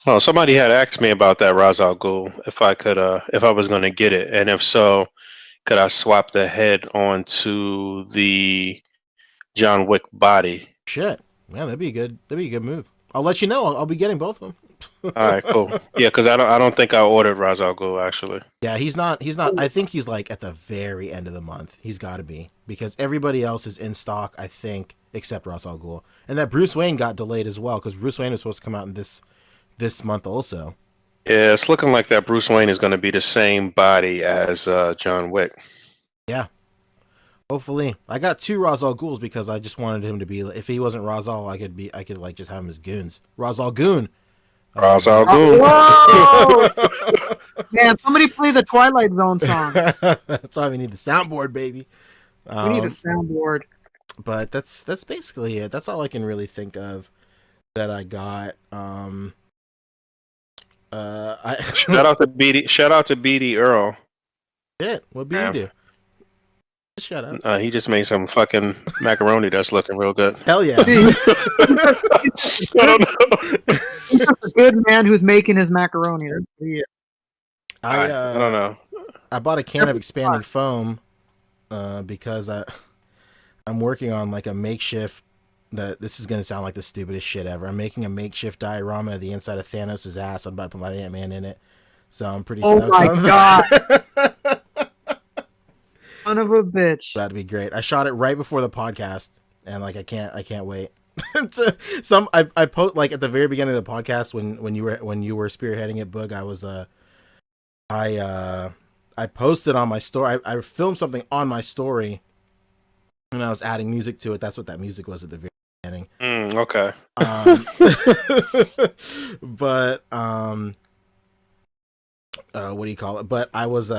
Oh, somebody had asked me about that Ra's al Ghul, if I was going to get it, and if so, could I swap the head onto the John Wick body? Shit, man, that'd be a good move. I'll let you know. I'll be getting both of them. All right, cool. Yeah, because I don't think I ordered Ra's al Ghul actually. Yeah, he's not. I think he's like at the very end of the month. He's got to be because everybody else is in stock. I think except Ra's al Ghul, and that Bruce Wayne got delayed as well because Bruce Wayne was supposed to come out in this month also. Yeah, it's looking like that Bruce Wayne is going to be the same body as John Wick. Yeah, hopefully. I got 2 Ra's al Ghuls because I just wanted him to be. If he wasn't Ra's al, I could like just have him as goons. Ra's al Goon. Ra's al Ghul. Whoa! Man, somebody play the Twilight Zone song. That's why we need the soundboard, baby. We need a soundboard. But that's basically it. That's all I can really think of that I got. Shout out to BD. Shout out to BD Earl. Shit, what do you do? Shut up. He just made some fucking macaroni that's looking real good. Hell yeah. I don't know. He's just a good man who's making his macaroni. I don't know. I bought a can of expanding foam because I'm working on like a makeshift. This is gonna sound like the stupidest shit ever. I'm making a makeshift diorama of the inside of Thanos' ass. I'm about to put my Ant-Man in it, so I'm pretty stoked. Oh my on god! that. Son of a bitch. That'd be great. I shot it right before the podcast, and like I can't wait. I put like at the very beginning of the podcast when you were spearheading it, Boog. I posted on my story. I filmed something on my story, and I was adding music to it. That's what that music was at the very beginning. Okay. But what do you call it? But I was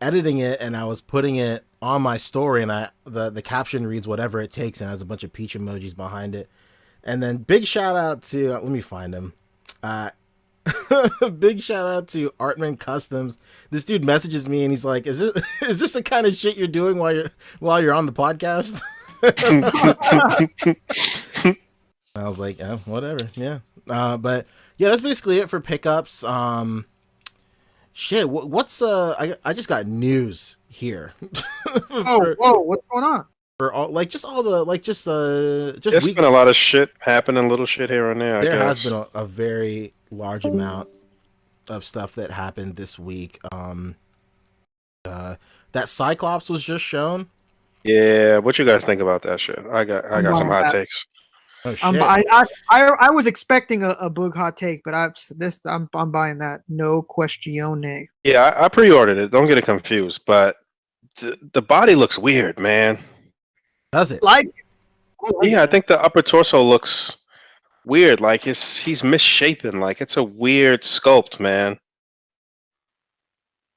editing it and I was putting it on my story, and the caption reads whatever it takes, and has a bunch of peach emojis behind it. And then big shout out to let me find him. Big shout out to Artman Customs. This dude messages me and he's like, "Is this the kind of shit you're doing while you're on the podcast?" I was like, "Oh, whatever, yeah." But yeah, that's basically it for pickups. Shit, what's I just got news here. Whoa, what's going on? For all just There's been a lot of shit happening, little shit here and there. There has been a very large amount of stuff that happened this week. That Cyclops was just shown. Yeah, what you guys think about that shit? I got some hot takes. Oh shit! I was expecting a Boog hot take, but I'm buying that. No questione. Yeah, I pre-ordered it. Don't get it confused, but the body looks weird, man. Does it? Yeah, I think the upper torso looks weird. Like he's misshapen. Like it's a weird sculpt, man.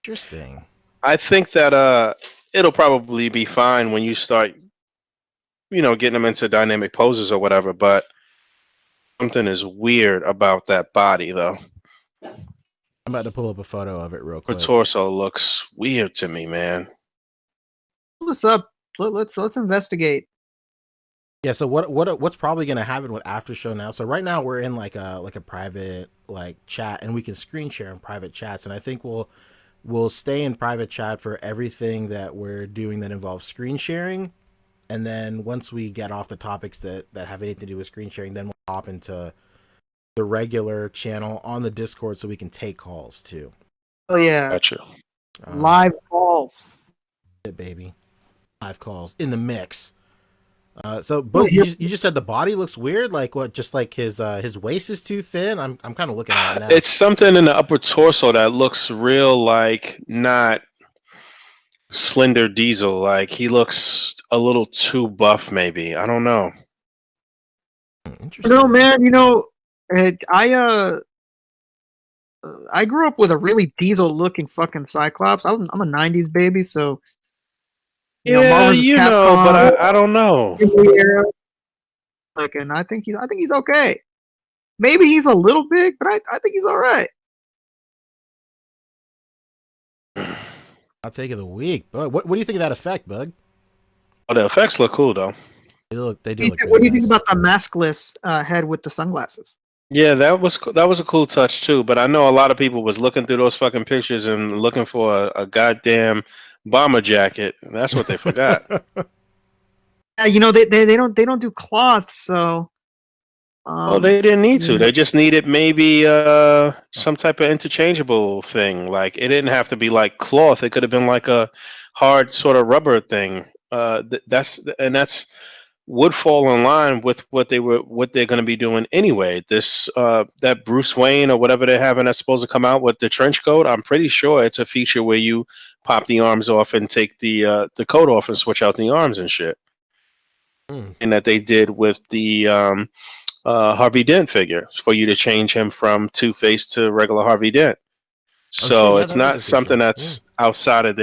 Interesting. I think that it'll probably be fine when you start, getting them into dynamic poses or whatever. But something is weird about that body, though. I'm about to pull up a photo of it real quick. The torso looks weird to me, man. Pull this up. Let's investigate. Yeah. So what's probably gonna happen with After Show now? So right now we're in like a private chat, and we can screen share in private chats, and I think we'll stay in private chat for everything that we're doing that involves screen sharing. And then once we get off the topics that have anything to do with screen sharing, then we'll hop into the regular channel on the Discord so we can take calls too. Oh yeah. Gotcha. Live calls. Baby. Live calls in the mix. But you just said the body looks weird. Like what? Just like his waist is too thin. I'm kind of looking at it now. It's something in the upper torso that looks real, like not slender Diesel. Like he looks a little too buff, maybe. I don't know. Interesting. No, man. I grew up with a really Diesel-looking fucking Cyclops. I'm a '90s baby, so. Marvel's Capcom, but I don't know. And I think he's okay. Maybe he's a little big, but I think he's all right. I'll take it the week. But what do you think of that effect, Bug? Oh, the effects look cool though. They do look What do you think about the maskless head with the sunglasses? Yeah, that was a cool touch too. But I know a lot of people was looking through those fucking pictures and looking for a goddamn bomber jacket. That's what they forgot. Yeah, they don't do cloth, so Well, they didn't need to. yeah. They just needed maybe some type of interchangeable thing. Like it didn't have to be like cloth. It could have been like a hard sort of rubber thing. That's would fall in line with what they're going to be doing anyway. This that Bruce Wayne or whatever they're having that's supposed to come out with the trench coat. I'm pretty sure it's a feature where you pop the arms off and take the coat off and switch out the arms and shit. Hmm. And that they did with the Harvey Dent figure for you to change him from Two Face to regular Harvey Dent. Oh shit, So yeah, it's that is not a feature. something Yeah. that's outside of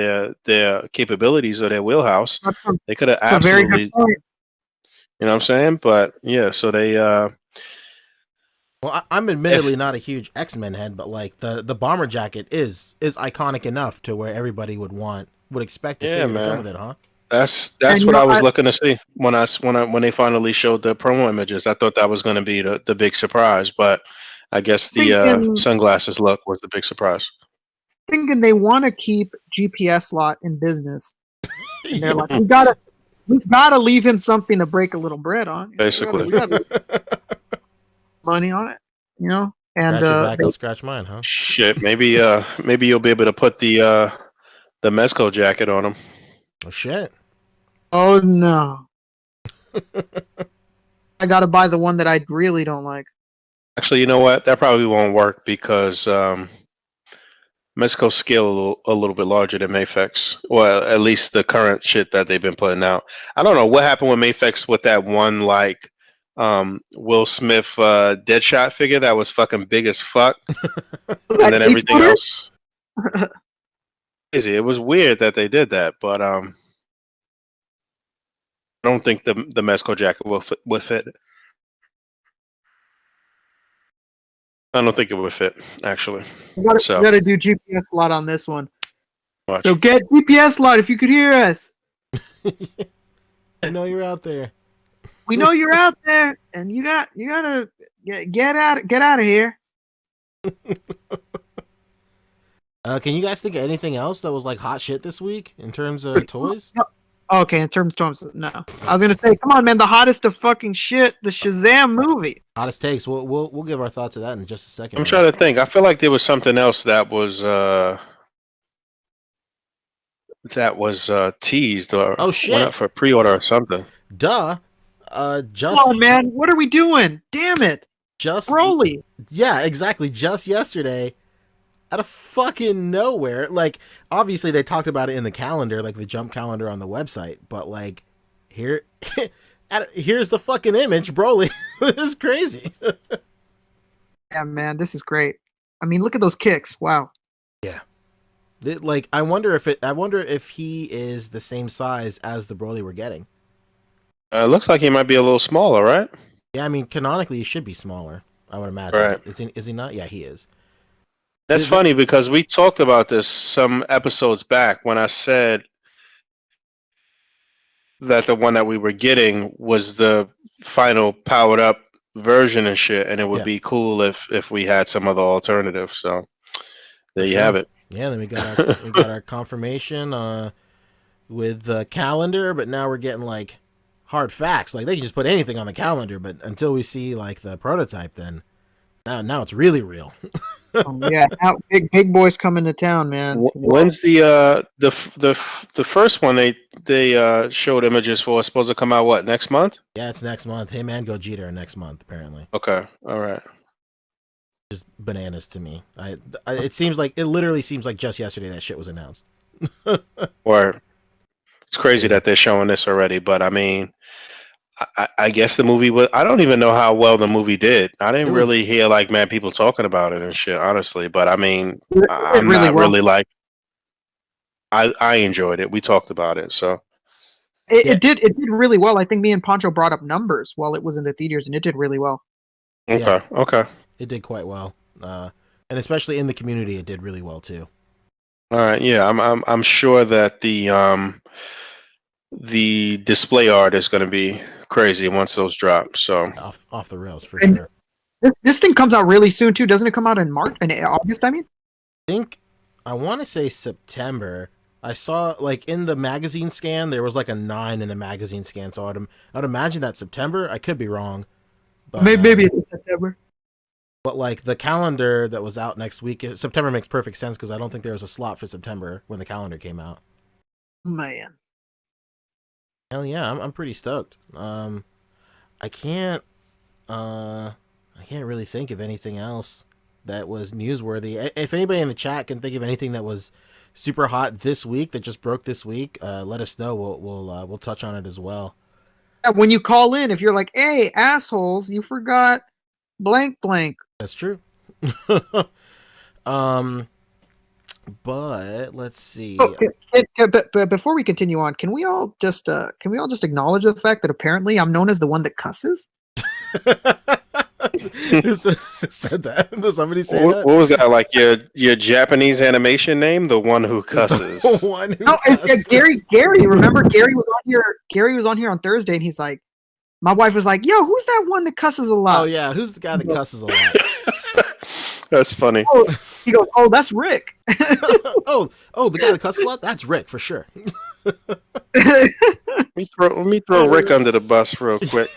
their capabilities or their wheelhouse. That's They could have a very good absolutely, point. you know what I'm saying? But yeah, so they Well, I'm if admittedly not a huge X-Men head, but like the bomber jacket is iconic enough to where everybody would expect a yeah, figure to come man. with it, huh? That's And what I was looking to see when they finally showed the promo images. I thought that was going to be the big surprise, but I guess the thinking sunglasses look was the big surprise. thinking they want to keep GPS lot in business, and they're Yeah. like, we gotta leave him something to break a little bread on. Basically. We gotta leave money on it. And Scratch your back, I'll scratch mine, huh? Shit, maybe you'll be able to put the Mezco jacket on him. Oh shit. oh no, I gotta buy the one that I really don't like. Actually, you know what? That probably won't work because Mezco's scale a little bit larger than Mayfex. Well, at least the current shit that they've been putting out. I don't know what happened with Mayfex with that one like Will Smith Deadshot figure that was fucking big as fuck, Was and that then eight everything footer? else crazy. It was weird that they did that, but I don't think the Mezco jacket will fit. I don't think it would fit actually. We gotta, we So gotta do GPS lot on this one. much. So get GPS lot if you could hear us. I know you're out there. We know you're out there, and you gotta get out of here. Can you guys think of anything else that was like hot shit this week in terms of toys? Okay, in terms of terms, no. I was gonna say, come on, man, the hottest of fucking shit, the Shazam movie. Hottest takes. We'll give our thoughts to that in just a second. I'm man. trying to think. I feel like there was something else that was teased or Oh went shit! up for pre-order or something. Duh. Come Just on, man, what are we doing? Damn it, just Broly. yeah, exactly. Just yesterday, out of fucking nowhere. Like, obviously they talked about it in the calendar, like the jump calendar on the website. But like, here, here's the fucking image, Broly. This is crazy. Yeah, man, this is great. I mean, look at those kicks. Wow. Like, I wonder if he is the same size as the Broly we're getting. It looks like he might be a little smaller, right? Yeah, I mean, canonically he should be smaller. I would imagine. Right. But is he not? Yeah, he is. That's Th- funny because we talked about this some episodes back when I said that the one that we were getting was the final powered up version and shit, and it would Yeah. be cool if we had some other alternative. So there For you sure. have it. Yeah, then we got our confirmation with the calendar, but now we're getting like hard facts. Like they can just put anything on the calendar, but until we see like the prototype, then now it's really real. Yeah, now big boys coming to town, man. When's the first one they showed images for? Supposed to come out what, next month? Yeah, it's next month. Him and Gogeta are next month, apparently. Okay, all right. Just bananas to me. It literally seems like just yesterday that shit was announced. Or it's crazy that they're showing this already, but I mean, I guess the movie was. I don't even know how well the movie did. I didn't really hear like mad people talking about it and shit, honestly. But I mean, I'm really not well. really like. I enjoyed it. We talked about it, so It did really well. I think me and Pancho brought up numbers while it was in the theaters, and it did really well. okay, Yeah. okay, It did quite well, and especially in the community, it did really well too. all right. Yeah, I'm sure that the display art is going to be crazy once those drop. So Off the rails for And- sure. This thing comes out really soon too, doesn't it? Come out in August. I mean, I want to say September. I saw like in the magazine scan there was like a 9 in the magazine scan, so I'd imagine that's September. I could be wrong, but maybe it's September. But like the calendar that was out next week, September makes perfect sense because I don't think there was a slot for September when the calendar came out. Man, Hell yeah, I'm pretty stoked. I can't really think of anything else that was newsworthy. If anybody in the chat can think of anything that was super hot this week that just broke this week, let us know. We'll touch on it as well. yeah, when you call in, if you're like, "Hey, assholes, you forgot blank blank." That's true. But let's see. But before we continue on, can we all just acknowledge the fact that apparently I'm known as the one that cusses? Who said that? Did somebody say What that? was that, like your Japanese animation name? The one who cusses. The one who No, cusses. Gary. Remember, Gary was on here. Gary was on here on Thursday, and he's like, my wife was like, "Yo, who's that one that cusses a lot?" Oh yeah, who's the guy that cusses a lot? That's funny. He goes, "Oh, that's Rick." oh, the guy that cusses a lot? That's Rick for sure. Let me throw Rick under the bus real quick.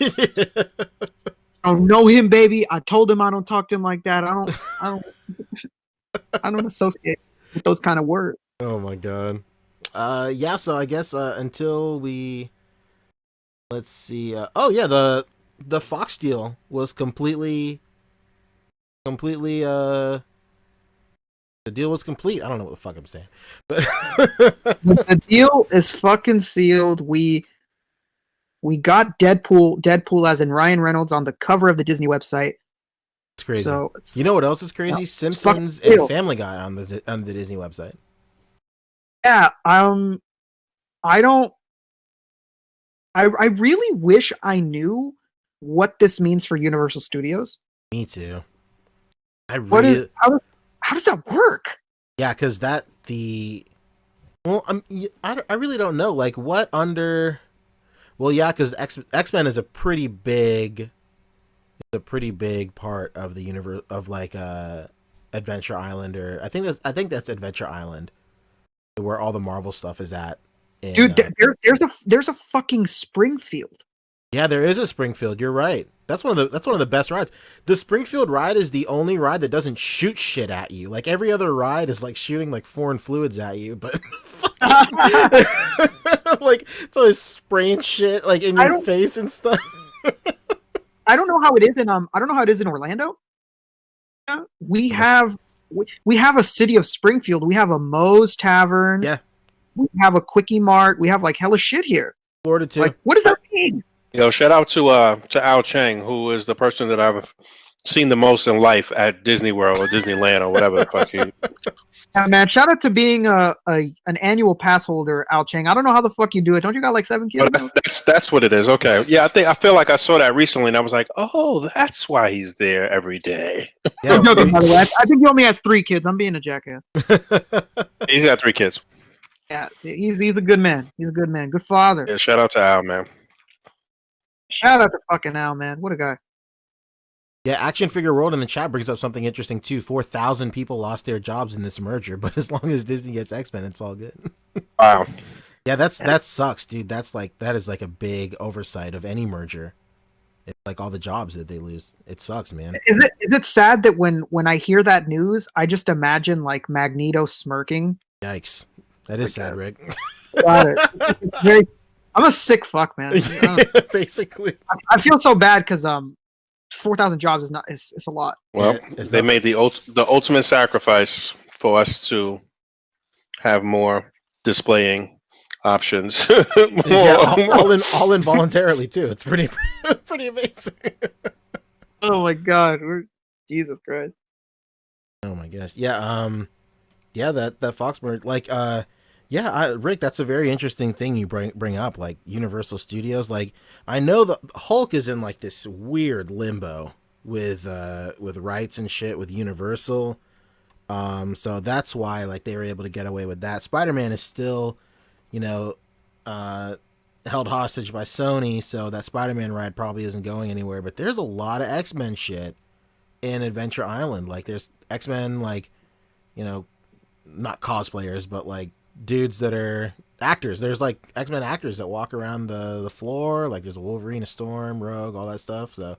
I don't know him, baby. I told him I don't talk to him like that. I don't associate with those kind of words. Oh my god. Yeah. So I guess until we, let's see. Oh yeah, the Fox deal was completely. The deal was complete. I don't know what the fuck I'm saying, but The deal is fucking sealed. We got Deadpool as in Ryan Reynolds on the cover of the Disney website. it's crazy. So You know what else is crazy? No, Simpsons fucking and deal. Family Guy on the Disney website. yeah, I really wish I knew what this means for Universal Studios. Me too. I What really, is how does that work? yeah, because I really don't know. Like what under? Well, yeah, because X-Men is a pretty big part of the universe of like Adventure Island, or I think that's Adventure Island, where all the Marvel stuff is at. And, Dude, there's a fucking Springfield. yeah, there is a Springfield. You're right. That's one of the best rides. The Springfield ride is the only ride that doesn't shoot shit at you. Like every other ride is like shooting like foreign fluids at you, but like it's always spraying shit like in your face and stuff. I don't know how it is in Orlando. We have a city of Springfield. We have a Moe's Tavern. Yeah. We have a Quickie Mart. We have like hella shit here. Florida too. Like, what does that mean? Yo, shout out to Al Chang, who is the person that I've seen the most in life at Disney World or Disneyland or whatever the fuck he. Yeah, man, shout out to being an annual pass holder, Al Chang. I don't know how the fuck you do it. Don't you got like 7 kids? But that's what it is. Okay, yeah, I feel like I saw that recently, and I was like, oh, that's why he's there every day. Yeah, I'm joking, by the way. I think he only has 3 kids. I'm being a jackass. He's got 3 kids. Yeah, he's a good man. He's a good man. Good father. Yeah, shout out to Al, man. Shout out to fucking Al, man. What a guy. Yeah, Action Figure World in the chat brings up something interesting too. 4,000 people lost their jobs in this merger, but as long as Disney gets X-Men, it's all good. Wow. Yeah, that sucks, dude. That is like a big oversight of any merger. It's like all the jobs that they lose. It sucks, man. Is it sad that when I hear that news, I just imagine like Magneto smirking? Yikes. That is sad, Rick. I'm a sick fuck, man. Basically. I feel so bad because 4,000 jobs is a lot. Well, they made the ultimate sacrifice for us to have more displaying options. all involuntarily too. It's pretty amazing. Oh my god, Jesus Christ. Oh my gosh. Yeah, that Fox merge, like Rick, that's a very interesting thing you bring up, like Universal Studios. Like I know the Hulk is in like this weird limbo with rights and shit with Universal. So that's why like they were able to get away with that. Spider-Man is still, held hostage by Sony, so that Spider-Man ride probably isn't going anywhere. But there's a lot of X-Men shit in Adventure Island. Like there's X-Men, like, you know, not cosplayers, but like dudes that are actors. There's like X-Men actors that walk around the floor. Like there's a Wolverine, a Storm, Rogue, all that stuff. So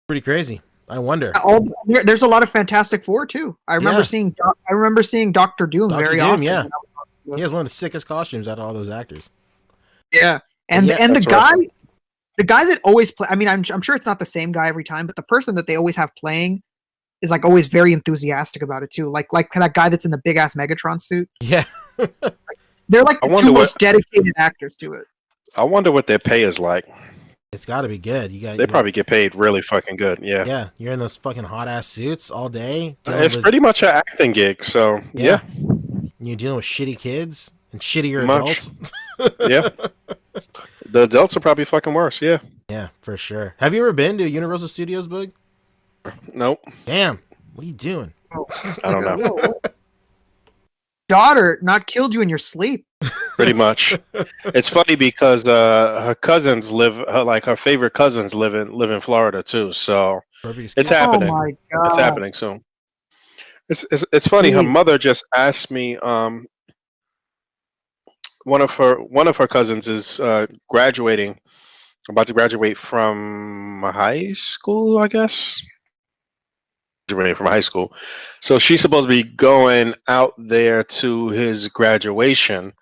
pretty crazy. I wonder. There's a lot of Fantastic Four too. I remember seeing Doctor Doom Dr. very Doom, often. yeah. He has one of the sickest costumes out of all those actors. Yeah, and Yeah, the that's guy, awesome. the guy that always play. I mean, I'm sure it's not the same guy every time, but the person that they always have playing is like always very enthusiastic about it too. Like that guy that's in the big ass Megatron suit. Yeah. They're like I the wonder two what- most dedicated actors to it. I wonder what their pay is like. It's got to be good. They probably get paid really fucking good. Yeah. Yeah, you're in those fucking hot ass suits all day. It's pretty much an acting gig. So yeah. You're dealing with shitty kids and shittier Much. adults. Yeah. The adults are probably fucking worse. Yeah. Yeah, for sure. Have you ever been to Universal Studios, Bug? Nope. Damn. What are you doing? I don't know. Daughter not killed you in your sleep. Pretty much. It's funny because her cousins her favorite cousins live in Florida too. So Perfect it's excuse. happening. Oh my god! It's happening soon. It's funny. Her Jeez. mother just asked me. One of her cousins is graduating, about to graduate from high school, I guess. Graduating from high school, so she's supposed to be going out there to his graduation.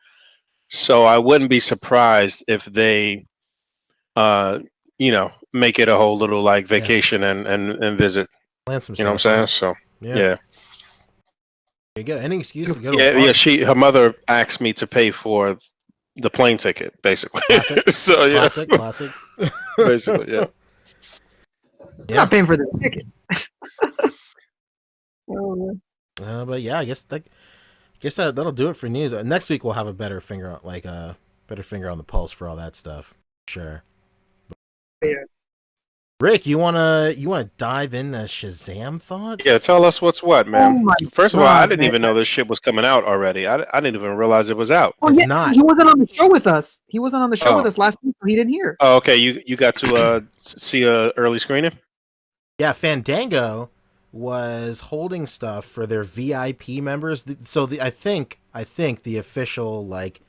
So I wouldn't be surprised if they, make it a whole little like vacation and visit. Plan some You know what I'm stuff, saying? So Yeah. yeah. There you go. Any excuse to go to a Yeah, park. her mother asked me to pay for the plane ticket, basically. Classic. So yeah, Classic. basically, yeah. I'm not paying for the ticket. But yeah, I guess that'll do it for news. Next week we'll have a better finger on the pulse for all that stuff. Sure. Yeah. Rick, you wanna dive into Shazam thoughts? Yeah, tell us what's what, man. Oh my First of all, I God, didn't man. even know this shit was coming out already. I didn't even realize it was out. Oh, It's yeah, not. He wasn't on the show with us. He wasn't on the show Oh. with us last week, so he didn't hear. Oh, okay. You got to see a early screening? Yeah, Fandango was holding stuff for their VIP members. So I think the official like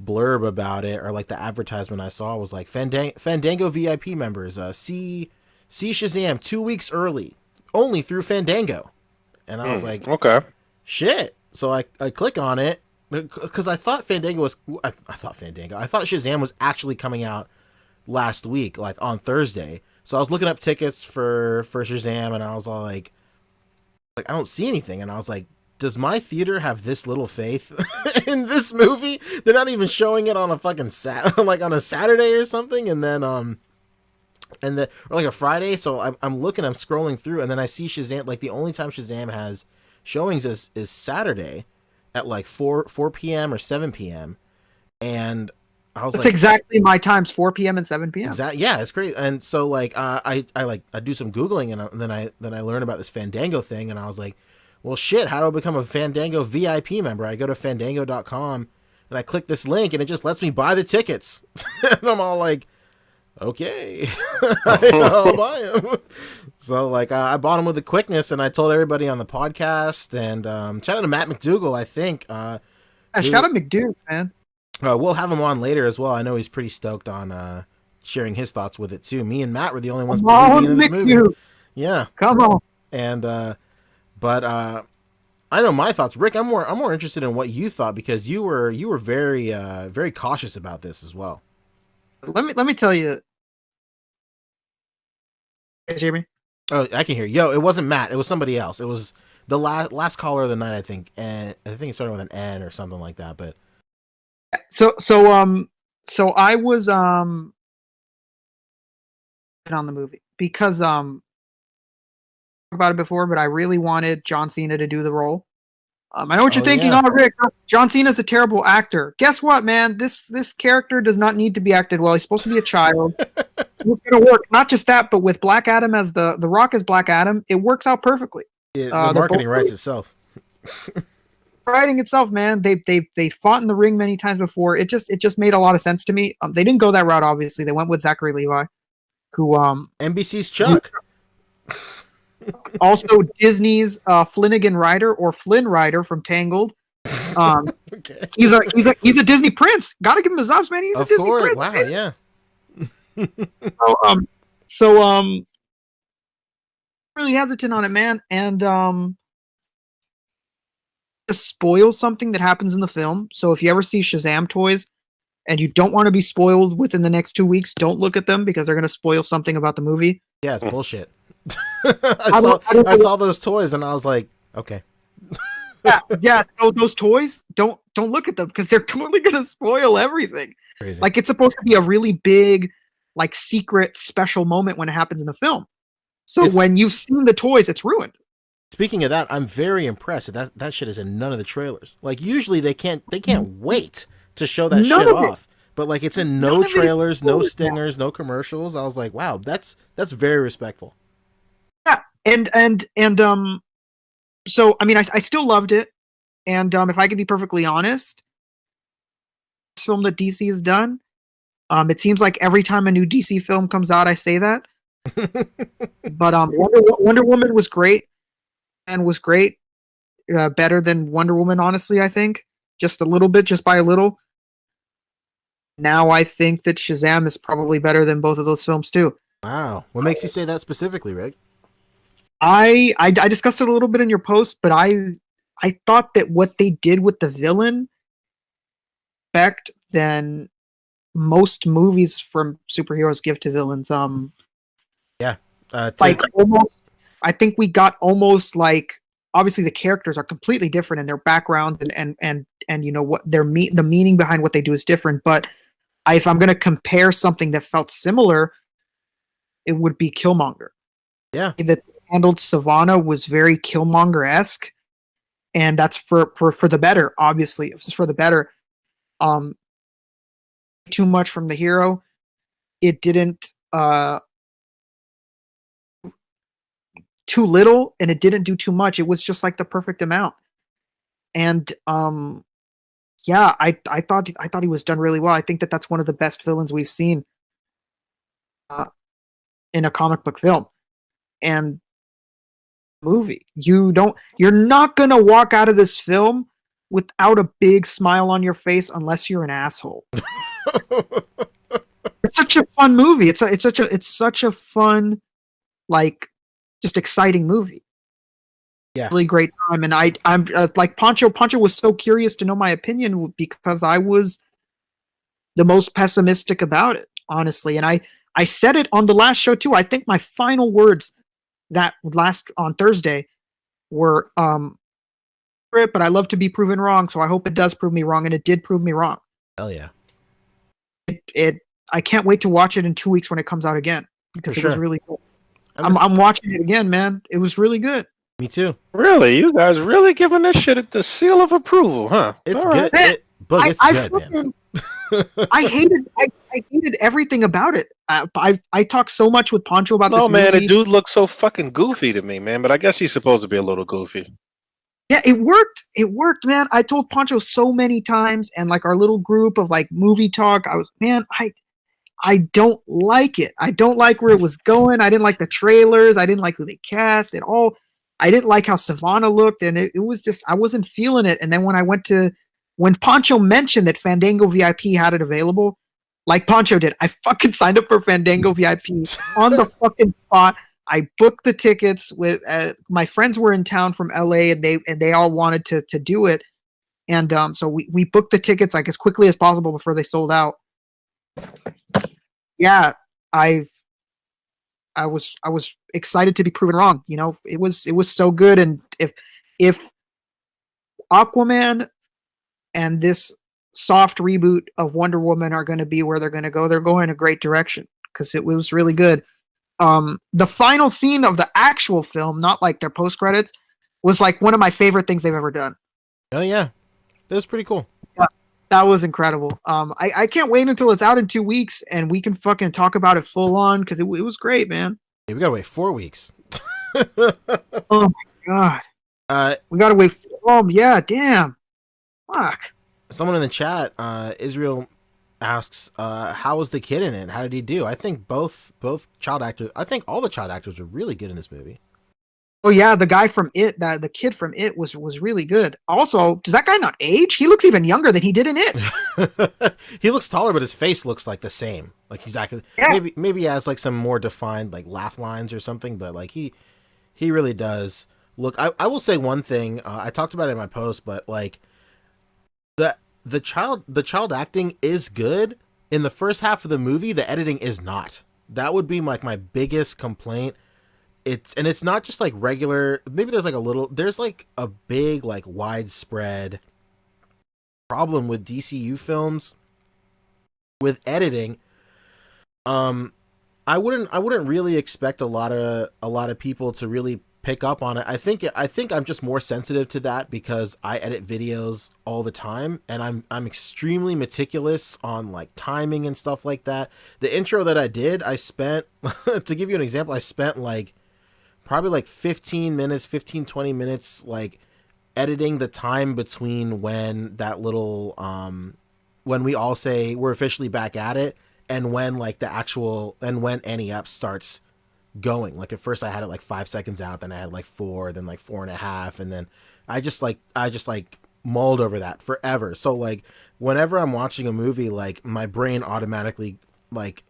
blurb about it, or like the advertisement I saw, was like Fandango VIP members see Shazam 2 weeks early only through Fandango. And I was like, Okay. shit. So I click on it because I thought I thought Shazam was actually coming out last week, like on Thursday. So I was looking up tickets for Shazam, and I was all like I don't see anything. And I was like, does my theater have this little faith in this movie? They're not even showing it on a fucking like on a Saturday or something, and then or like a Friday. So I'm scrolling through, and then I see Shazam. Like the only time Shazam has showings is Saturday at like 4 p.m. or 7 p.m. And I was That's like, exactly my times, 4 p.m. and 7 p.m. Yeah, it's great. And so like I do some Googling, and then I learn about this Fandango thing, and I was like, well shit, how do I become a Fandango VIP member? I go to fandango.com and I click this link, and it just lets me buy the tickets. And I'm all like, okay, I'll buy them. So like I bought them with the quickness, and I told everybody on the podcast, and shout out to Matt McDougall. I think Shout out McDude, man. we'll have him on later as well. I know he's pretty stoked on sharing his thoughts with it too. Me and Matt were the only ones Come on, believing in this movie. McDude. Yeah, Come on. and but I know my thoughts. Rick, I'm more interested in what you thought, because you were very very cautious about this as well. Let me tell you. You guys hear me? Oh, I can hear you. Yo, it wasn't Matt. It was somebody else. It was the last caller of the night, I think, and I think it started with an N or something like that. But So I was on the movie because about it before, but I really wanted John Cena to do the role. I know what you're thinking. Yeah. Oh, Rick, John Cena's a terrible actor. Guess what, man? This character does not need to be acted well. He's supposed to be a child. It's gonna work. Not just that, but with Black Adam as the Rock as Black Adam, it works out perfectly. the they're marketing both- writes itself. Writing itself, man. They fought in the ring many times before. It just made a lot of sense to me. They didn't go that route, obviously. They went with Zachary Levi, who NBC's Chuck. Also, Disney's Flynn Rider or Flynn Rider from Tangled. Okay. He's a Disney prince. Gotta give him his ups, man. He's a Of Disney course. prince. Wow. Man. Yeah. So really hesitant on it, man, and to spoil something that happens in the film. So if you ever see Shazam toys and you don't want to be spoiled within the next 2 weeks, don't look at them because they're going to spoil something about the movie. Yeah, it's bullshit. I don't I know saw those toys and I was like, okay. yeah. So those toys, don't look at them because they're totally going to spoil everything. Crazy. Like it's supposed to be a really big, like secret, special moment when it happens in the film. So when you've seen the toys, it's ruined. Speaking of that, I'm very impressed that shit is in none of the trailers. Like usually they can't wait to show that shit off. But like it's in no trailers, no stingers, no commercials. I was like, wow, that's very respectful. Yeah, and so I mean, I still loved it, and if I could be perfectly honest, this film that DC has done, it seems like every time a new DC film comes out, I say that. But Wonder Woman was great, and was great, better than Wonder Woman, honestly. I think just a little bit, just by a little. Now I think that Shazam is probably better than both of those films too. Wow, what makes you say that specifically, Rick? I discussed it a little bit in your post, but I thought that what they did with the villain effect than most movies from superheroes give to villains. Like almost, I think we got almost like obviously the characters are completely different in their background and you know what the meaning behind what they do is different. But if I'm gonna compare something that felt similar, it would be Killmonger. Yeah, that handled Savannah was very Killmonger-esque, and that's for the better. Obviously, it's for the better. Too much from the hero. It didn't. Too little, and it didn't do too much. It was just like the perfect amount. And yeah, I thought he was done really well. I think that's one of the best villains we've seen in a comic book film. And movie. You're not gonna walk out of this film without a big smile on your face unless you're an asshole. It's such a fun movie. It's such a fun, like, just exciting movie. Yeah, really great time. And I'm like Pancho. Pancho was so curious to know my opinion because I was the most pessimistic about it, honestly. And I said it on the last show too. I think my final words that last on Thursday were but I love to be proven wrong, so I hope it does prove me wrong, and it did prove me wrong. Hell yeah. I can't wait to watch it in 2 weeks when it comes out again because it was really cool. I'm watching it again, man. It was really good. Me too. Really? You guys really giving this shit the seal of approval, huh? It's All good. right. It's good, man. I hated everything about it. I talked so much with Pancho about this movie. No, man, the dude looks so fucking goofy to me, man. But I guess he's supposed to be a little goofy. Yeah, it worked. It worked, man. I told Pancho so many times, and like our little group of like movie talk, I don't like it. I don't like where it was going. I didn't like the trailers. I didn't like who they cast at all. I didn't like how Savannah looked, and it was just I wasn't feeling it. And then when Pancho mentioned that Fandango VIP had it available, like Pancho did, I fucking signed up for Fandango VIP on the fucking spot. I booked the tickets with my friends were in town from LA, and they all wanted to do it, and so we booked the tickets like as quickly as possible before they sold out. Yeah, I was excited to be proven wrong. You know, it was so good, and if Aquaman and this soft reboot of Wonder Woman are going to be where they're going to go, they're going in a great direction because it was really good. The final scene of the actual film, not like their post credits, was like one of my favorite things they've ever done. Oh yeah, that was pretty cool. Yeah, that was incredible. I can't wait until it's out in 2 weeks and we can fucking talk about it full on because it was great, man. Yeah, we gotta wait 4 weeks. Oh my god. We gotta wait. Oh yeah, damn. Fuck. Someone in the chat, Israel asks, how was the kid in it? How did he do? I think both child actors, I think all the child actors were really good in this movie. Oh yeah, the guy from It, the kid from It was really good. Also, does that guy not age? He looks even younger than he did in It. He looks taller, but his face looks like the same. Like he's actually Yeah. maybe he has like some more defined like laugh lines or something, but like he really does look. I will say one thing. I talked about it in my post, but like the child acting is good in the first half of the movie. The editing is not. That would be like my biggest complaint. It's not just like regular. Maybe there's like a big like widespread problem with DCU films with editing. I wouldn't really expect a lot of people to really pick up on it. I think I'm just more sensitive to that because I edit videos all the time and I'm extremely meticulous on like timing and stuff like that. The intro that I did, I spent to give you an example, I spent like probably like 15 minutes, 20 minutes like editing the time between when that little when we all say we're officially back at it and when like the actual and when Annie Up starts going. Like at first I had it like 5 seconds out, then I had like 4, then like 4.5, and then I just like mulled over that forever. So like whenever I'm watching a movie, like my brain automatically like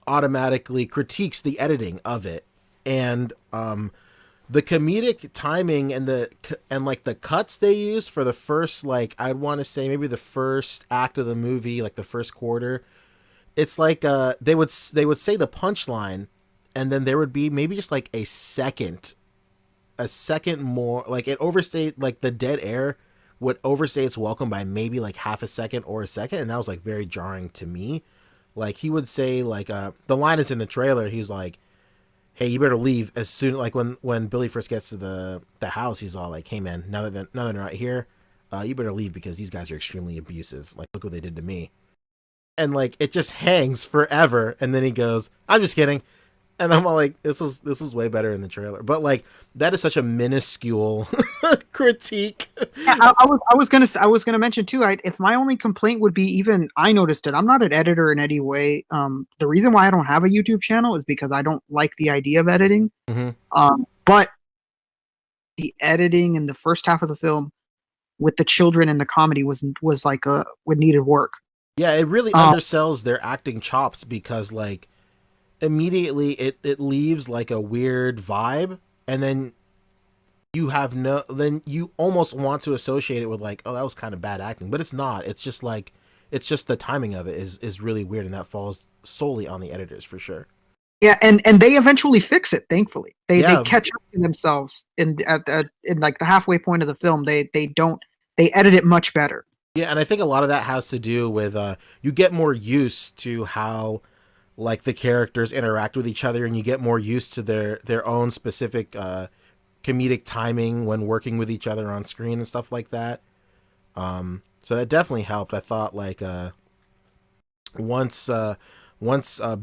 automatically critiques the editing of it. And the comedic timing and like the cuts they use for the first, like I'd want to say maybe the first act of the movie, like the first quarter, it's like they would say the punchline and then there would be maybe just like a second more, like it overstayed, like the dead air would overstay its welcome by maybe like half a second or a second, and that was like very jarring to me. Like he would say like the line is in the trailer, he's like, hey, you better leave as soon, like when Billy first gets to the house, he's all like, hey man, now that they're not here, you better leave because these guys are extremely abusive, like look what they did to me. And like it just hangs forever, and then he goes, I'm just kidding. And I'm all like, this was way better in the trailer. But like that is such a minuscule critique. Yeah, I was gonna mention too. If my only complaint would be, even I noticed it. I'm not an editor in any way. The reason why I don't have a YouTube channel is because I don't like the idea of editing. But the editing in the first half of the film with the children and the comedy was like what needed work. Yeah, it really undersells their acting chops because like immediately it leaves like a weird vibe, and then you almost want to associate it with like, oh, that was kind of bad acting, but it's not. It's just the timing of it is really weird, and that falls solely on the editors for sure. Yeah, and they eventually fix it. Thankfully, they catch up to themselves in like the halfway point of the film. They edit it much better. Yeah, and I think a lot of that has to do with you get more used to how like the characters interact with each other, and you get more used to their own specific comedic timing when working with each other on screen and stuff like that. So that definitely helped. I thought like once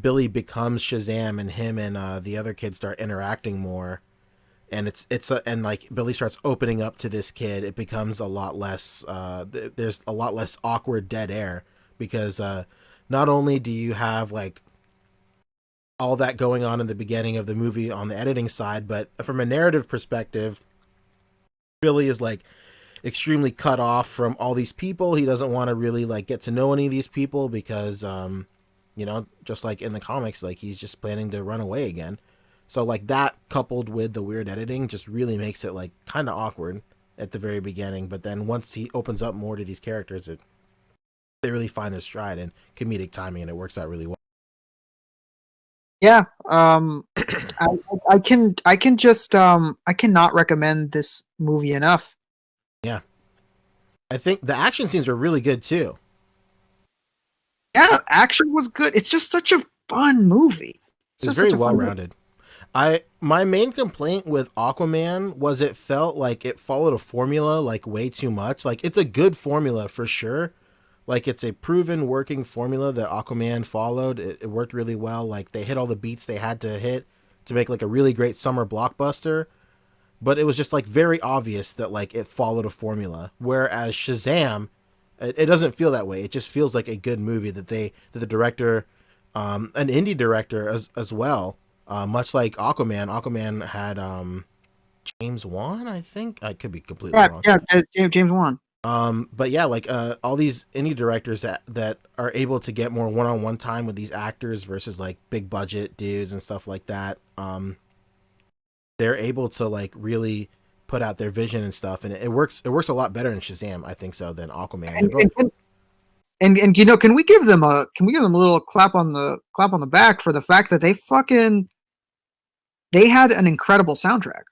Billy becomes Shazam and him and the other kids start interacting more, and and like Billy starts opening up to this kid, it becomes a lot less there's a lot less awkward dead air, because not only do you have like all that going on in the beginning of the movie on the editing side, but from a narrative perspective, Billy is like extremely cut off from all these people. He doesn't want to really like get to know any of these people because just like in the comics, like he's just planning to run away again. So like that coupled with the weird editing just really makes it like kind of awkward at the very beginning, but then once he opens up more to these characters, they really find their stride and comedic timing, and it works out really well. Yeah, I cannot recommend this movie enough. Yeah, I think the action scenes were really good too. Yeah, action was good. It's just such a fun movie. It's very well rounded. My main complaint with Aquaman was it felt like it followed a formula like way too much. Like it's a good formula for sure. Like it's a proven working formula that Aquaman followed. It worked really well. Like they hit all the beats they had to hit to make like a really great summer blockbuster. But it was just like very obvious that like it followed a formula. Whereas Shazam, it doesn't feel that way. It just feels like a good movie that the director, an indie director as well, Much like Aquaman had James Wan, I think. I could be completely Yeah, wrong. James Wan. But yeah, like all these indie directors that are able to get more one-on-one time with these actors versus like big budget dudes and stuff like that. They're able to like really put out their vision and stuff, and it works. It works a lot better in Shazam, I think so, than Aquaman. And you know, can we give them a little clap on the back for the fact that they had an incredible soundtrack.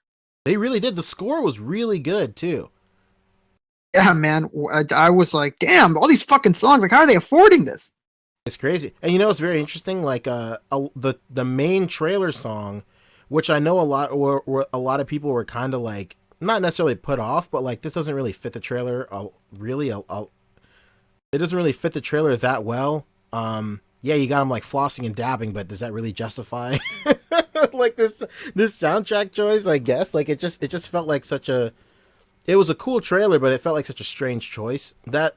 They really did. The score was really good too. Yeah, man. I was like, damn, all these fucking songs. Like, how are they affording this? It's crazy. And you know, it's very interesting. Like, the main trailer song, which I know a lot of people were kind of like not necessarily put off, but like this doesn't really fit the trailer. It doesn't really fit the trailer that well. Yeah, you got him like flossing and dabbing, but does that really justify like this soundtrack choice? I guess like it just felt like such a. It was a cool trailer, but it felt like such a strange choice. That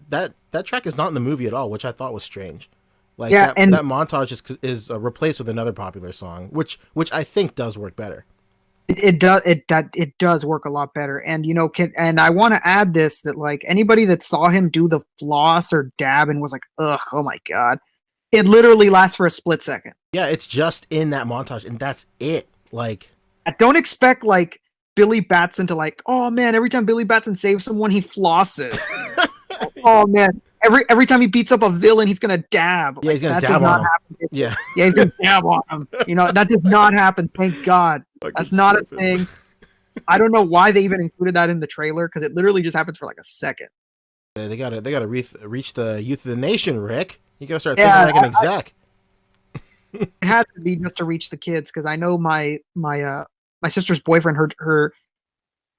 track is not in the movie at all, which I thought was strange. Like Yeah, and that montage is replaced with another popular song, which I think does work better. it does work a lot better. And you know, and I want to add this that like anybody that saw him do the floss or dab and was like, ugh, oh my god, it literally lasts for a split second. Yeah, it's just in that montage, and that's it. Like, I don't expect like Billy Batson to like, oh man, every time Billy Batson saves someone, he flosses. Oh man, every time he beats up a villain, he's gonna dab. Yeah, he's gonna that dab does not on him. happen. Yeah, Yeah, he's gonna dab on him. You know, that does not happen. Thank God. That's not a thing. I don't know why they even included that in the trailer because it literally just happens for like a second. They gotta reach the youth of the nation, Rick. You gotta start Yeah, thinking like an exec. It has to be just to reach the kids because I know my sister's boyfriend,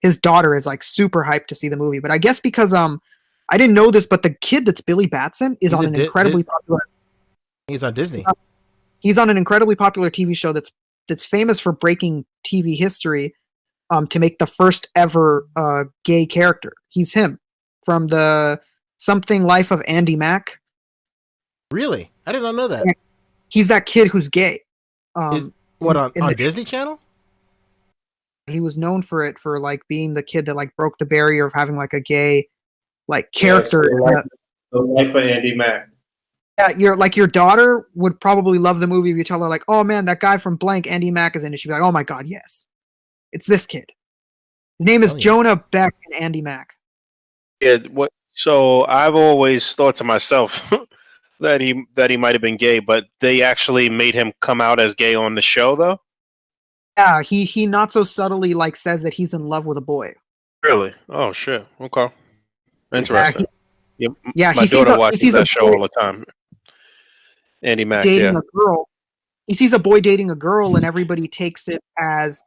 his daughter is like super hyped to see the movie. But I guess because I didn't know this, but the kid that's Billy Batson is on an incredibly popular. He's on Disney. He's on an incredibly popular TV show that's famous for breaking TV history, to make the first ever gay character. He's him from the Something Life of Andy Mack. Really? I did not know that. He's that kid who's gay. What on Disney Channel? He was known for it for like being the kid that like broke the barrier of having like a gay like character. Yes, the life of Andy Mack. Yeah, your daughter would probably love the movie if you tell her like, oh man, that guy from blank Andy Mack is in it. She'd be like, oh my god, yes, it's this kid. His name is Jonah Beck and Andy Mack. Yeah, what? So I've always thought to myself that he might have been gay, but they actually made him come out as gay on the show, though. Yeah, he not so subtly like says that he's in love with a boy. Really? Oh shit. Okay. Interesting. Yeah, my daughter watches that show all the time. Andy Mack, dating a girl. He sees a boy dating a girl, and everybody takes it as,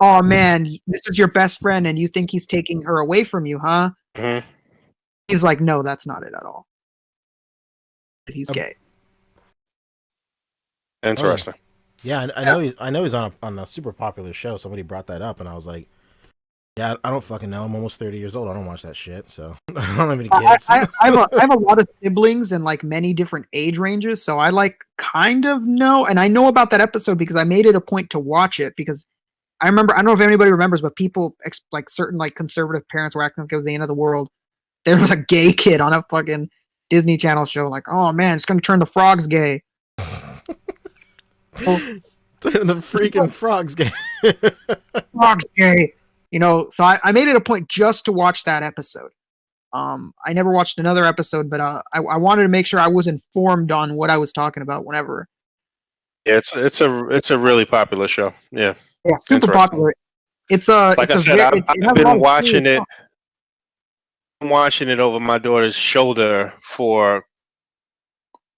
"Oh man, this is your best friend, and you think he's taking her away from you, huh?" Mm-hmm. He's like, "No, that's not it at all. He's gay." Interesting. Yeah, I know he's on a super popular show. Somebody brought that up, and I was like, yeah, I don't fucking know. I'm almost 30 years old. I don't watch that shit, so I don't have any kids. I have a lot of siblings in like many different age ranges, so I like kind of know, and I know about that episode because I made it a point to watch it because I remember. I don't know if anybody remembers, but people like certain like conservative parents were acting like it was the end of the world. There was a gay kid on a fucking Disney Channel show, like, oh man, it's gonna turn the frogs gay. The freaking frogs gay. Frogs gay. You know, so I made it a point just to watch that episode. I never watched another episode, but I wanted to make sure I was informed on what I was talking about whenever. Yeah, it's a really popular show. Yeah. Yeah, super popular. It's a like it's I a said, very, I've been watching it. I'm watching it over my daughter's shoulder for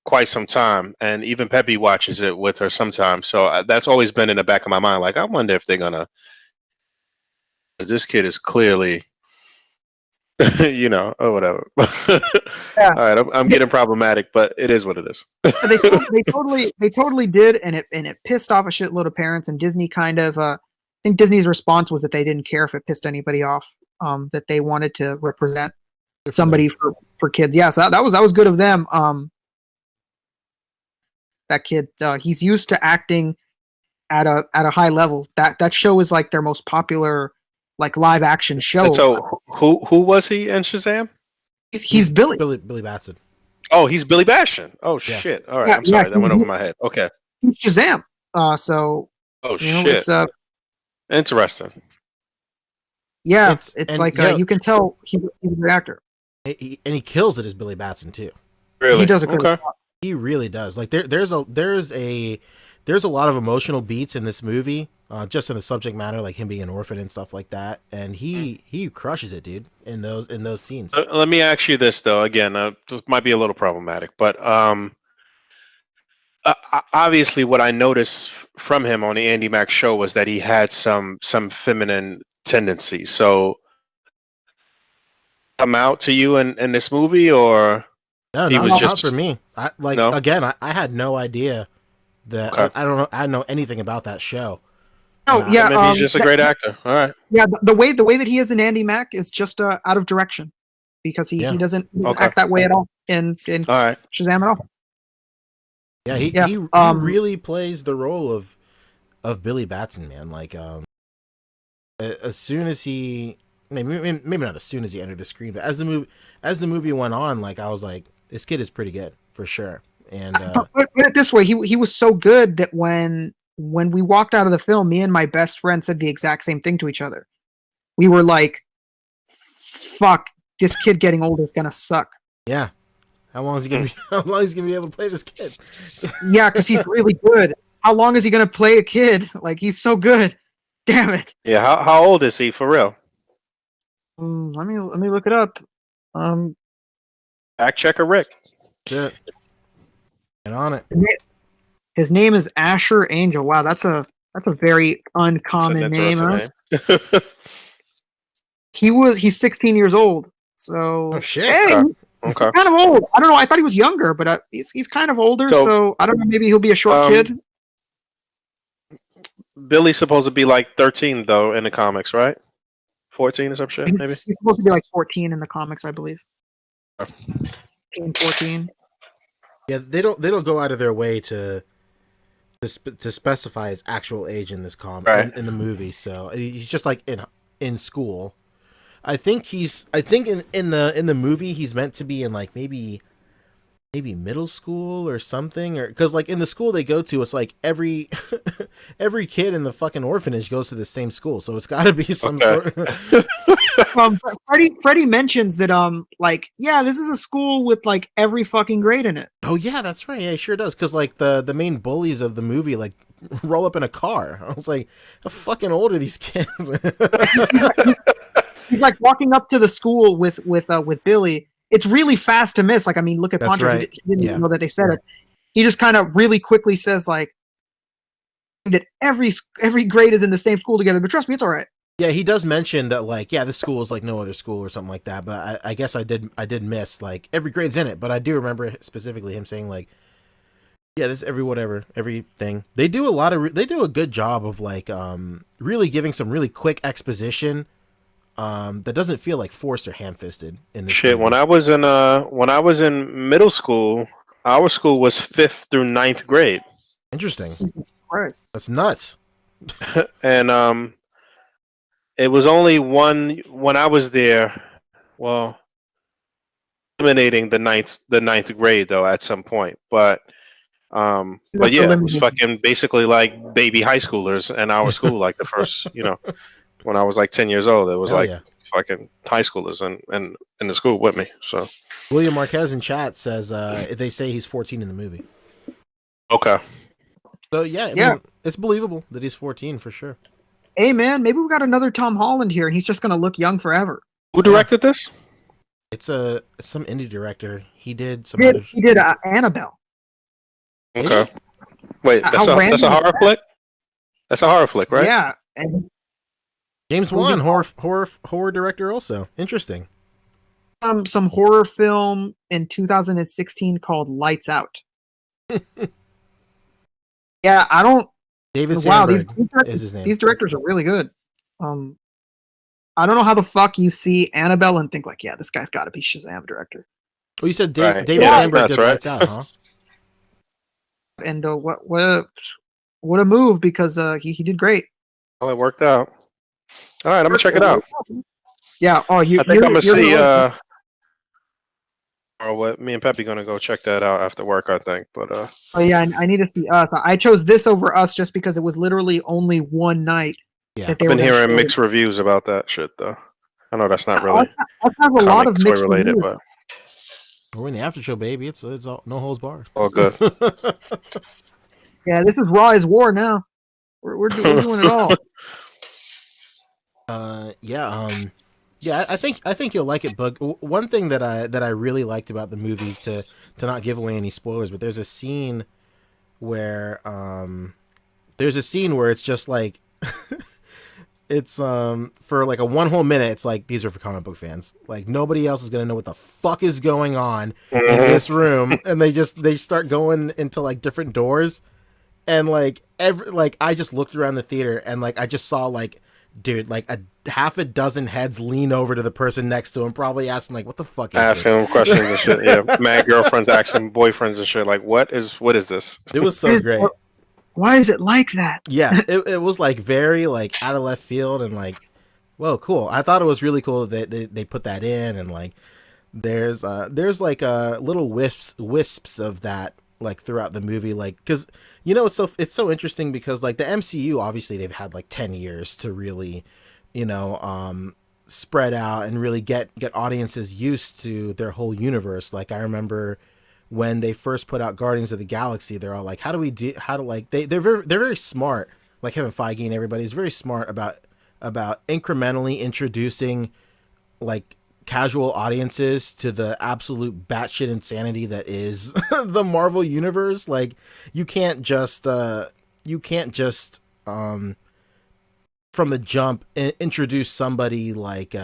quite some time, and even Peppy watches it with her sometimes. So that's always been in the back of my mind. Like, I wonder if they're gonna. This kid is clearly, you know, or whatever. Yeah. All right, I'm getting problematic, but it is what it is. they totally did, and it pissed off a shitload of parents. And Disney kind of, I think Disney's response was that they didn't care if it pissed anybody off. That they wanted to represent somebody for kids. Yeah, so that was good of them. That kid, he's used to acting at a high level. That show is like their most popular like live action show. And so who was he in Shazam? He's Billy. Billy Batson. Oh, he's Billy Bastion. Oh Yeah. shit! All right, Yeah, I'm sorry, yeah, that went over my head. Okay. He's Shazam. So Oh you know, shit! it's Interesting. yeah, It's- it's and, like yeah. You can tell he's a great actor. And he kills it as Billy Batson too. Really? He does a great Okay. job. He really does. Like there's a lot of emotional beats in this movie, just in the subject matter, like him being an orphan and stuff like that. And he crushes it, dude, in those scenes. Let me ask you this though. Again, this might be a little problematic, but obviously, what I noticed from him on the Andy Mack show was that he had some feminine tendencies. So, come out to you in this movie, or No, he was not just for me. No? Again, I had no idea that Okay. I don't know. I didn't know anything about that show. Oh And yeah, maybe he's just a great actor. All right. Yeah, the way that he is in Andy Mack is just out of direction because he doesn't Okay. act that way at all in All right. Shazam at all. Yeah, he really plays the role of Billy Batson, man. Like as soon as he maybe not as soon as he entered the screen, but as the movie went on, like I was like, this kid is pretty good for sure. And Put it this way, he was so good that when we walked out of the film, me and my best friend said the exact same thing to each other. We were like, "Fuck, this kid getting older is gonna suck." yeah, how long is he gonna be? How long is he gonna be able to play this kid? Yeah, because he's really good. How long is he gonna play a kid? Like he's so good. Damn it. Yeah. How old is he for real? Let me look it up. Fact checker Rick. Shit. Get on it. His name is Asher Angel. Wow, that's a very uncommon That's an name. Huh? interesting name. He's 16 years old. So Oh shit. hey, Okay. he's Okay. kind of old. I don't know. I thought he was younger, but he's kind of older. So- So I don't know. Maybe he'll be a short kid. Billy's supposed to be like 13 though in the comics, right? 14 or some shit, maybe. He's supposed to be like 14 in the comics, I believe. 14. Yeah, they don't go out of their way to specify his actual age in this comic Right. in the movie. So he's just like in school. I think in the movie he's meant to be in like maybe middle school or something, or because like in the school they go to, it's like every kid in the fucking orphanage goes to the same school, so it's got to be some sort of Freddie mentions that like yeah, this is a school with like every fucking grade in it. Oh yeah, that's right. Yeah, it sure does. Because like the main bullies of the movie like roll up in a car. I was like, how fucking old are these kids? He's like walking up to the school with Billy. It's really fast to miss. Like, I mean, look at That's Poncho. right. He didn't Yeah. even know that they said it. He just kind of really quickly says like that every grade is in the same school together. But trust me, it's all right. Yeah, he does mention that like, yeah, this school is like no other school or something like that. But I guess I did miss like every grade's in it. But I do remember specifically him saying like, yeah, this everything. They do a good job of like really giving some really quick exposition that doesn't feel like forced or ham-fisted in this Shit, movie. when I was in middle school, our school was 5th through 9th grade. Interesting. Right. That's nuts. And it was only one when I was there, well, eliminating the ninth grade though at some point. But yeah, it was fucking basically like baby high schoolers in our school, like the first, when I was like 10 years old, it was Hell like yeah. fucking high schoolers and in the school with me. So William Marquez in chat says they say he's 14 in the movie. okay. So yeah, I Yeah. mean, it's believable that he's 14 for sure. Hey man, maybe we got another Tom Holland here, and he's just gonna look young forever. Who directed this? It's some indie director. He did some. He did Annabelle. Okay. Wait, How that's a random horror is that? flick? That's a horror flick, right? Yeah, and James Wan, horror director also. Interesting. some horror film in 2016 called Lights Out. Yeah, I don't. David Wow, Sandberg is his name. these directors are really good. I don't know how the fuck you see Annabelle and think like, yeah, this guy's got to be Shazam director. Oh, you said Right. David Yeah, Sandberg that's did right. Lights Out, huh? And what what a move because he did great. Well, it worked out. All right, I'm gonna check it out. Yeah. Oh, I think I'm gonna see. Or what? Me and Peppy gonna go check that out after work. I think, but Oh yeah, I need to see Us. I chose this over Us just because it was literally only one night Yeah. that they I've were been gonna hearing show it. mixed reviews about that shit though. I know that's not Us, really Us has a lot comic of toy mixed related, reviews. but We're in the after show, baby. It's all no holds barred. all good. Yeah, this is Raw is War now. We're doing it all. Yeah, I think you'll like it, Bug. One thing that I really liked about the movie, to not give away any spoilers, but there's a scene where it's just like it's for like a one whole minute, it's like these are for comic book fans. Like nobody else is gonna know what the fuck is going on in this room, and they start going into like different doors, and like I just looked around the theater and like I just saw like, dude, like a half a dozen heads lean over to the person next to him, probably asking like, what the fuck is Asking this? him questions and shit. Yeah, mad girlfriends asking boyfriends and shit. Like, what is this? It was so great. Why is it like that? Yeah, it was like very like out of left field and like, whoa, cool. I thought it was really cool that they put that in, and like there's like little wisps of that like throughout the movie, like because it's so interesting because like the MCU, obviously they've had like 10 years to really spread out and really get audiences used to their whole universe. Like I remember when they first put out Guardians of the Galaxy, they're all like, they're very smart, like Kevin Feige and everybody is very smart about incrementally introducing like casual audiences to the absolute batshit insanity that is the Marvel universe. Like you can't just from the jump introduce somebody like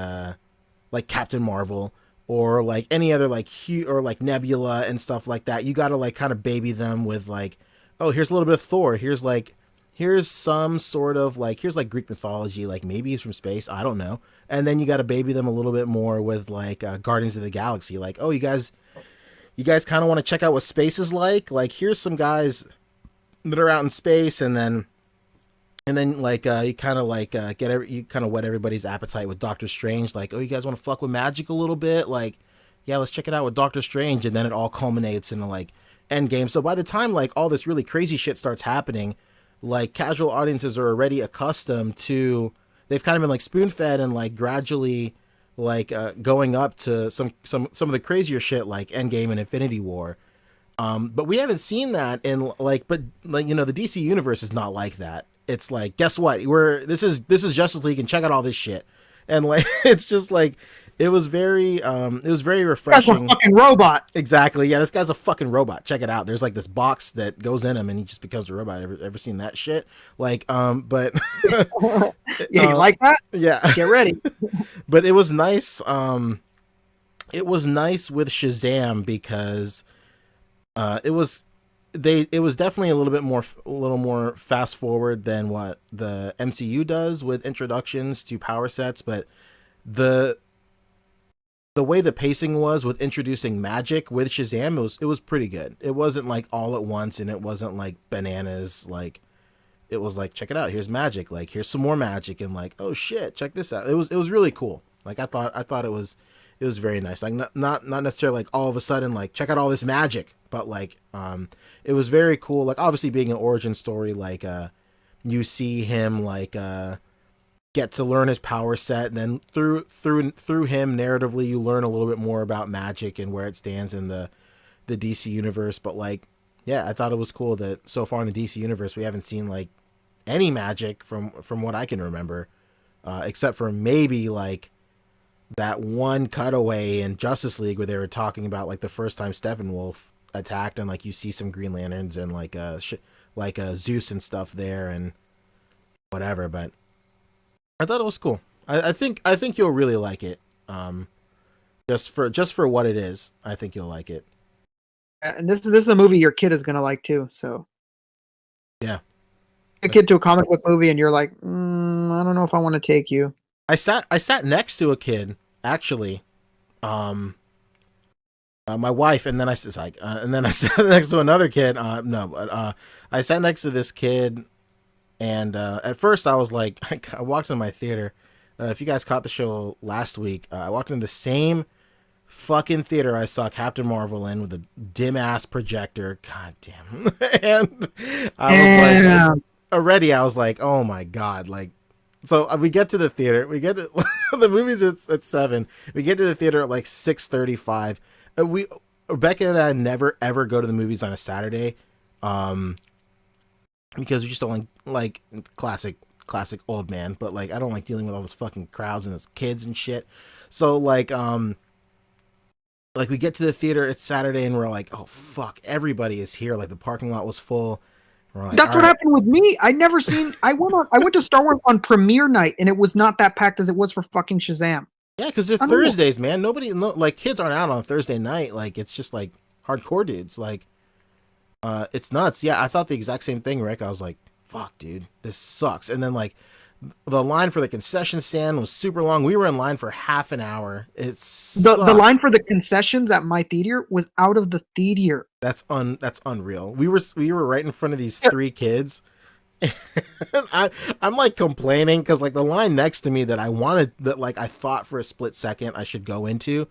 Captain Marvel or like any other like or like Nebula and stuff like that. You got to like kind of baby them with like, oh, here's a little bit of Thor. Here's some sort of like, here's like Greek mythology, like maybe he's from space, I don't know. And then you got to baby them a little bit more with like Guardians of the Galaxy. Like, oh, you guys kind of want to check out what space is like? Like, here's some guys that are out in space, and then like you kind of like you kind of whet everybody's appetite with Doctor Strange. Like, oh, you guys want to fuck with magic a little bit? Like, yeah, let's check it out with Doctor Strange, and then it all culminates in like Endgame. So by the time like all this really crazy shit starts happening, like casual audiences are already accustomed to. They've kind of been like spoon fed and like gradually like going up to some of the crazier shit like Endgame and Infinity War. But we haven't seen that in like, but like, the DC universe is not like that. It's like, guess what? This is Justice League and check out all this shit. And like, it's just like, it was very refreshing. That's a fucking robot. Exactly. Yeah, this guy's a fucking robot. Check it out. There's like this box that goes in him and he just becomes a robot. Ever seen that shit? Like, but Yeah, you like that? Yeah. Get ready. But it was nice. It was nice with Shazam because it was definitely a little more fast forward than what the MCU does with introductions to power sets, but the way the pacing was with introducing magic with Shazam, it was pretty good. It wasn't like all at once, and it wasn't like bananas. Like it was like, check it out, here's magic, like here's some more magic, and like, oh shit, check this out. It was really cool. Like I thought it was very nice. Like not necessarily like all of a sudden like check out all this magic, but like it was very cool. Like obviously being an origin story, like you see him like get to learn his power set, and then through him narratively you learn a little bit more about magic and where it stands in the DC universe. But like, yeah, I thought it was cool that so far in the DC universe we haven't seen like any magic from what I can remember, except for maybe like that one cutaway in Justice League where they were talking about like the first time Steppenwolf attacked, and like you see some Green Lanterns and like Zeus and stuff there and whatever. But I thought it was cool. I think you'll really like it. Just for what it is, I think you'll like it. And this is a movie your kid is gonna like too. So yeah, a kid to a comic book movie, and you're like, I don't know if I want to take you. I sat next to a kid actually, my wife, and then I was like, and then I sat next to another kid. I sat next to this kid, and at first I was like, I walked into my theater. If you guys caught the show last week, I walked into the same fucking theater I saw Captain Marvel in with a dim ass projector. God damn. And I was like, already I was like, oh my God. Like, so we get to the theater, we get to the movie's at 7. We get to the theater at like 6:35. Rebecca and I never ever go to the movies on a Saturday. Because we just don't like classic old man, but like I don't like dealing with all this fucking crowds and this kids and shit. So like we get to the theater, it's Saturday, and we're like, oh fuck, everybody is here. Like the parking lot was full. Like, that's what happened with me. I went to Star Wars on premiere night, and it was not that packed as it was for fucking Shazam. Yeah, because they're Thursdays, man. Like kids aren't out on Thursday night. Like it's just like hardcore dudes. Like it's nuts. Yeah, I thought the exact same thing, Rick. I was like, fuck, dude, this sucks. And then like the line for the concession stand was super long. We were in line for half an hour. The line for the concessions at my theater was out of the theater. That's unreal. We were right in front of these 3 kids. I'm like complaining because like the line next to me that I thought for a split second I should go into,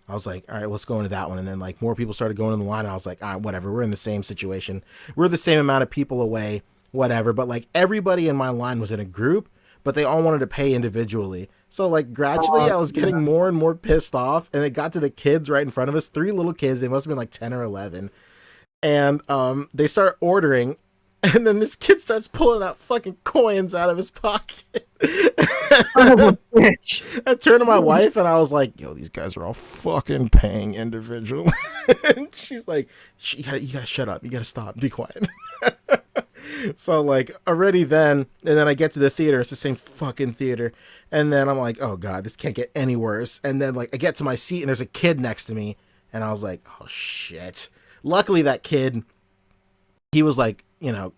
I was like, all right, let's go into that one. And then like more people started going in the line. And I was like, all right, whatever. We're in the same situation. We're the same amount of people away, whatever. But like everybody in my line was in a group, but they all wanted to pay individually. So like gradually I was getting more and more pissed off. And it got to the kids right in front of us, 3 little kids. They must have been like 10 or 11. And they start ordering. And then this kid starts pulling out fucking coins out of his pocket. I turned to my wife and I was like, yo, these guys are all fucking paying individually. And she's like, you gotta shut up. You gotta stop. Be quiet. So like already then, and then I get to the theater. It's the same fucking theater. And then I'm like, oh God, this can't get any worse. And then like I get to my seat and there's a kid next to me. And I was like, oh shit. Luckily that kid, he was like, you know,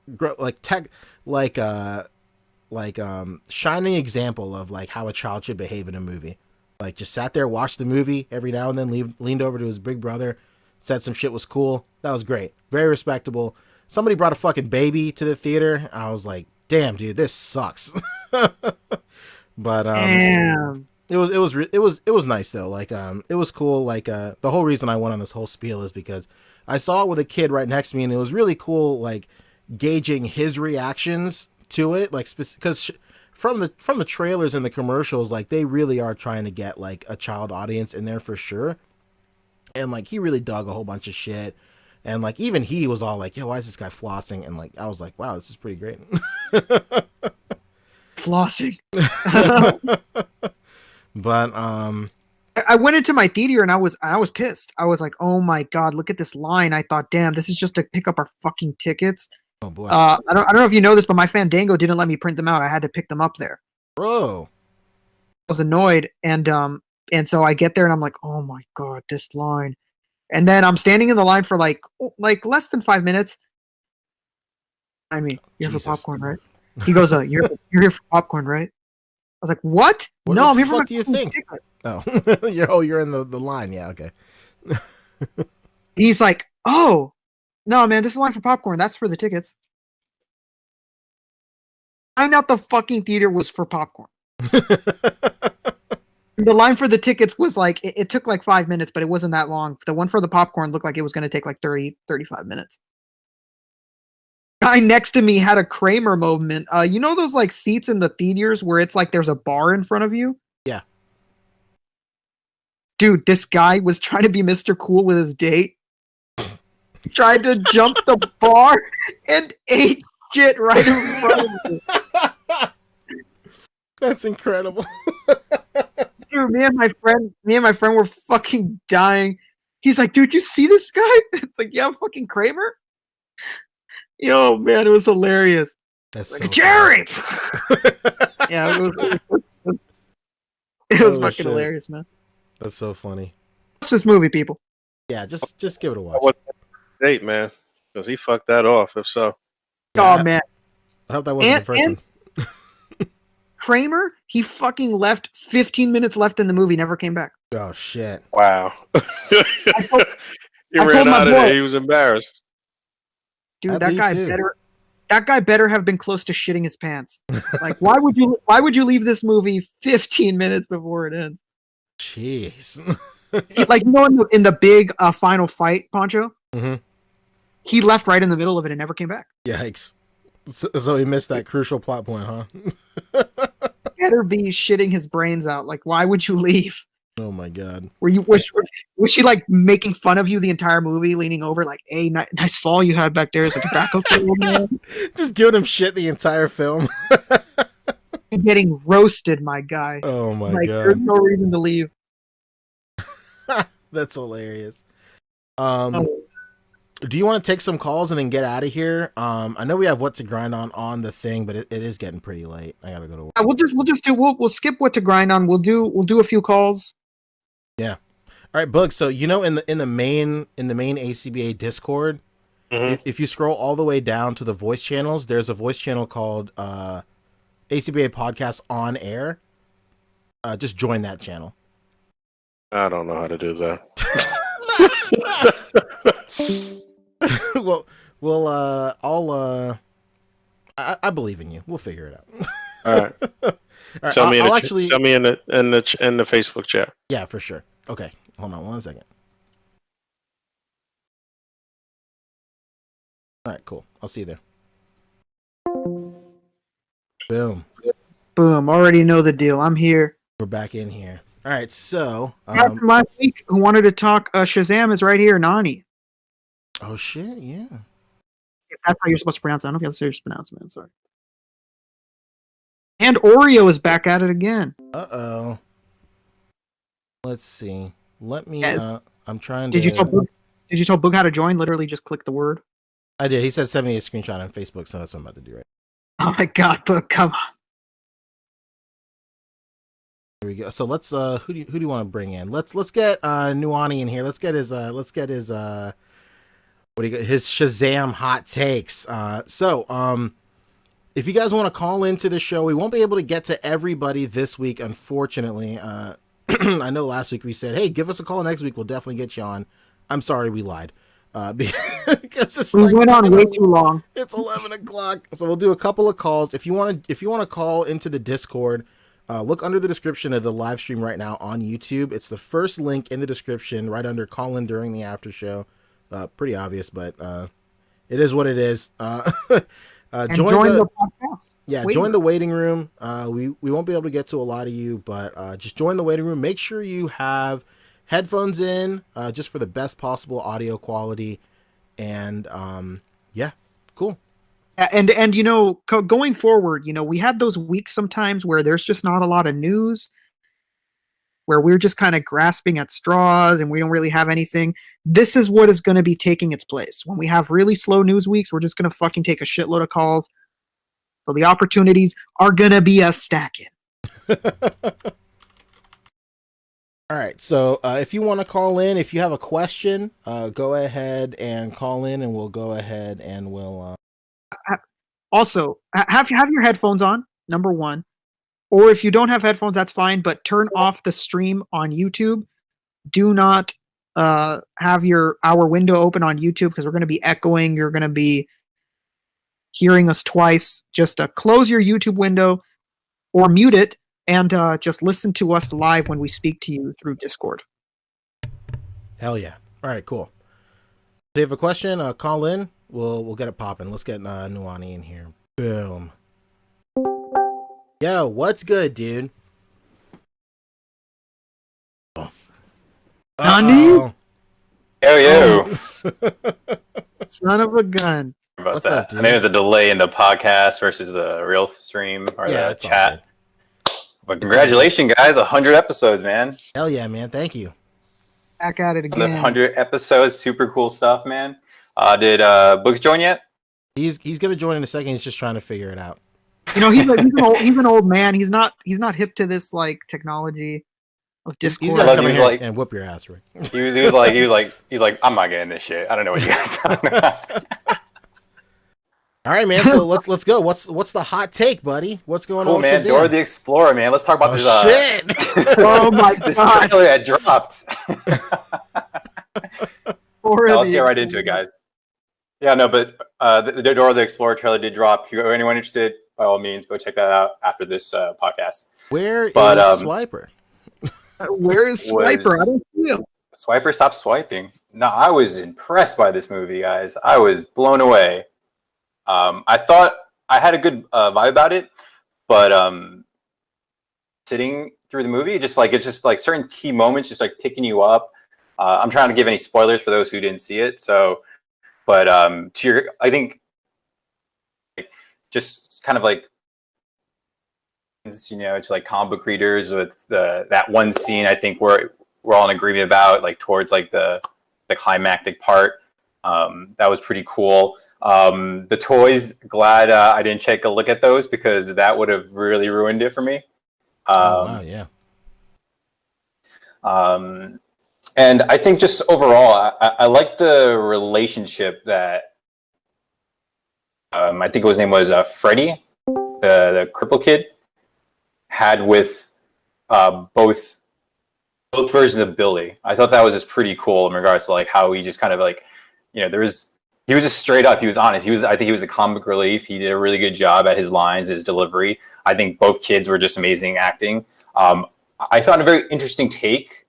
shining example of like how a child should behave in a movie. Like just sat there, watched the movie every now and then, leaned over to his big brother, said some shit was cool. That was great. Very respectable. Somebody brought a fucking baby to the theater. I was like, damn, dude, this sucks. But damn. It was nice though. Like it was cool. Like the whole reason I went on this whole spiel is because I saw it with a kid right next to me, and it was really cool. Like gauging his reactions to it, like because from the trailers and the commercials, like they really are trying to get like a child audience in there for sure. And like he really dug a whole bunch of shit, and like even he was all like, "Yo, why is this guy flossing?" And like I was like, "Wow, this is pretty great." Flossing. But I went into my theater and I was pissed. I was like, oh my God, look at this line. I thought, damn, this is just to pick up our fucking tickets. Oh boy. I don't know if you know this, but my Fandango didn't let me print them out. I had to pick them up there. Bro. I was annoyed, and so I get there and I'm like, oh my God, this line. And then I'm standing in the line for like less than 5 minutes. I mean, you're here for popcorn, right? He goes, you're here for popcorn, right? I was like, what? No, I'm here for. What do you think? Ticket. Oh, you're in the line. Yeah, okay. He's like, oh, no, man, this is a line for popcorn. That's for the tickets. I thought the fucking theater was for popcorn. The line for the tickets was like, it took like 5 minutes, but it wasn't that long. The one for the popcorn looked like it was going to take like 35 minutes. Guy next to me had a Kramer moment. You know those like seats in the theaters where it's like there's a bar in front of you? Yeah. Dude, this guy was trying to be Mr. Cool with his date. Tried to jump the bar and ate shit right in front of me. That's incredible. Dude, me and my friend were fucking dying. He's like, dude, you see this guy? It's like, yeah, fucking Kramer. Yo, man, it was hilarious. That's like, so Jerry. Yeah, it was fucking hilarious, man. That's so funny. Watch this movie, people. Yeah, just give it a watch. What date, man? Because he fucked that off. If so, oh man, I hope that wasn't the first one. Kramer, he fucking left 15 minutes left in the movie, never came back. Oh shit! Wow. He I ran told my out of boy, there. He was embarrassed. dude, I'd that leave guy too. better have been close to shitting his pants. Like, why would you leave this movie 15 minutes before it ends? Jeez. Like, you know, in the big final fight, Poncho, Mhm. he left right in the middle of it and never came back. Yikes! So he missed that crucial plot point, huh? Better be shitting his brains out. Like, why would you leave? Oh my god! Was she like making fun of you the entire movie, leaning over like, "Hey, nice fall you had back there. Is a tobacco old man?" Just giving him shit the entire film. You're getting roasted, my guy. Oh my Like, there's god! no reason to leave. That's hilarious. Oh. Do you want to take some calls and then get out of here? I know we have what to grind on the thing, but it is getting pretty late. I gotta go to work. We'll skip what to grind on. We'll do a few calls. Yeah. All right, Bug. So you know, in the main A.C.B.A. Discord, Mhm. if you scroll all the way down to the voice channels, there's a voice channel called A.C.B.A. Podcast on Air. Just join that channel. I don't know how to do that. I believe in you. We'll figure it out. All right. All right, Tell me I'll in the actually. tell me in the Facebook chat. Yeah, for sure. Okay, hold on 1 second. All right, cool. I'll see you there. Boom. Boom. Already know the deal. I'm here. We're back in here. All right, so Guy from last week who wanted to talk Shazam is right here, Nani. oh shit, yeah. If that's how you're supposed to pronounce it. I don't know if that's how you're supposed to pronounce it. Sorry. And Oreo is back at it again. Uh-oh. Let's see. Let me Yeah. I'm trying Did to you tell Boog how to join? Literally just click the word. I did. He said send me a screenshot on Facebook, so that's what I'm about to do right. Oh my god, Boog, come on. Here we go. So let's who do you want to bring in? Let's get Nuani in here. Let's get his what do you got? His Shazam hot takes. If you guys want to call into the show, we won't be able to get to everybody this week, unfortunately. I know last week we said, hey, give us a call next week. We'll definitely get you on. I'm sorry we lied. Because it's We went on way too long. It's 11 o'clock. So we'll do a couple of calls. If you want to call into the Discord, look under the description of the live stream right now on YouTube. It's the first link in the description right under call in during the after show. Pretty obvious, but it is what it is. Join the podcast. Yeah, Waiting join the waiting room. We won't be able to get to a lot of you, but just join the waiting room. Make sure you have headphones in, just for the best possible audio quality. And yeah, cool. And you know, going forward, you know, we had those weeks sometimes where there's just not a lot of news, where we're just kind of grasping at straws and we don't really have anything. This is what is going to be taking its place. When we have really slow news weeks, we're just going to fucking take a shitload of calls. So the opportunities are going to be a stacking. All right. So if you want to call in, if you have a question, go ahead and call in and we'll go ahead and we'll. Also, have your headphones on, number one. Or if you don't have headphones, that's fine, but turn off the stream on YouTube. Do not have our window open on YouTube because we're going to be echoing. You're going to be hearing us twice. Just close your YouTube window or mute it and just listen to us live when we speak to you through Discord. Hell yeah. All right, cool. If you have a question, call in. We'll get it popping. Let's get Nuani in here. Boom. Yo, what's good, dude? Nani? Yo. Son of a gun. About What's that. up, dude? I think there's a delay in the podcast versus the real stream or Yeah, the it's all chat. good. But congratulations, guys. 100 episodes, man. Hell yeah, man. Thank you. Back at it again. 100 episodes. Super cool stuff, man. Did Books join yet? He's gonna join in a second. He's just trying to figure it out. You know, he's an old man. He's not hip to this like technology of He's Discord. gonna come he in was here like- and whoop your ass, Rick. He was like, I'm not getting this shit. I don't know what you guys are talking about. All right, man. So let's go. What's the hot take, buddy? What's going Cool, on? man. Shazam? Dora the Explorer, man. Let's talk about this. Shit! Oh my this god! trailer that dropped. Dora Let's the get right into it, guys. Yeah, no, but the Dora the Explorer trailer did drop. If you're anyone interested, by all means, go check that out after this podcast. Where is Swiper? Where is Swiper? I don't see him. Swiper, stop swiping. No, I was impressed by this movie, guys. I was blown away. I thought I had a good vibe about it, but sitting through the movie, it's just like certain key moments, just like picking you up. I'm trying to give any spoilers for those who didn't see it. So, but I think just kind of like, it's like comic book readers with that one scene. I think we're all in agreement about, like towards like the climactic part. That was pretty cool. The toys, glad I didn't take a look at those because that would have really ruined it for me. Wow, yeah. And I think just overall, I like the relationship that I think his name was Freddie, the cripple kid, had with both versions of Billy. I thought that was just pretty cool in regards to like how he just kind of like, he was just straight up. He was honest. I think he was a comic relief. He did a really good job at his lines, his delivery. I think both kids were just amazing acting. I found a very interesting take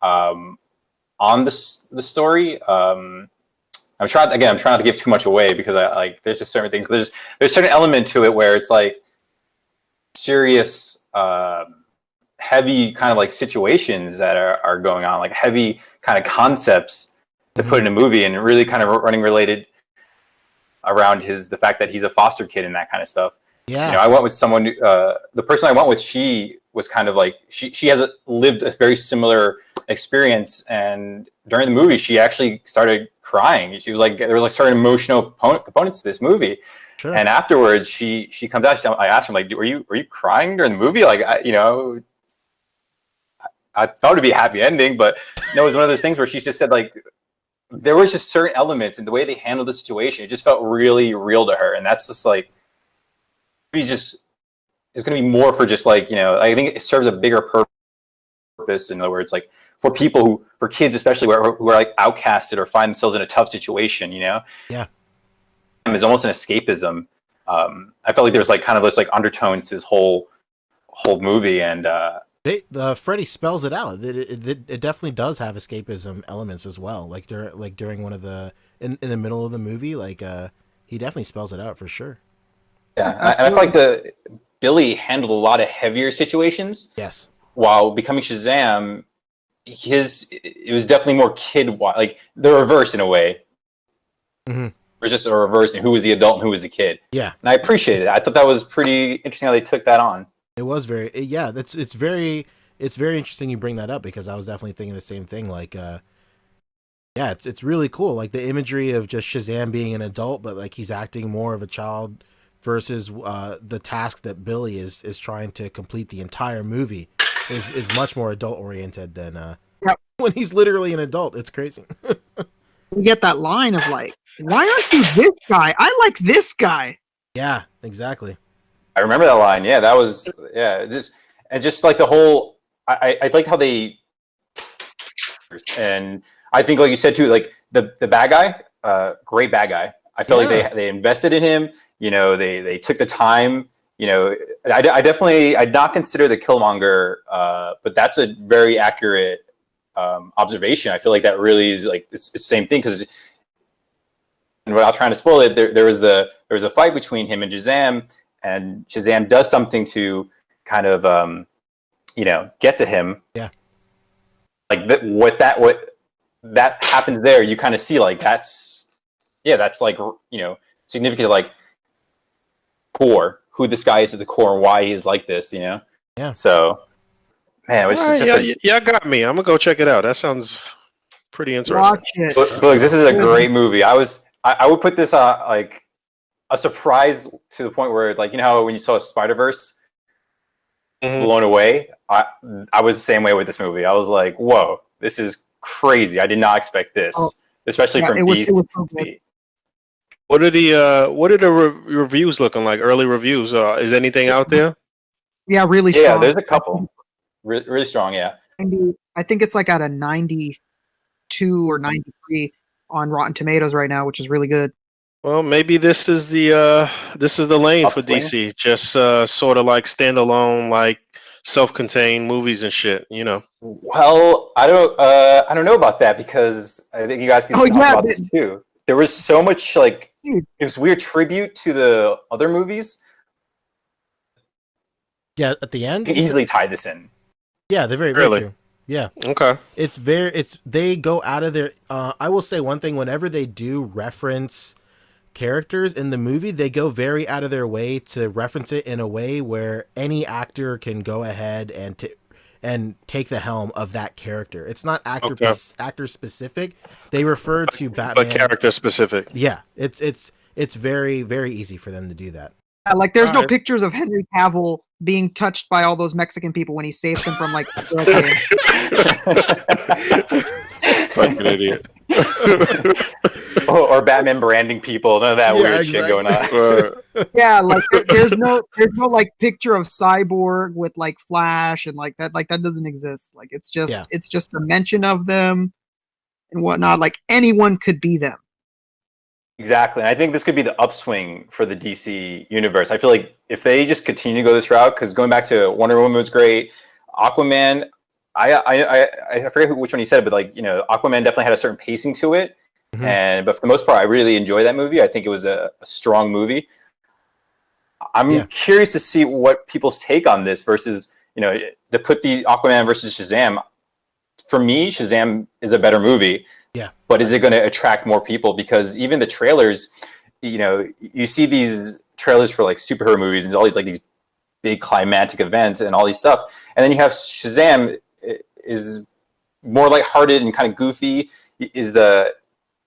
on the story. I'm trying not to give too much away because there's just certain things. There's a certain element to it where it's like serious, heavy kind of like situations that are going on, like heavy kind of concepts to put in a movie, and really kind of running related around the fact that he's a foster kid and that kind of stuff. Yeah. I went with someone, the person I went with, she was kind of like, she has lived a very similar experience, and during the movie, she actually started crying. She was like, there was like certain emotional components to this movie. Sure. And afterwards, she comes out, I asked her, like, were you crying during the movie? Like, I thought it'd be a happy ending, but it was one of those things where she just said, like, there was just certain elements in the way they handled the situation. It just felt really real to her. And that's just like, it's going to be more for just like, I think it serves a bigger purpose. In other words, like for people for kids, especially who are like outcasted or find themselves in a tough situation, Yeah. It's almost an escapism. I felt like there was like kind of this like undertones to this whole movie, and Freddy spells it out. It definitely does have escapism elements as well. Like during one of in the middle of the movie, like he definitely spells it out for sure. Yeah, and I feel like Billy handled a lot of heavier situations. Yes. While becoming Shazam, it was definitely more like the reverse in a way. Mm-hmm. It was just a reverse, and who was the adult and who was the kid. Yeah, and I appreciated it. I thought that was pretty interesting how they took that on. It was it's very interesting you bring that up, because I was definitely thinking the same thing. Like, it's really cool. Like the imagery of just Shazam being an adult, but like he's acting more of a child versus the task that Billy is trying to complete the entire movie is much more adult oriented than when he's literally an adult. It's crazy. We get that line of like, why aren't you this guy? I like this guy. Yeah, exactly. I remember that line. Yeah, that was just like the whole. I liked how they, and I think like you said too, like the bad guy, great bad guy. I felt like they invested in him. They took the time. I'd not consider the Killmonger, but that's a very accurate observation. I feel like that really is like it's the same thing, because without trying to spoil it, there was a fight between him and Shazam does something to kind of get to him. Yeah. Like what that happens there, you kind of see like that's like significant, like core who this guy is at the core and why he is like this. Yeah. So. Man, it's just got me. I'm gonna go check it out. That sounds pretty interesting. Watch it. But this is a great movie. I would put this like a surprise to the point where, like, how when you saw Spider-Verse, blown away. I was the same way with this movie. I was like, whoa, this is crazy. I did not expect this, especially from DC. What are the reviews looking like? Early reviews. Is anything out there? Yeah, really Yeah, strong. there's a couple. Really strong, yeah. I think it's like at a 92 or 93 on Rotten Tomatoes right now, which is really good. Well, maybe this is the lane for Upswing. DC. Just sort of like standalone, like self-contained movies and shit. You know. Well, I don't know about that because I think you guys can Oh talk yeah, about this too. There was so much like it was weird tribute to the other movies. Yeah, at the end. You can easily tie this in. Yeah, they're very Really? true. Yeah. Okay. They go out of their I will say one thing, whenever they do reference characters in the movie, they go very out of their way to reference it in a way where any actor can go ahead and take the helm of that character. It's not actor specific. They refer to Batman, but character specific. Yeah, it's very, very easy for them to do that. like there's no Alright. pictures of Henry Cavill being touched by all those Mexican people when he saves them from like a hurricane. Fucking idiot. Or Batman branding people. None of that weird shit going on. Yeah, like there's no like picture of Cyborg with like Flash and like that doesn't exist. Like it's just a mention of them and whatnot. Like anyone could be them. Exactly. And I think this could be the upswing for the DC universe. I feel like if they just continue to go this route, because going back to Wonder Woman was great, Aquaman, I forget which one you said, but like, you know, Aquaman definitely had a certain pacing to it. Mm-hmm. But for the most part, I really enjoyed that movie. I think it was a strong movie. I'm curious to see what people's take on this versus, you know, to put the Aquaman versus Shazam. For me, Shazam is a better movie. Yeah. But is it going to attract more people? Because even the trailers, you know, you see these trailers for like superhero movies and all these like these big climactic events and all these stuff. And then you have Shazam is more lighthearted and kind of goofy. Is the,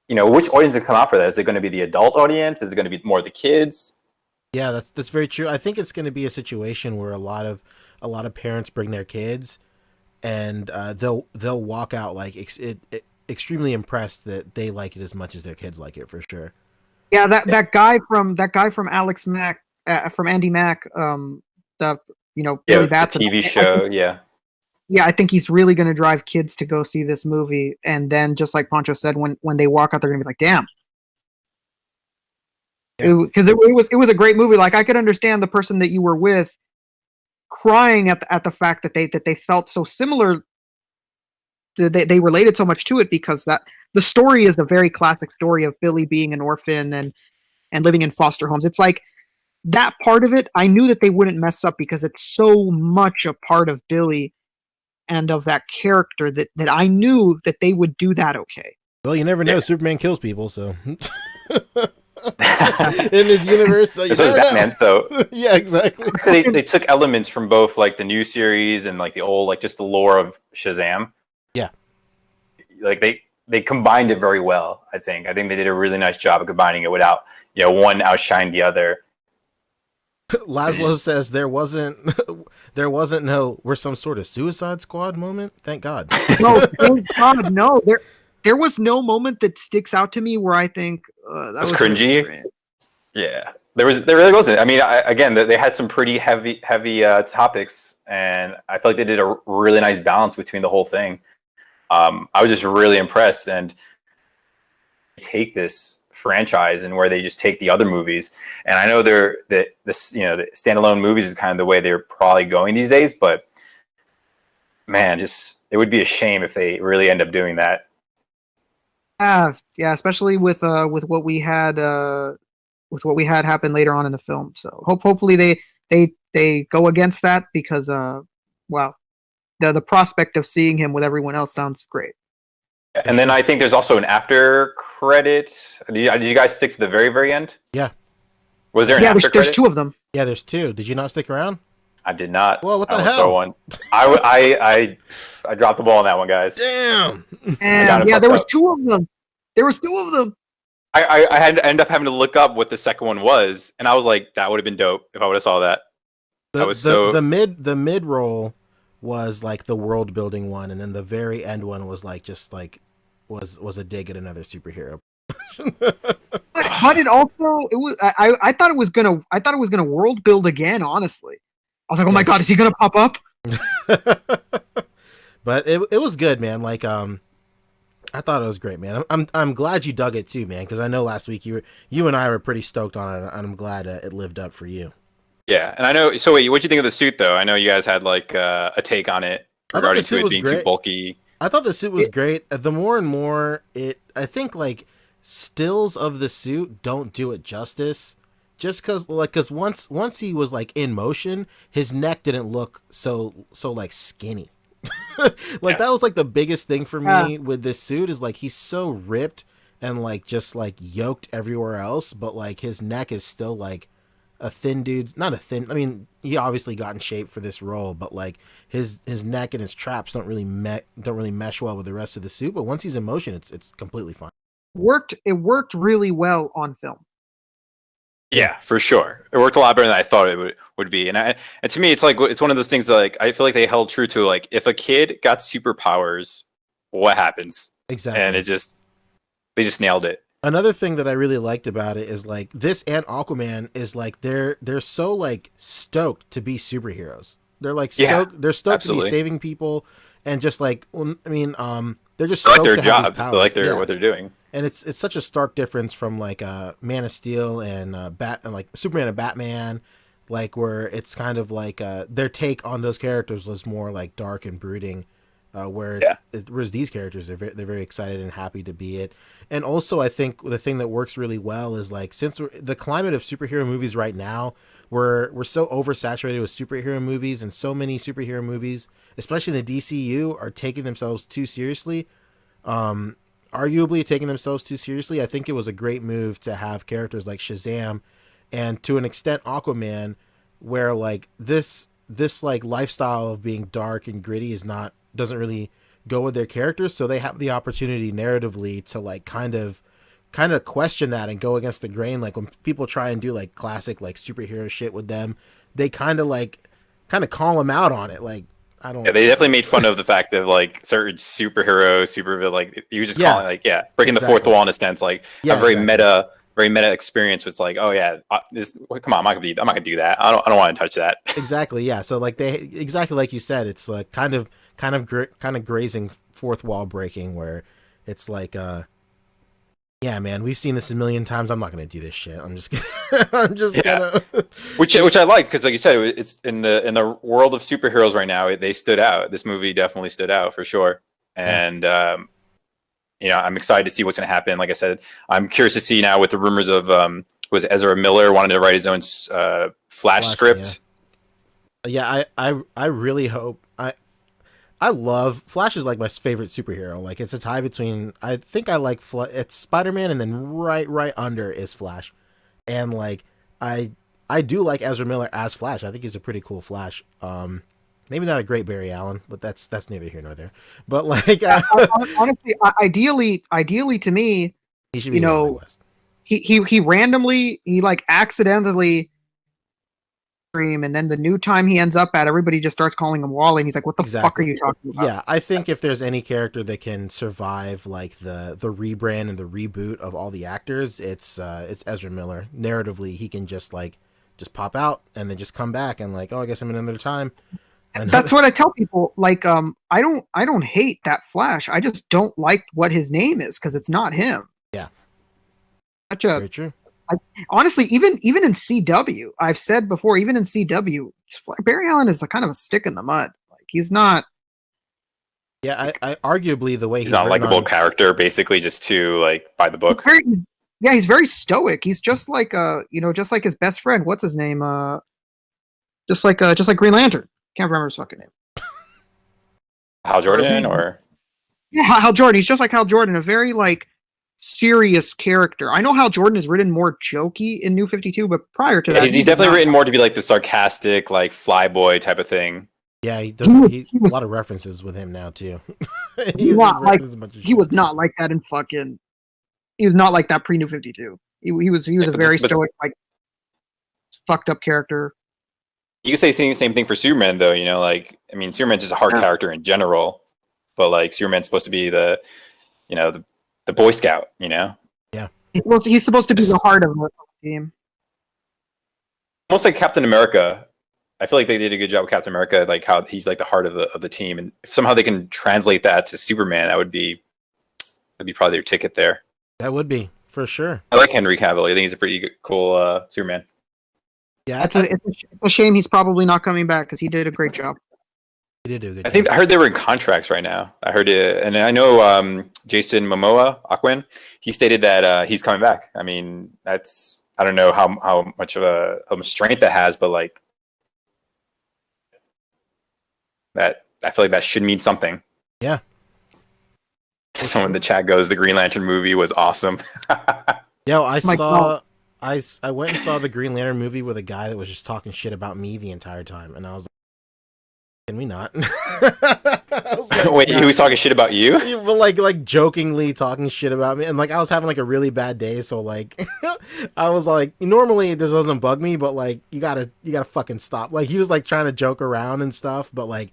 you know, which audience is come out for that? Is it going to be the adult audience? Is it going to be more the kids? Yeah, that's very true. I think it's going to be a situation where a lot of parents bring their kids, and they'll walk out like extremely impressed that they like it as much as their kids like it, for sure. Yeah, that guy from Alex Mack from Andy Mack, the Billy Batson TV show, Yeah, I think he's really going to drive kids to go see this movie, and then just like Poncho said, when they walk out, they're going to be like, "Damn!" Because it was a great movie. Like I could understand the person that you were with crying at the fact that they felt so similar. They related so much to it because that the story is a very classic story of Billy being an orphan and living in foster homes. It's like that part of it. I knew that they wouldn't mess up because it's so much a part of Billy and of that character that I knew that they would do that okay. Well, you never know. Superman kills people, so in this universe, so you never Batman, know. so yeah, exactly. They took elements from both like the new series and like the old, like just the lore of Shazam. Yeah, like they combined it very well. I think they did a really nice job of combining it without, you know, one outshined the other. Laszlo says there wasn't no we're some sort of Suicide Squad moment. Thank God. No, thank God, no. There was no moment that sticks out to me where I think that was cringy. Really yeah, there really wasn't. I mean, again, they had some pretty heavy topics, and I feel like they did a really nice balance between the whole thing. I was just really impressed, and take this franchise and where they just take the other movies. And I know the standalone movies is kind of the way they're probably going these days, but man, just it would be a shame if they really end up doing that. Yeah, especially with what we had happen later on in the film. So hopefully they go against that because wow, the prospect of seeing him with everyone else sounds great. And then I think there's also an after credit. Did you guys stick to the very, very end? Yeah. Was there an after credit? There's two of them. Yeah, there's two. Did you not stick around? I did not. Well, what the hell? One. I dropped the ball on that one, guys. Damn. And yeah, there was two of them. I had to end up having to look up what the second one was, and I was like, that would have been dope if I would have saw that. The mid roll was like the world building one, and then the very end one was like just like was a dig at another superhero. But it also it was I thought it was gonna world build again. Honestly, I was like, oh my god, is he gonna pop up? But it was good, man. Like I thought it was great, man. I'm glad you dug it too, man. Because I know last week you and I were pretty stoked on it, and I'm glad it lived up for you. Yeah, and I know. So wait, what'd you think of the suit though? I know you guys had like a take on it regarding to it being too bulky. I thought the suit was great. The more and more I think like stills of the suit don't do it justice. Just because once he was like in motion, his neck didn't look so like skinny. That was like the biggest thing for me with this suit is like he's so ripped and like just like yoked everywhere else, but like his neck is still like a thin dude's not a thin. I mean, he obviously got in shape for this role, but like his neck and his traps don't really mesh well with the rest of the suit. But once he's in motion, it's completely fine. It worked really well on film. Yeah, for sure. It worked a lot better than I thought it would be. And to me, it's like it's one of those things that like I feel like they held true to like if a kid got superpowers, what happens? Exactly. And they just nailed it. Another thing that I really liked about it is like this and Aquaman is like they're so like stoked to be superheroes. They're like stoked. They're stoked absolutely. to be saving people and just like I mean they're just They stoked like their to have jobs. these powers. They like what they're doing. And it's such a stark difference from like Man of Steel and like Superman and Batman, like where it's kind of like their take on those characters was more like dark and brooding, whereas these characters they're very excited and happy to be it. And also I think the thing that works really well is like since the climate of superhero movies right now, we're so oversaturated with superhero movies, and so many superhero movies, especially the DCU, are taking themselves too seriously. Arguably taking themselves too seriously. I think it was a great move to have characters like Shazam and to an extent Aquaman, where like this like lifestyle of being dark and gritty doesn't really go with their characters, so they have the opportunity narratively to like kind of question that and go against the grain. Like when people try and do like classic like superhero shit with them, they kind of call them out on it. Like I don't. Yeah, they definitely made fun of the fact that like certain supervillain, like you just calling like breaking the fourth wall in a sense, like a very meta experience. Was like, oh yeah, come on, I'm not gonna do that. I don't want to touch that. Exactly, yeah. So like exactly like you said, it's like kind of grazing fourth wall breaking, where it's like yeah, man, we've seen this a million times. I'm not gonna do this shit. I'm just gonna which I like, because like you said, it's in the world of superheroes right now. They stood out. This movie definitely stood out for sure. And I'm excited to see what's gonna happen. Like I said, I'm curious to see now with the rumors of was Ezra Miller wanted to write his own Flash script. Yeah, I really hope I love Flash is like my favorite superhero. Like it's a tie between I think I like it's Spider-Man, and then right under is Flash. And like I do like Ezra Miller as Flash. I think he's a pretty cool Flash. Maybe not a great Barry Allen, but that's neither here nor there. But like honestly, ideally to me, he should be West. He randomly like accidentally, and then the new time he ends up at, everybody just starts calling him Wally, and he's like, what the fuck are you talking about? Yeah, I think if there's any character that can survive like the rebrand and the reboot of all the actors, it's Ezra Miller. Narratively, he can just pop out and then just come back and like, oh, I guess I'm in another time. That's what I tell people. Like, I don't hate that Flash. I just don't like what his name is, because it's not him. Yeah. Very true. Honestly, even in CW, I've said before, even in CW, Barry Allen is a kind of a stick in the mud. Like he's not. Yeah, I arguably the way he's not a likable character, basically just too like by the book. He's very stoic. He's just like just like his best friend. What's his name? Just like Green Lantern. Can't remember his fucking name. Hal Jordan or Hal Jordan. He's just like Hal Jordan, a very like serious character. I know Hal Jordan is written more jokey in New 52, but prior to that, he's definitely written more to be like the sarcastic, like flyboy type of thing. Yeah, he does. A lot of references with him now too. he was not like that in fucking. He was not like that pre New 52. He was a very stoic, like fucked up character. You could say the same thing for Superman, though. Like I mean, Superman's just a hard character in general, but like Superman's supposed to be the Boy Scout, He's supposed to be the heart of the team. Almost like Captain America. I feel like they did a good job with Captain America, like how he's like the heart of the team, and if somehow they can translate that to Superman, that'd be probably their ticket there. That would be for sure. I like Henry Cavill. I think he's a pretty good, cool Superman. Yeah, It's a shame he's probably not coming back because he did a great job. he did do a good. I heard they were in contracts right now. I heard it, and I know Jason Momoa, Aquaman, he stated that he's coming back. I mean, that's I don't know how much of a strength that has, but like that, I feel like that should mean something. Yeah. Someone in the chat goes, "The Green Lantern movie was awesome." Yo, I went and saw the Green Lantern movie with a guy that was just talking shit about me the entire time, and I was like, "Can we not?" I was like, Wait, he was talking shit about you? Well, like jokingly talking shit about me, and like I was having like a really bad day, so like I was like, normally this doesn't bug me, but like you gotta fucking stop. Like he was like trying to joke around and stuff, but like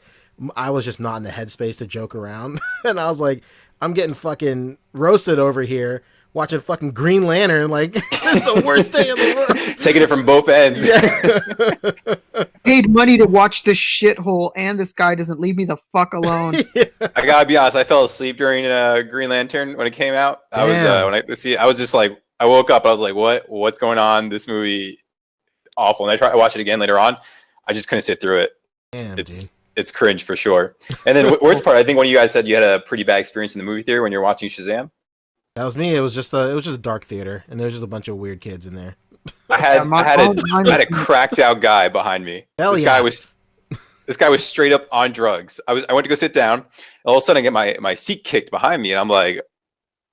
I was just not in the headspace to joke around, and I was like, I'm getting fucking roasted over here watching fucking Green Lantern. Like it's the worst day in the world. Taking it from both ends. Yeah. Paid money to watch this shithole, and this guy doesn't leave me the fuck alone. Yeah. I gotta be honest. I fell asleep during Green Lantern when it came out. I was just like, I woke up. I was like, what's going on? This movie, awful. And I tried to watch it again later on. I just couldn't sit through it. Damn, It's cringe for sure. And then worst part, I think one of you guys said you had a pretty bad experience in the movie theater when you were watching Shazam. that was me. It was just a dark theater, and there was just a bunch of weird kids in there. I had a cracked out guy behind me. Hell this yeah. guy was straight up on drugs. I went to go sit down, and all of a sudden I get my seat kicked behind me, and I'm like,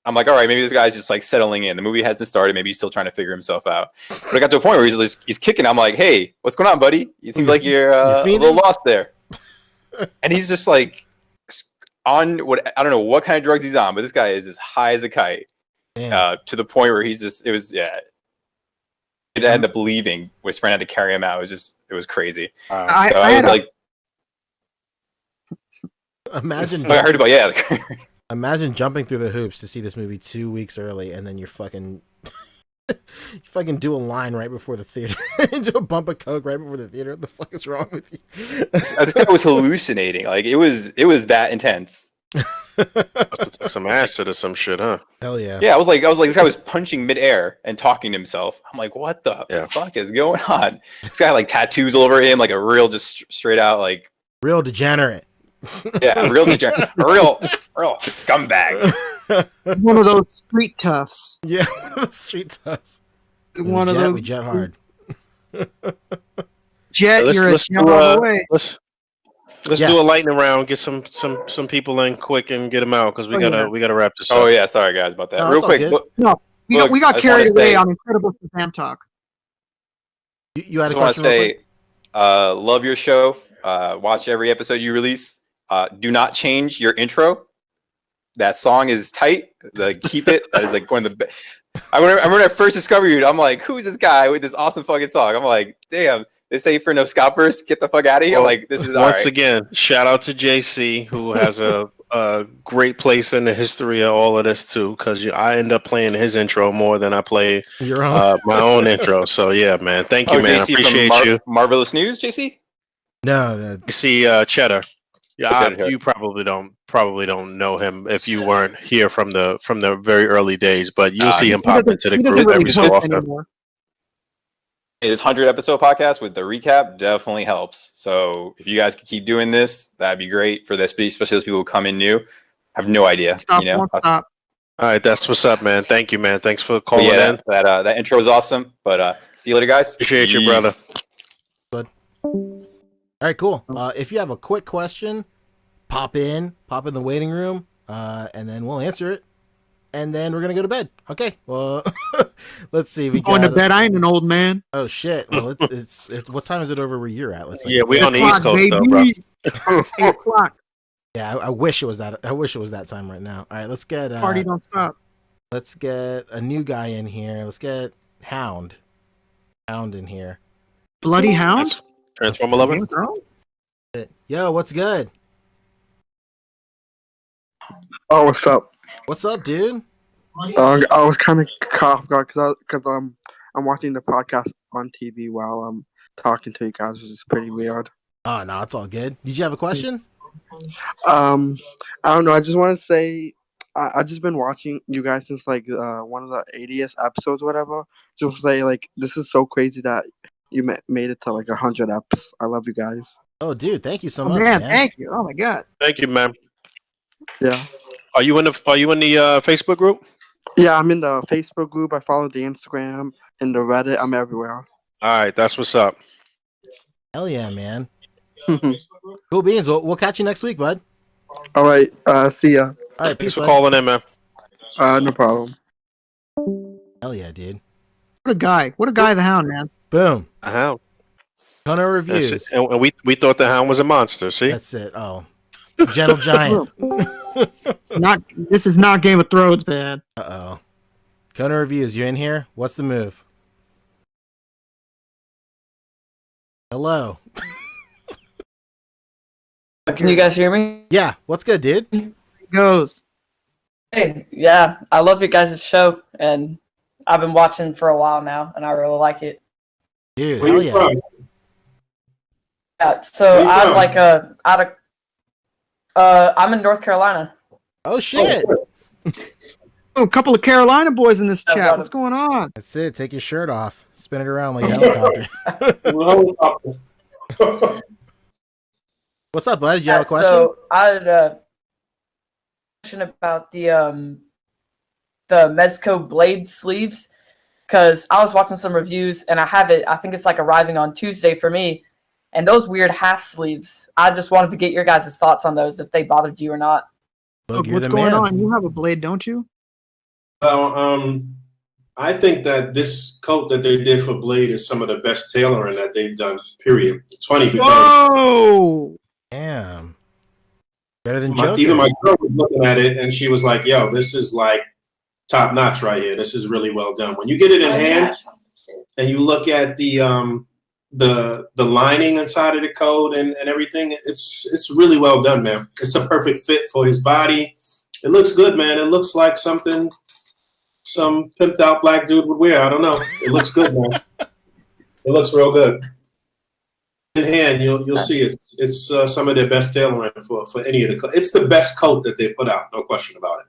all right, maybe this guy's just like settling in. The movie hasn't started. Maybe he's still trying to figure himself out. But I got to a point where he's kicking. I'm like, hey, what's going on, buddy? You seem like you're a little lost there. And he's just like on what, I don't know what kind of drugs he's on, but this guy is as high as a kite. To the point where he's just, it was, yeah. It ended up leaving. His friend had to carry him out. It was crazy. I was like, imagine. I heard about, yeah. Imagine jumping through the hoops to see this movie 2 weeks early, and then you're fucking, you fucking do a line right before the theater, do a bump of coke right before the theater. What the fuck is wrong with you? This guy was hallucinating. Like it was that intense. Must have took some acid or some shit, huh? Hell yeah. Yeah, I was like, this guy was punching midair and talking to himself. I'm like, what the fuck is going on? This guy had like tattoos all over him, like a real, just straight out, like real degenerate. Yeah, real degenerate, real scumbag. One of those street toughs. Yeah, street toughs. One of those. We jet hard. Jet, let's you're a do jet all the way. let's do a lightning round. Get some people in quick and get them out because we gotta wrap this up. Oh yeah, sorry guys about that. No, Real quick, No, we got carried away on Incredible Shazam talk. You had a just want to question? say, love your show. Watch every episode you release. Do not change your intro. That song is tight. Keep it. That is like one of the best. I remember when I first discovered you, I'm like, who's this guy with this awesome fucking song? I'm like, damn, this ain't for no scalpers. Get the fuck out of here. Well, like, this is once again, shout out to JC who has a great place in the history of all of this too, because I end up playing his intro more than I play my own intro. So yeah, man, thank you, man. JC I appreciate you. Marvelous News, JC. No. You see, Cheddar. Yeah, you probably don't know him if you weren't here from the very early days, but you'll see him pop into the group every so often. His 100 episode podcast with the recap definitely helps. So if you guys could keep doing this, that'd be great for this, especially those people who come in new. Have no idea. Stop. All right, that's what's up, man. Thank you, man. Thanks for calling in. That intro was awesome. But see you later, guys. Appreciate you, brother. Good. All right, cool. If you have a quick question, pop in the waiting room, and then we'll answer it. And then we're going to go to bed. Okay, well, let's see. Going to bed? I ain't an old man. Oh, shit. Well, it's what time is it over where you're at? Yeah, we're on the East Coast, though, bro. It's 8 o'clock. Yeah, I wish it was that. I wish it was that time right now. All right, let's get... Party don't stop. Let's get a new guy in here. Let's get Hound in here. Bloody Hound? Transformer Lover? Yo, what's good? Oh, what's up? What's up, dude? I was kind of caught off guard because I'm watching the podcast on TV while I'm talking to you guys, which is pretty weird. Oh no, it's all good. Did you have a question? I don't know. I just want to say I just been watching you guys since like one of the 80th episodes or whatever. Just say like this is so crazy that you made it to like 100 eps. I love you guys. Oh, dude, thank you so Oh much, man, man. thank you. Oh my god. Thank you, man. Yeah. Are you in the Facebook group? Yeah, I'm in the Facebook group. I follow the Instagram and the Reddit. I'm everywhere. All right, that's what's up. Hell yeah, man. Cool beans. We'll catch you next week, bud. All right. See ya. All right, Thanks peace, for bud. calling in, man. No problem. Hell yeah, dude. What a guy. What a guy, the Hound, man. Boom. A hound. Ton of That's reviews. it. And we thought the hound was a monster. See? That's it. Oh, gentle giant. This is not Game of Thrones, man. Uh-oh. Kona reviews, you in here? What's the move? Hello. Can you guys hear me? Yeah, what's good, dude? Goes. Hey, yeah, I love your guys' show, and I've been watching for a while now, and I really like it. Dude, Where hell you yeah. from? Yeah, so Where you I'm from? like I'm in North Carolina. Oh, shit. Oh, a couple of Carolina boys in this I've chat. got What's it. going on? That's it. Take your shirt off. Spin it around like a helicopter. What's up, bud? Did you have a question? So I had a question about the Mezco blade sleeves, because I was watching some reviews and I have it. I think it's like arriving on Tuesday for me, and those weird half sleeves. I just wanted to get your guys' thoughts on those, if they bothered you or not. Look, you're What's the going man. on? You have a blade, don't you? Well, I think that this coat that they did for Blade is some of the best tailoring that they've done. Period. It's funny because Whoa! Damn. Better than Joker. even my girl was looking at it and she was like, "Yo, this is like top notch right here. This is really well done." When you get it in hand and you look at the lining inside of the coat and everything, it's really well done, man. It's a perfect fit for his body. It looks good, man. It looks like something some pimped out black dude would wear. I don't know. It looks good, man. It looks real good. In hand, you'll see it's some of their best tailoring for any of the coat. It's the best coat that they put out, no question about it.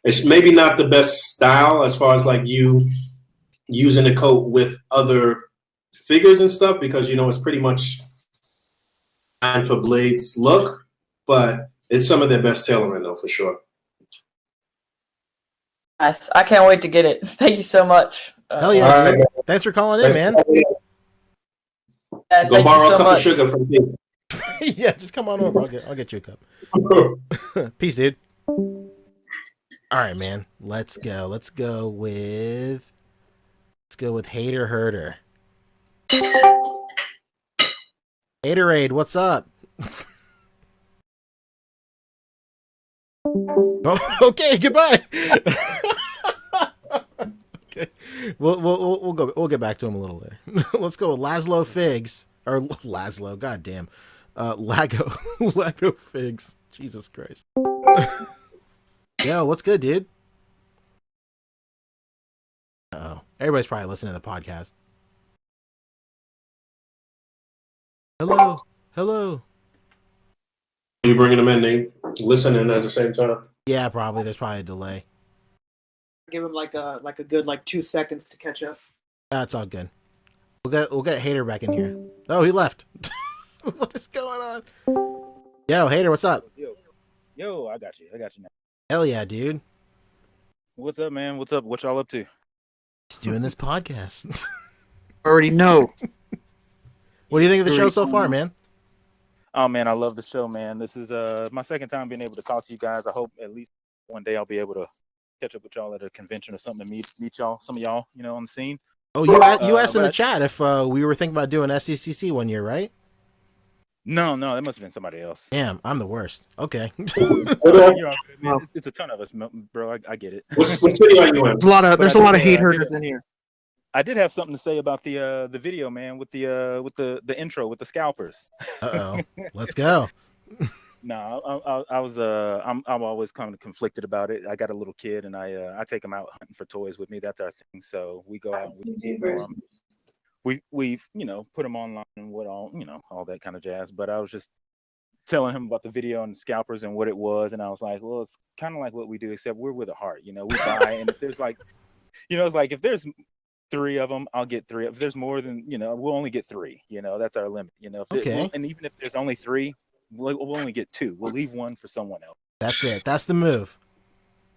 It's maybe not the best style as far as like you using the coat with other figures and stuff, because it's pretty much fine for Blade's look, but it's some of their best tailoring though, for sure. Nice. I can't wait to get it. Thank you so much. Hell yeah, All dude. right, Thanks for calling in, man. Go thank you borrow a so cup much. of sugar from me. Yeah, just come on over. I'll get you a cup. Peace, dude. All right, man. Let's go. Let's go with Hater Herder. Haterade, what's up? Oh, okay, goodbye. Okay, we'll get back to him a little later. Let's go with Laszlo Figs, or Laszlo. Goddamn, Lago Figs. Jesus Christ. Yo, what's good, dude? Uh-oh, everybody's probably listening to the podcast. Hello. You bringing them in, they listening at the same time. Yeah, probably. There's probably a delay. Give him like a good 2 seconds to catch up. That's all good. We'll get Hater back in here. Oh, he left. What is going on? Yo, Hater, what's up? Yo, I got you now. Hell yeah, dude. What's up, man? What's up? What y'all up to? Just doing this podcast. Already know. What do you think of the show so far, man? Oh man, I love the show, man. This is my second time being able to talk to you guys. I hope at least one day I'll be able to catch up with y'all at a convention or something to meet y'all, some of y'all, on the scene. Oh, you asked in the chat if we were thinking about doing SCCC one year, right? No, that must have been somebody else. Damn, I'm the worst. Okay. It's a ton of us, bro. I get it. What city are you in? There's a lot of hate herders in here. I did have something to say about the video, man, with the intro with the scalpers. Uh-oh. Let's go. No, I was I'm always kind of conflicted about it. I got a little kid, and I take him out hunting for toys with me. That's our thing. So we go out and we put them online and what all all that kind of jazz. But I was just telling him about the video and the scalpers and what it was, and I was like, well, it's kind of like what we do, except we're with a heart. We buy, and if there's like, it's like if there's 3 of them, I'll get 3. If there's more than we'll only get 3. That's our limit. Okay. And even if there's only 3. We'll only get 2. We'll leave 1 for someone else. That's it. That's the move.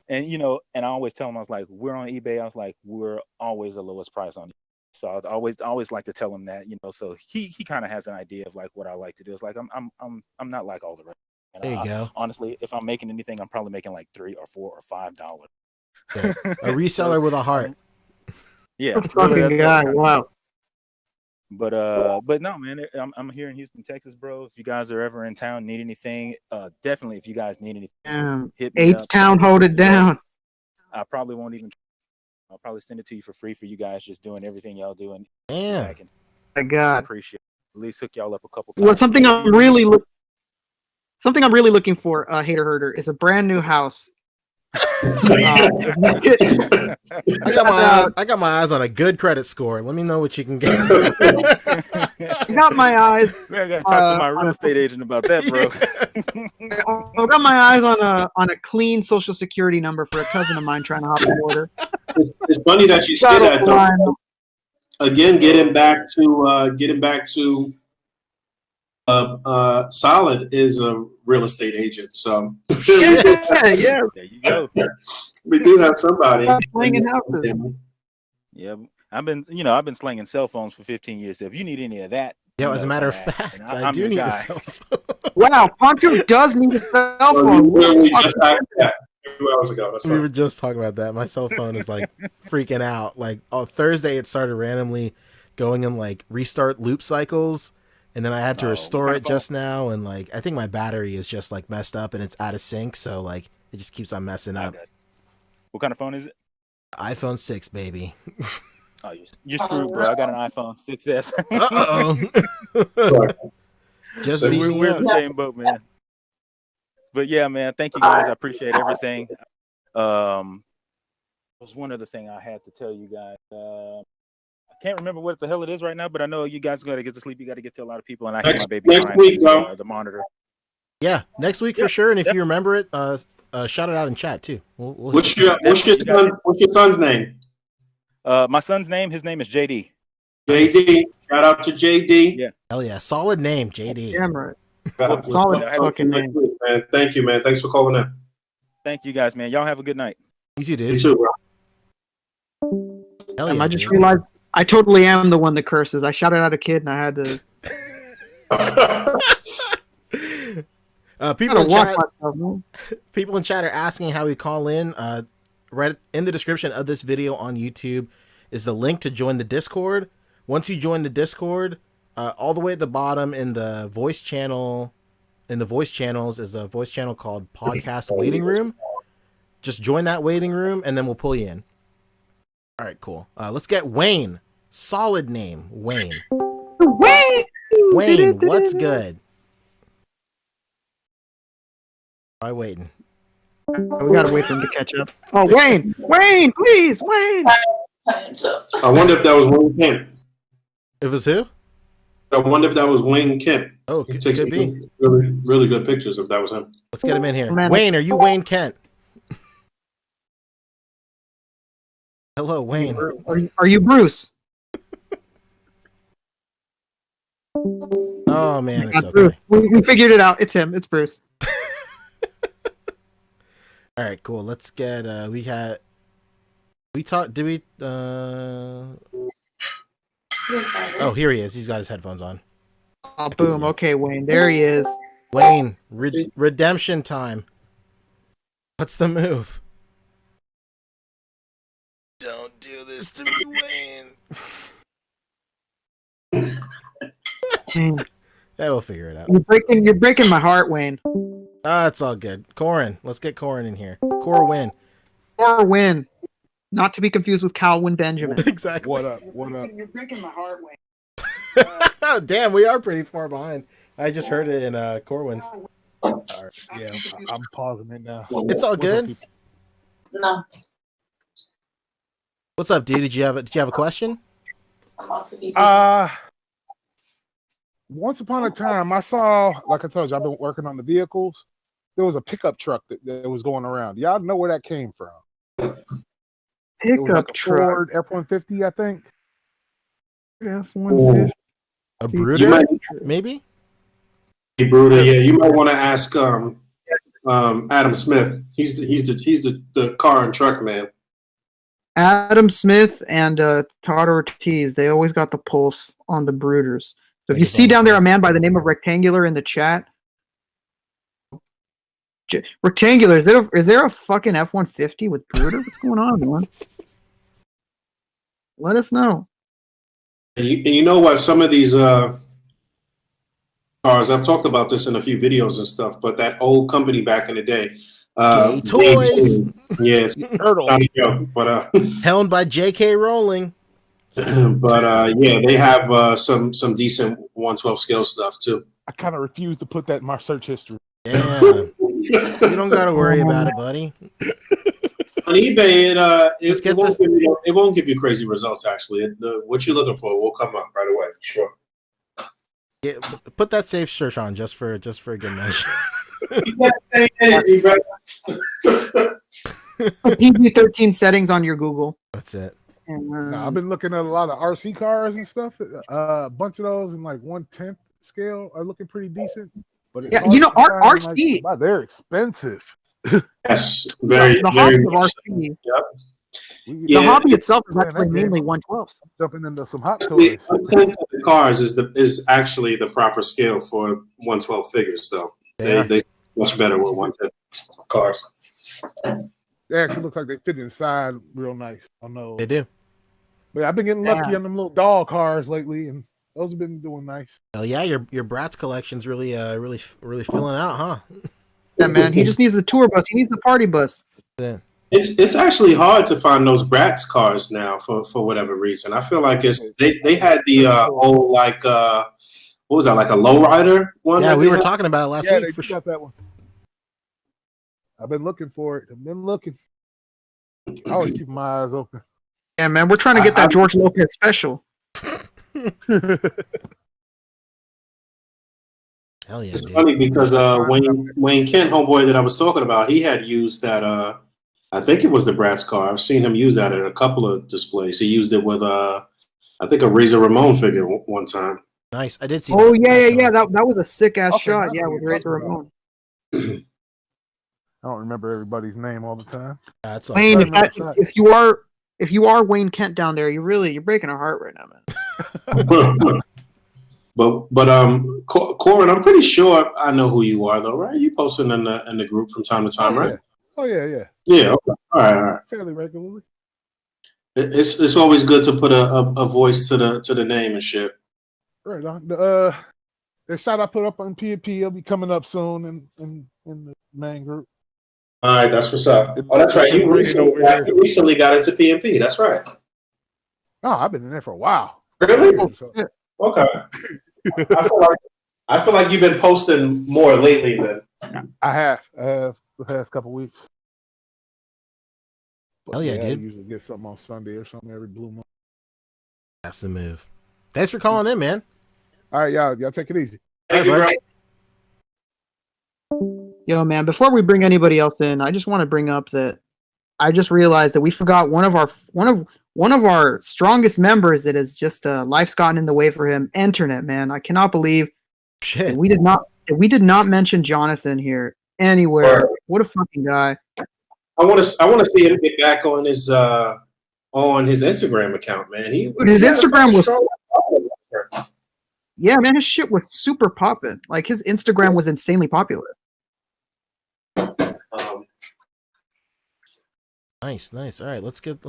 And and I always tell him, I was like, we're on eBay. I was like, we're always the lowest price on eBay. So I always like to tell him that, so he kind of has an idea of like what I like to do. It's like I'm not like all the rest. There you go. Honestly, if I'm making anything, I'm probably making like $3 or $4 or $5. Yeah. A reseller with a heart. Yeah. Fucking guy. Wow. But no, man, I'm here in Houston, Texas, bro. If you guys are ever in town, need anything, definitely. If you guys need anything, hit me up. H-Town, hold it down. I probably won't even. I'll probably send it to you for free for you guys just doing everything y'all do. And yeah, I got. Appreciate it. At least hook y'all up a couple times. Well, something I'm really looking for, Hater Herder, is a brand new house. I got my eyes on a good credit score. Let me know what you can get. I got my eyes. Man, I gotta talk to my real estate agent about that, bro. I got my eyes on a clean social security number for a cousin of mine trying to hop the border. It's funny that you say that, though. Again, getting back to Solid is a real estate agent, so yeah. There you go. We do have somebody. Slinging houses. Yeah, I've been slinging cell phones for 15 years. So if you need any of that, yeah. As a matter of fact, I do need a cell phone. Wow, Poncho does need a cell phone. We just had that 2 hours ago. That's We right. were just talking about that. My cell phone is like freaking out. Like Thursday, it started randomly going in like restart loop cycles. And then I had to restore it just now, and like I think my battery is just like messed up and it's out of sync, so like it just keeps on messing up. What kind of phone is it? iPhone 6, baby. Oh, you're screwed, bro. I got an iPhone 6S. Just So we're in the same boat, man. But yeah, man, thank you guys. I appreciate everything. There was one other thing I had to tell you guys. I can't remember what the hell it is right now, but I know you guys got to get to sleep. You got to get to a lot of people, and I hear my baby next week, bro. The monitor. Yeah, next week for sure. And if you remember it, shout it out in chat too. We'll What's your son's name? My son's name. His name is JD. JD. Shout out to JD. Yeah. Hell yeah, solid name, JD. Damn right. God, Solid fucking name. Man. Thank you, man. Thanks for calling in. Thank you guys, man. Y'all have a good night. Easy, dude. You too, bro. Hell yeah, I just dude. realized I totally am the one that curses. I shouted out a kid and I had to. People in chat. Myself, People in chat are asking how we call in. Right in the description of this video on YouTube is the link to join the Discord. Once you join the Discord, all the way at the bottom in the voice channel, in the voice channels is a voice channel called Podcast Waiting Room. Just join that waiting room and then we'll pull you in. All right, cool. Let's get Wayne. Solid name, Wayne. Wayne, what's good? Why waiting? We gotta wait for him to catch up. Oh, Wayne! Wayne, please, Wayne! I wonder if that was Wayne Kent. It was who? I wonder if that was Wayne Kent. Oh, He could takes be. really, really good pictures if that was him. Let's get him in here. Man. Wayne, are you Wayne Kent? Hello, Wayne. Are you Bruce? Oh man, it's Bruce. okay. We figured it out. It's him. It's Bruce. All right, cool. Let's get oh, here he is. He's got his headphones on. Oh, boom. Okay, Wayne. There he is. Wayne, redemption time. What's the move? Don't do this to me, Wayne. Dang. Yeah, we'll figure it out. You're breaking my heart, Wayne. It's all good. Corin, let's get Corin in here. Corwin. Or Win. Not to be confused with Calvin Benjamin. Exactly. What up? What up? You're breaking my heart, Wayne. Damn, we are pretty far behind. I just heard it in Corwin's. All right. Yeah, I'm pausing it now. It's all What's up, good. people? No. What's up, dude? Did you have a question? Once upon a time, I saw, like I told you, I've been working on the vehicles. There was a pickup truck that was going around. Y'all know where that came from? It was like a truck. Ford F-150, I think. F-150. A Brooder, maybe? Brooder, yeah. You might want to ask Adam Smith. He's the car and truck man. Adam Smith and Todd Ortiz, they always got the pulse on the Brooders. So if you see down there a man by the name of Rectangular in the chat, Rectangular, is there a fucking F-150 with Brooder? What's going on, man? Let us know. And you know what? Some of these cars, I've talked about this in a few videos and stuff, but that old company back in the day, Gay Toys. Yes, but helmed by J.K. Rowling. But yeah, they have some decent 112 scale stuff too. I kind of refuse to put that in my search history. Yeah, you don't got to worry about it, buddy. On eBay, it won't give you crazy results. Actually, what you're looking for will come up right away for sure. Yeah, put that safe search on just for a good measure. PG-13 settings on your Google. That's it. No, I've been looking at a lot of RC cars and stuff. A bunch of those in like 1/10 scale are looking pretty decent. But it's RC, like, they're expensive. Yes, very, the very hobby of much. RC. Yep. The hobby itself is actually mainly 112. Jumping into some hot toys. The cars is actually the proper scale for 112 figures, though. They much better with 110 cars. They actually look like they fit inside real nice. I know they do. But I've been getting lucky on them little doll cars lately, and those have been doing nice. Hell yeah, your Bratz collection's really filling out, huh? Yeah, man. He just needs the tour bus. He needs the party bus. Yeah. It's actually hard to find those Bratz cars now for whatever reason. I feel like they had the old like what was that, like a lowrider one? Yeah, we were talking about it last week. They got that one. I've been looking for it. I've been looking. I always keep my eyes open. Yeah, man. We're trying to get that George Lopez special. Hell yeah! It's dude. funny because Wayne Kent, homeboy that I was talking about, he had used that. I think it was the Bratz car. I've seen him use that in a couple of displays. He used it with I think a Razor Ramon figure one time. Nice, I did see. Oh yeah. That was a sick ass shot. Yeah, with Razor Ramon. I don't remember everybody's name all the time. That's Wayne, if you are Wayne Kent down there, you're breaking our heart right now, man. But Corin, I'm pretty sure I know who you are though, right? You posting in the group from time to time, right? Oh yeah. Yeah. Okay. All right. Fairly regularly. It's always good to put a voice to the name and shit. Right on. The shot I put up on PNP will be coming up soon in the main group. All right, that's what's up. Oh, that's right. You recently got into PNP. That's right. Oh, I've been in there for a while. Really? Okay. I feel like you've been posting more lately than I have the past couple weeks. But hell yeah, dude! I usually get something on Sunday or something every blue moon. That's the move. Thanks for calling in, man. All right, y'all take it easy. Thank you, bro. Yo, man, before we bring anybody else in, I just want to bring up that I just realized that we forgot one of our strongest members that is just life's gotten in the way for him. Internet, man. I cannot believe that we did not mention Jonathan here anywhere. What a fucking guy. I want to see him get back on his Instagram account, man. His Instagram was yeah, man. His shit was super popping. Like his Instagram was insanely popular. Nice. All right, let's get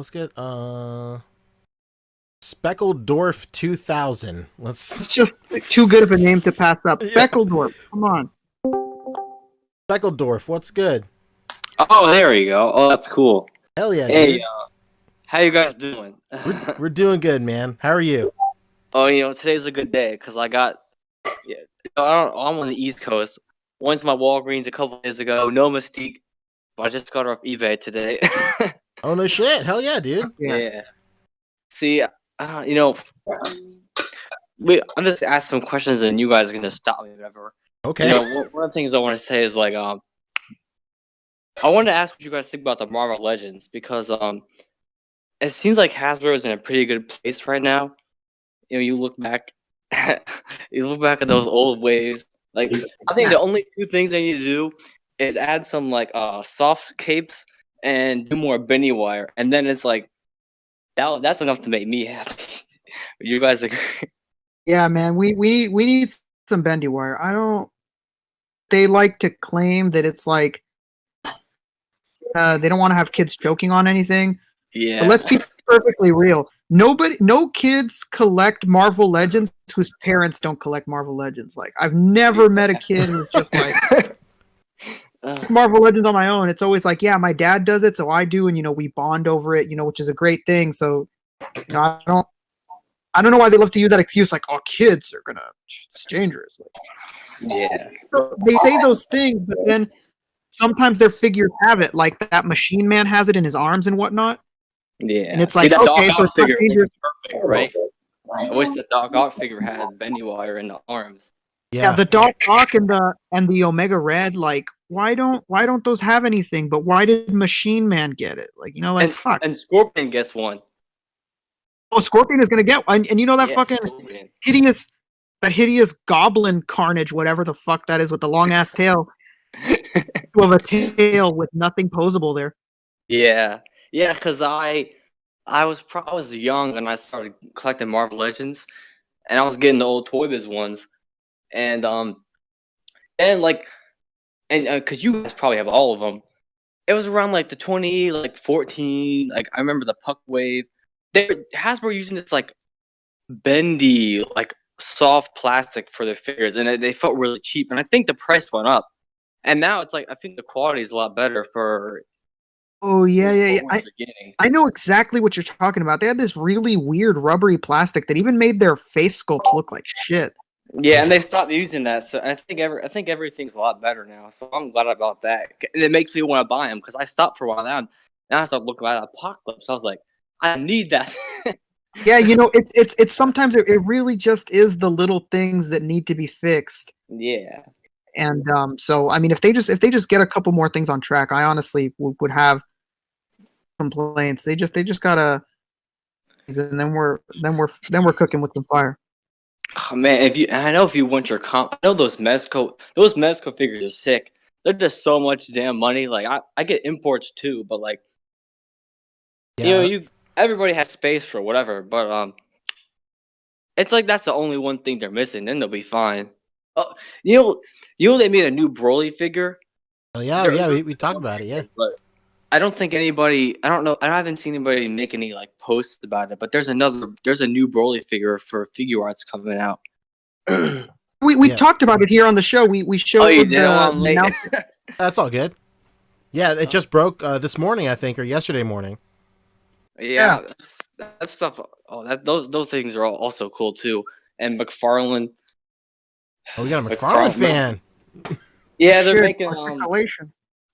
Speckled Dwarf 2000. It's just too good of a name to pass up. Speckled Dwarf, come on. Speckled Dwarf, what's good? Oh, there we go. Oh, that's cool. Hell yeah, hey, dude. How you guys doing? We're doing good, man. How are you? Oh, today's a good day because I got I'm on the East Coast. Went to my Walgreens a couple days ago. No Mystique, but I just got her off eBay today. Oh no shit! Hell yeah, dude. Yeah. See, I'm just ask some questions and you guys are gonna stop me, whatever. Okay. One of the things I want to say is like, I wanted to ask what you guys think about the Marvel Legends because it seems like Hasbro is in a pretty good place right now. You look back, you look back at those old ways. Like, I think the only two things they need to do is add some like soft capes and do more Benny wire, and then it's like that's enough to make me happy. You guys agree? Yeah, man, we need some bendy wire. I don't. They like to claim that it's like they don't want to have kids choking on anything. Yeah. But let's be perfectly real. No kids collect Marvel Legends whose parents don't collect Marvel Legends. Like I've never met a kid who's just like Marvel Legends on my own. It's always like, yeah, my dad does it, so I do, and we bond over it, which is a great thing. So, I don't know why they love to use that excuse, like, oh, kids are gonna, it's dangerous. Yeah. So they say those things, but then sometimes their figures have it, like that Machine Man has it in his arms and whatnot. Yeah. And it's See, like, that okay, Doc so Ock it's not figure dangerous. is perfect, right? I wish the Doc Ock figure had Benny wire in the arms. Yeah, the Doc Ock and the Omega Red, like, why don't those have anything? But why did Machine Man get it? Like, fuck. And Scorpion gets one. Oh, Scorpion is gonna get one, and that fucking Scorpion. hideous goblin carnage, whatever the fuck that is with the long ass tail. Of a tail with nothing posable there. Yeah, because I was young and I started collecting Marvel Legends, and I was getting the old Toy Biz ones, and because you guys probably have all of them. It was around like the 2014. Like I remember the Puck Wave. Hasbro using this like bendy, like soft plastic for their figures, and they felt really cheap. And I think the price went up. And now it's like I think the quality is a lot better for. Oh yeah. what you're getting. I know exactly what you're talking about. They had this really weird rubbery plastic that even made their face sculpts look like shit. Yeah, and they stopped using that, so I think everything's a lot better now. So I'm glad about that, and it makes me want to buy them because I stopped for a while now. Now I start looking at Apocalypse. I was like, I need that. Yeah, it's sometimes it really just is the little things that need to be fixed. Yeah. And so I mean, if they just get a couple more things on track, I honestly would have complaints. They just gotta, and then we're cooking with some fire. Oh, man, if you want your comp, I know those Mezco figures are sick. They're just so much damn money. Like I get imports too, but like, everybody has space for whatever. But it's like that's the only one thing they're missing. Then they'll be fine. Oh, they made a new Broly figure. Oh yeah, we talked about it, yeah. But I don't think anybody. I don't know. I haven't seen anybody make any like posts about it. But there's a new Broly figure for Figure Arts coming out. We talked about it here on the show. We showed. Oh, you did? I'm late. That's all good. Yeah, it just broke this morning, I think, or yesterday morning. Yeah. That stuff. Oh, those things are also cool too. And McFarlane. Oh, we got a McFarlane fan. Yeah, they're making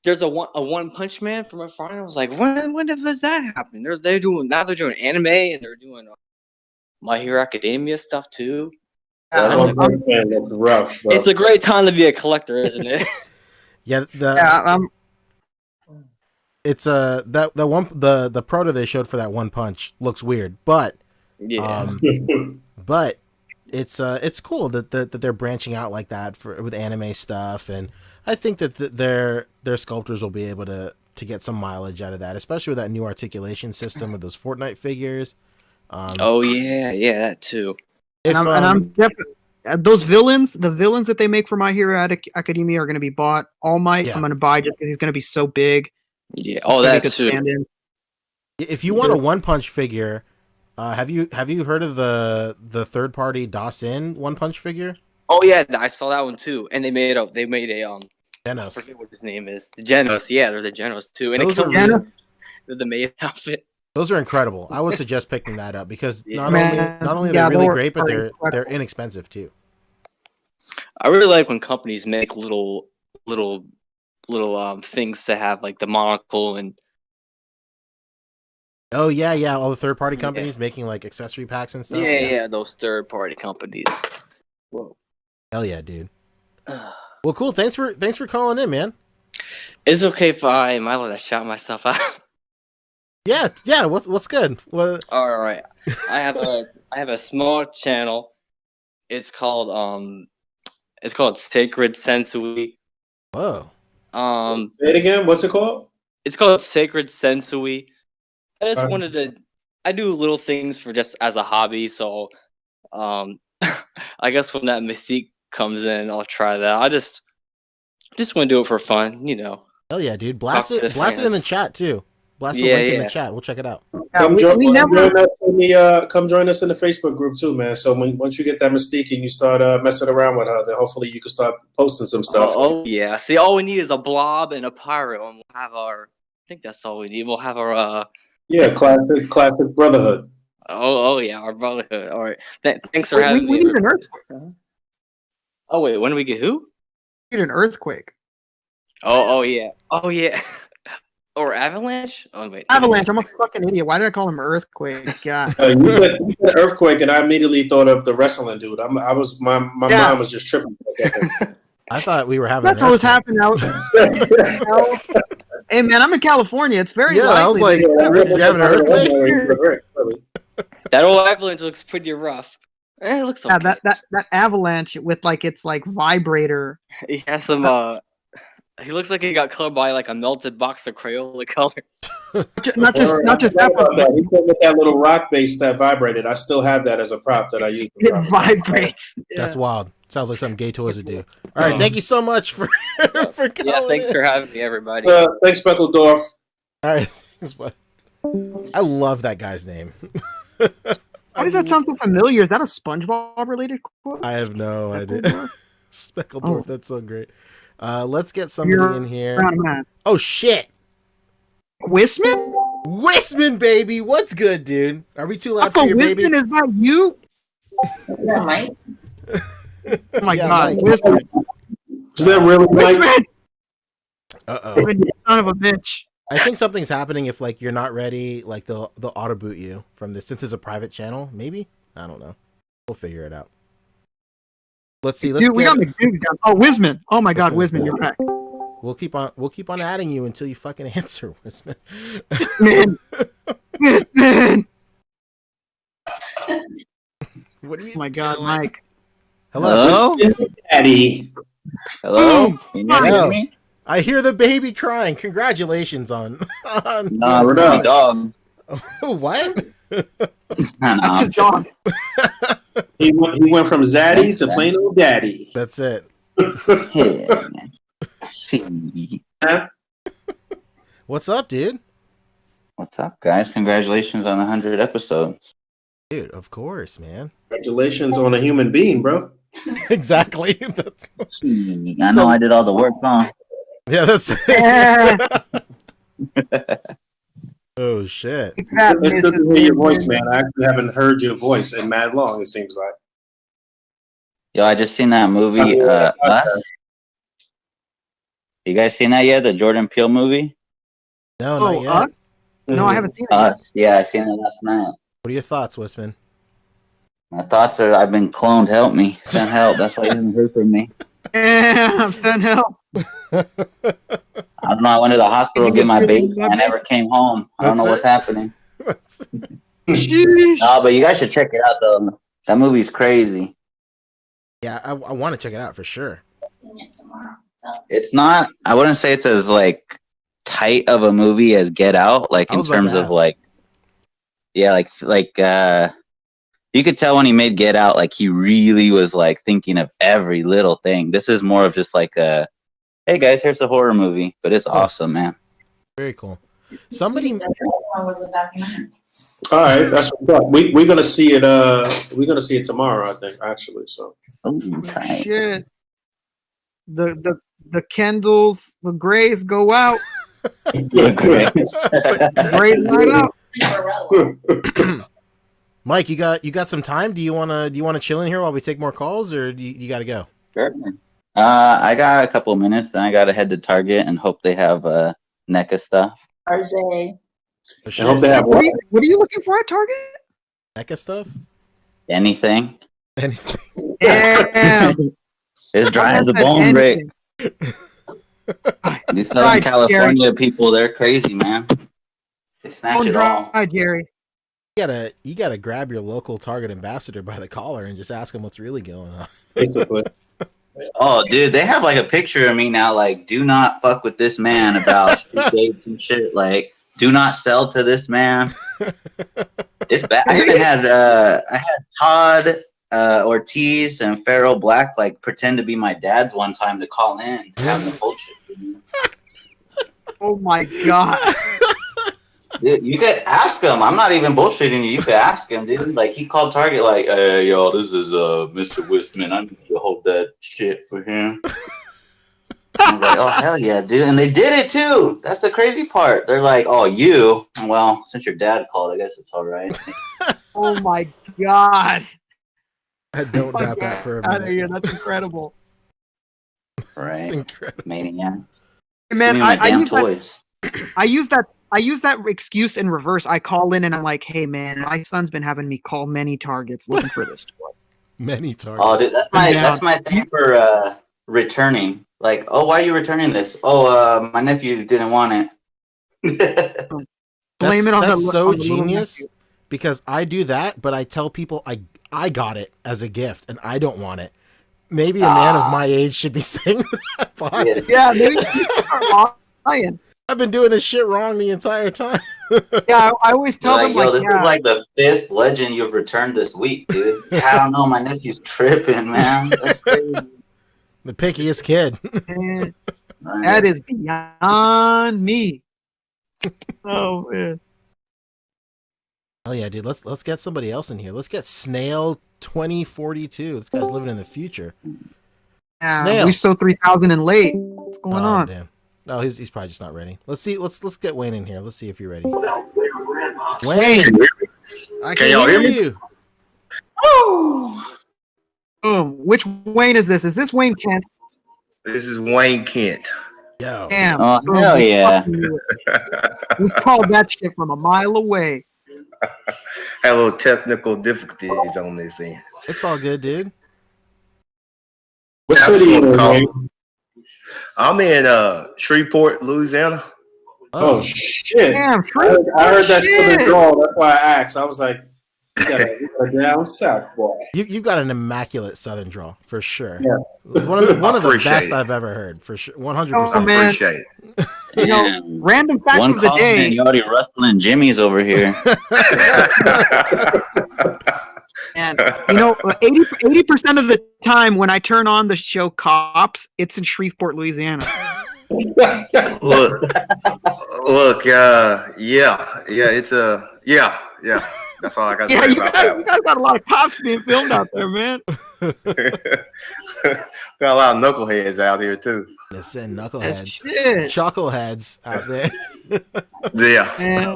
there's a One Punch Man from McFarlane. I was like, when does that happen? They're doing anime and they're doing My Hero Academia stuff too. Rough, it's a great time to be a collector, isn't it? Yeah, it's the proto they showed for that One Punch looks weird, but but it's cool that they're branching out like that with anime stuff, and I think that their sculptors will be able to get some mileage out of that, especially with that new articulation system of those Fortnite figures. Oh yeah, that too. I'm definitely those villains, the villains that they make for My Hero Academia are going to be bought. All Might, I'm going to buy just because he's going to be so big. Yeah, that too. If you want a One Punch figure, have you heard of the third party Dawson One Punch figure? Oh yeah, I saw that one too. And they made a Genos. I forget what his name is. Genos. Yeah, there's a Genos too. And those it comes with the maid outfit. Those are incredible. I would suggest picking that up because not only they're really great, but they're inexpensive too. I really like when companies make little little things to have like the monocle and Oh yeah, all the third party companies making like accessory packs and stuff. yeah, those third party companies. Whoa. Hell yeah, dude. Well, cool. Thanks for calling in, man. It's okay if I might want to shout myself out. Yeah. What's good? What? All right, I have a small channel. It's called Sacred Sensui. Whoa. Say it again. What's it called? It's called Sacred Sensui. I just Alright. wanted to. I do little things for just as a hobby, so I guess when that mystique comes in, I'll try that. I just want to do it for fun, you know. Hell yeah, dude. Blast Talk to it the in the fans. chat too. Blast the Yeah, link in yeah. the chat. We'll check it out. Come, we join never- us in come join us in the Facebook group too, man. So once you get that mystique and you start messing around with her, then hopefully you can start posting some stuff. Oh yeah. See, all we need is a blob and a pirate, and we'll have our. I think that's all we need. We'll have our. Yeah, classic brotherhood. Oh yeah, our brotherhood. All right. Thanks for Wait, having we me. need an everybody. earthquake. Oh wait, when do we get who? We need an earthquake. Oh yeah. Oh yeah. Or avalanche? Oh wait. Avalanche. I'm a fucking idiot. Why did I call him earthquake? God. You said earthquake, and I immediately thought of the wrestling dude. My mom was just tripping. I thought we were having. That's what was happening out. Hey man, I'm in California. It's very likely. I was like, you having an earthquake? That old avalanche looks pretty rough. It looks okay. Yeah, that avalanche with like its like vibrator. He has some. He looks like he got colored by like a melted box of Crayola colors. Not just that, but he put with that little rock bass that vibrated. I still have that as a prop that I use. It vibrates. That's wild. Sounds like something Gay Toys would do. All right, thank you so much for calling. Yeah, thanks for having me, everybody. Thanks, Speckledorf. All right, thanks, bud. I love that guy's name. Why does that sound so familiar? Is that a SpongeBob related quote? I have no idea. Speckledorf, that's so great. Let's get somebody in here. Oh shit! Wisman? Wisman, baby, what's good, dude? Are we too loud Uncle for your baby? Wisman, is that you? Yeah, Mike. Oh my Yeah, god, Mike. Wisman! Is that really Mike? Wisman! Uh-oh. You son of a bitch! I think something's happening if like you're not ready. Like they'll auto boot you from this since it's a private channel. Maybe, I don't know. We'll figure it out. Let's see. Dude, we got McDude down. Oh, Wisman! Oh my god, Wisman, you're back. We'll keep on adding you until you fucking answer, Wisman. Man. Wisman! What are you Oh my god, Mike. Hello, Daddy. Hello? Can you hear Hello. me? I hear the baby crying. Congratulations on. Nah, we're not a dog. What? Nah, That's a dog. He went from Zaddy to plain old Daddy. That's it. What's up, dude? What's up, guys? Congratulations on 100 episodes. Dude, of course, man. Congratulations on a human being, bro. Exactly. That's... I know I did all the work, huh? Yeah, that's. Oh shit! It's good to hear your voice, man. I actually haven't heard your voice in mad long. It seems like. Yo, I just seen that movie. Us. You guys seen that yet? The Jordan Peele movie? No, Oh, not yet. us? No, I haven't seen it. Us. Yeah, I seen it last night. What are your thoughts, Wisman? My thoughts are I've been cloned. Help me. Send help. That's why you didn't hear from me. Yeah, send help. I don't know. I went to the hospital to get my baby. I never came home. I don't know what's happening. No, but you guys should check it out, though. That movie's crazy. Yeah, I want to check it out for sure. It's not. I wouldn't say it's as like tight of a movie as Get Out. Like in terms of like, yeah, like you could tell when he made Get Out, like he really was like thinking of every little thing. This is more of just like a, hey guys, here's a horror movie, but it's awesome, man. Very cool. Somebody. Was a documentary. All right, that's what's up. We're gonna see it. We're gonna see it tomorrow, I think, actually. So. Shit. The Kendalls, the Grays go out. The Grays right out. Mike, you got some time? Do you wanna chill in here while we take more calls, or do you got to go? Sure. I got a couple minutes, then I gotta head to Target and hope they have NECA stuff. RJ. I hope they have What are you looking for at Target? NECA stuff? Anything. Anything. Damn. It's dry as a bone, Rick. These Southern California people, they're crazy, man. They snatch it all. Jerry. You gotta grab your local Target ambassador by the collar and just ask him what's really going on. Oh, dude, they have like a picture of me now. Like, do not fuck with this man about street dates and shit. Like, do not sell to this man. It's bad. I even had Todd Ortiz and Farrell Black like pretend to be my dads one time to call in to have the bullshit. Oh my god. Dude, you could ask him. I'm not even bullshitting you. You could ask him, dude. Like, he called Target like, hey, yo, this is Mr. Wistman. I need to hold that shit for him. I was like, oh, hell yeah, dude. And they did it, too. That's the crazy part. They're like, oh, you? Well, since your dad called, I guess it's all right. Oh, my God. I don't doubt that for a minute. Out of here. That's incredible. Right. That's incredible. Maniac. Hey, man, I use that excuse in reverse. I call in and I'm like, hey, man, my son's been having me call many Targets looking for this toy. Many Targets. Oh, dude, that's my thing for returning. Like, oh, why are you returning this? Oh, my nephew didn't want it. Blame it on that's the so on the little genius nephew. because I do that, but I tell people I got it as a gift and I don't want it. Maybe a man of my age should be saying that. Yeah, maybe you start lying. I've been doing this shit wrong the entire time. Yeah, I always tell them yo, like, this is like the 5th legend you've returned this week, dude. I don't know, my nephew's tripping, man. That's crazy. The pickiest kid. Man, that is beyond me. Oh man. Oh yeah, dude. Let's get somebody else in here. Let's get Snail 2042. This guy's living in the future. Yeah, Snail. we so 3,000 and late. What's going on? Damn. No, he's probably just not ready. Let's see. Let's get Wayne in here. Let's see if you're ready. Wayne, I can y'all hear hear me? you. Which Wayne is this? Is this Wayne Kent? This is Wayne Kent. Yo. Damn. Oh, boom, hell we yeah. fucking knew it. We called that shit from a mile away. Had a little technical difficulties on this end. It's all good, dude. What I just city wanna you in, call- Wayne? I'm in Shreveport, Louisiana. Oh shit! Damn, I heard that shit. southern drawl. That's why I asked. I was like, you got a down south boy. You got an immaculate southern draw for sure. Yes. One of the Appreciate best it. I've ever heard for sure. 100%. Oh, man. Appreciate it. You know, random fact One of the call day. and you're already rustling Jimmy's over here. And you know, 80% of the time when I turn on the show Cops, it's in Shreveport, Louisiana. Look, it's yeah. That's all I got to Yeah, say you about guys got a lot of cops being filmed out there, man. that. Got a lot of knuckleheads out here too. Yes, and knuckleheads, Shit. chuckleheads out there. Yeah. Man,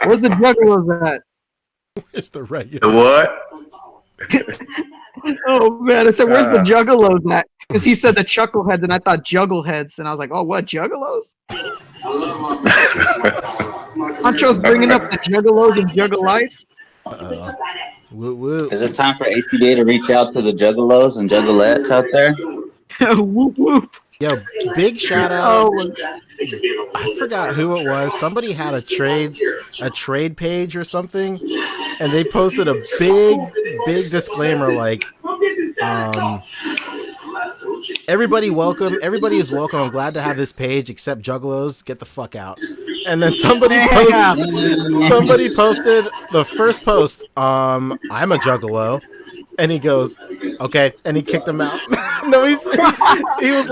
where's the juggalos at? Where's the The regular? what? Oh man, I said, where's the juggalos at? Because he said the chuckleheads, and I thought juggleheads, and I was like, oh, what juggalos? Pancho's bringing up the juggalos and juggalites. Woo woo. Is it time for A.C.B.A to reach out to the juggalos and juggalettes out there? Whoop whoop. Yo, big shout out. Oh, I forgot who it was. Somebody had a trade page or something, and they posted a big disclaimer like, everybody is welcome. I'm glad to have this page, except juggalos, get the fuck out. And then somebody posted the first post, I'm a juggalo, and he goes, okay, and he kicked him out. No, he was like, he was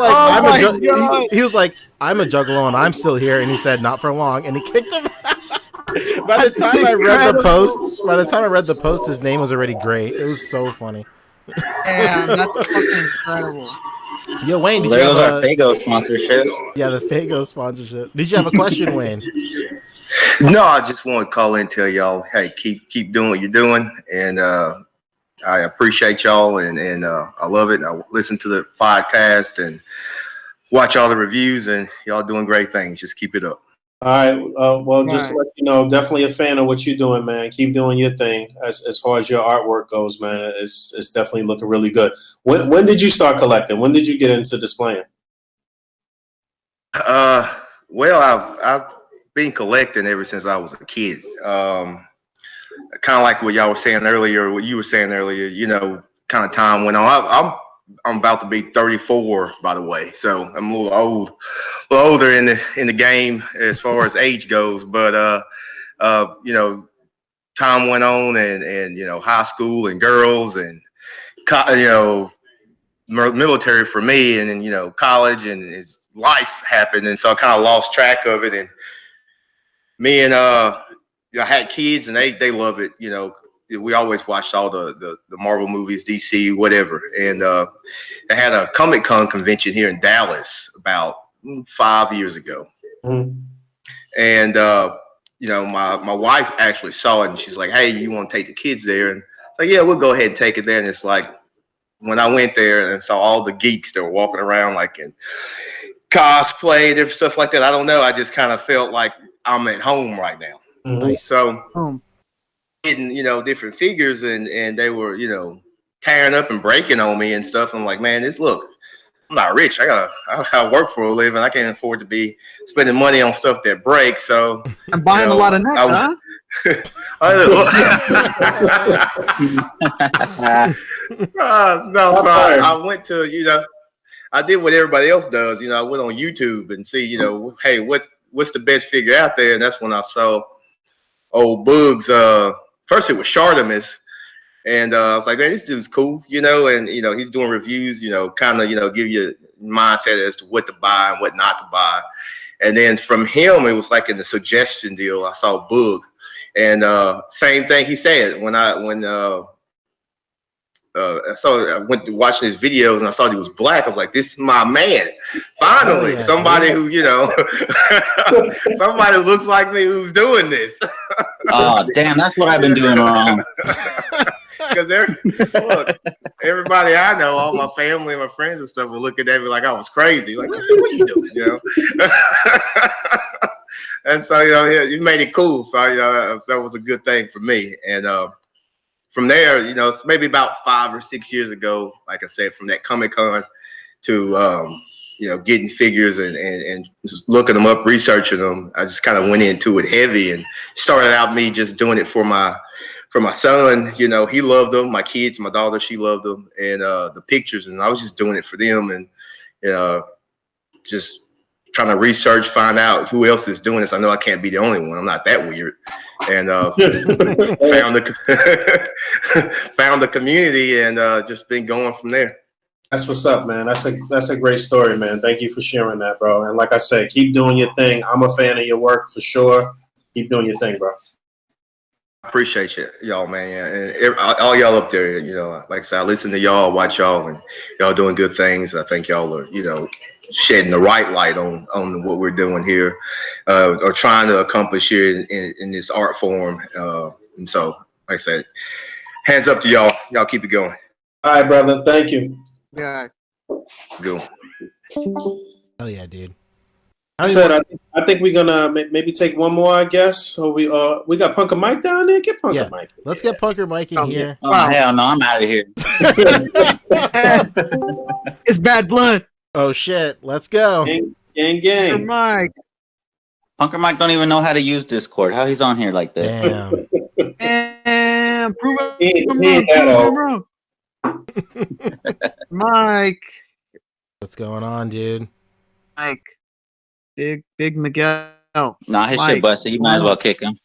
like, I'm a juggalo and I'm still here, and he said, not for long, and he kicked him out. By the time I read the post, his name was already gray. It was so funny. damn, that's fucking incredible. Yo, Wayne, did There you goes have our Fago sponsorship. Yeah, the Fago sponsorship. Did you have a question, Wayne? No, I just want to call in and tell y'all, hey, keep doing what you're doing, and I appreciate y'all, and I love it. I listen to the podcast and watch all the reviews, and y'all doing great things. Just keep it up. All right. Well, just to let you know, definitely a fan of what you're doing, man. Keep doing your thing. As far as your artwork goes, man, it's definitely looking really good. When did you start collecting? When did you get into displaying? Well, I've been collecting ever since I was a kid. Kind of like what y'all were saying earlier, what you were saying earlier. You know, kind of time went on. I'm about to be 34, by the way, so I'm a little older in the game as far as age goes. But you know, time went on, and you know, high school and girls and you know, military for me, and then you know, college and his life happened, and so I kind of lost track of it. And me and I had kids, and they love it. You know, we always watched all the Marvel movies, DC, whatever. And they had a Comic Con convention here in Dallas about 5 years ago. Mm-hmm. And you know, my wife actually saw it, and she's like, "Hey, you want to take the kids there?" And it's like, "Yeah, we'll go ahead and take it there." And it's like, when I went there and saw all the geeks that were walking around like in cosplay, different stuff like that, I don't know. I just kind of felt like I'm at home right now. Nice. So, getting, you know, different figures, and they were, you know, tearing up and breaking on me and stuff. I'm like, man, look, I'm not rich. I gotta work for a living. I can't afford to be spending money on stuff that breaks. So I'm buying a lot of necks, huh? No, so I went to, you know, I did what everybody else does. You know, I went on YouTube and see, you know, hey, what's the best figure out there? And that's when I saw old Bugs. First it was Shartimus, and I was like, man, this dude's cool, you know, and you know, he's doing reviews, you know, kind of, you know, give you a mindset as to what to buy and what not to buy. And then from him, it was like in the suggestion deal, I saw Bug, and same thing he said I went to watching his videos, and I saw he was black. I was like, this is my man. Finally, somebody who, you know, somebody who looks like me who's doing this. Oh, damn, that's what I've been doing wrong. Because look, everybody I know, all my family and my friends and stuff were looking at me like I was crazy. Like, what are you doing, you know? And so, you know, you made it cool. So, you know, that was a good thing for me. And from there, you know, it's maybe about 5 or 6 years ago, like I said, from that Comic Con to, you know, getting figures and just looking them up, researching them. I just kind of went into it heavy and started out me just doing it for my son. You know, he loved them. My kids, my daughter, she loved them, and the pictures, and I was just doing it for them, and just trying to research, find out who else is doing this. I know I can't be the only one. I'm not that weird. And found the community, and just been going from there. That's what's up, man. That's a great story, man. Thank you for sharing that, bro. And like I said, keep doing your thing. I'm a fan of your work for sure. Keep doing your thing, bro. Appreciate y'all, man. And all y'all up there, you know, like I said, I listen to y'all, watch y'all, and y'all doing good things. I think y'all are, you know, shedding the right light on what we're doing here, or trying to accomplish here in this art form. And so, like I said, hands up to y'all. Y'all keep it going. All right, brother. Thank you. Yeah. Go. Hell yeah, dude. I think we're gonna maybe take one more, I guess. So we got Punker Mike down there. Get Punker Mike. Let's get Punker Mike in here. Oh, hell no, I'm out of here. It's bad blood. Oh shit, let's go. Gang. Punker Mike. Punker Mike don't even know how to use Discord. How he's on here like that? Damn. And prove it wrong. Mike. What's going on, dude? Mike. Big Miguel. Nah, his shit busted. You might as well kick him.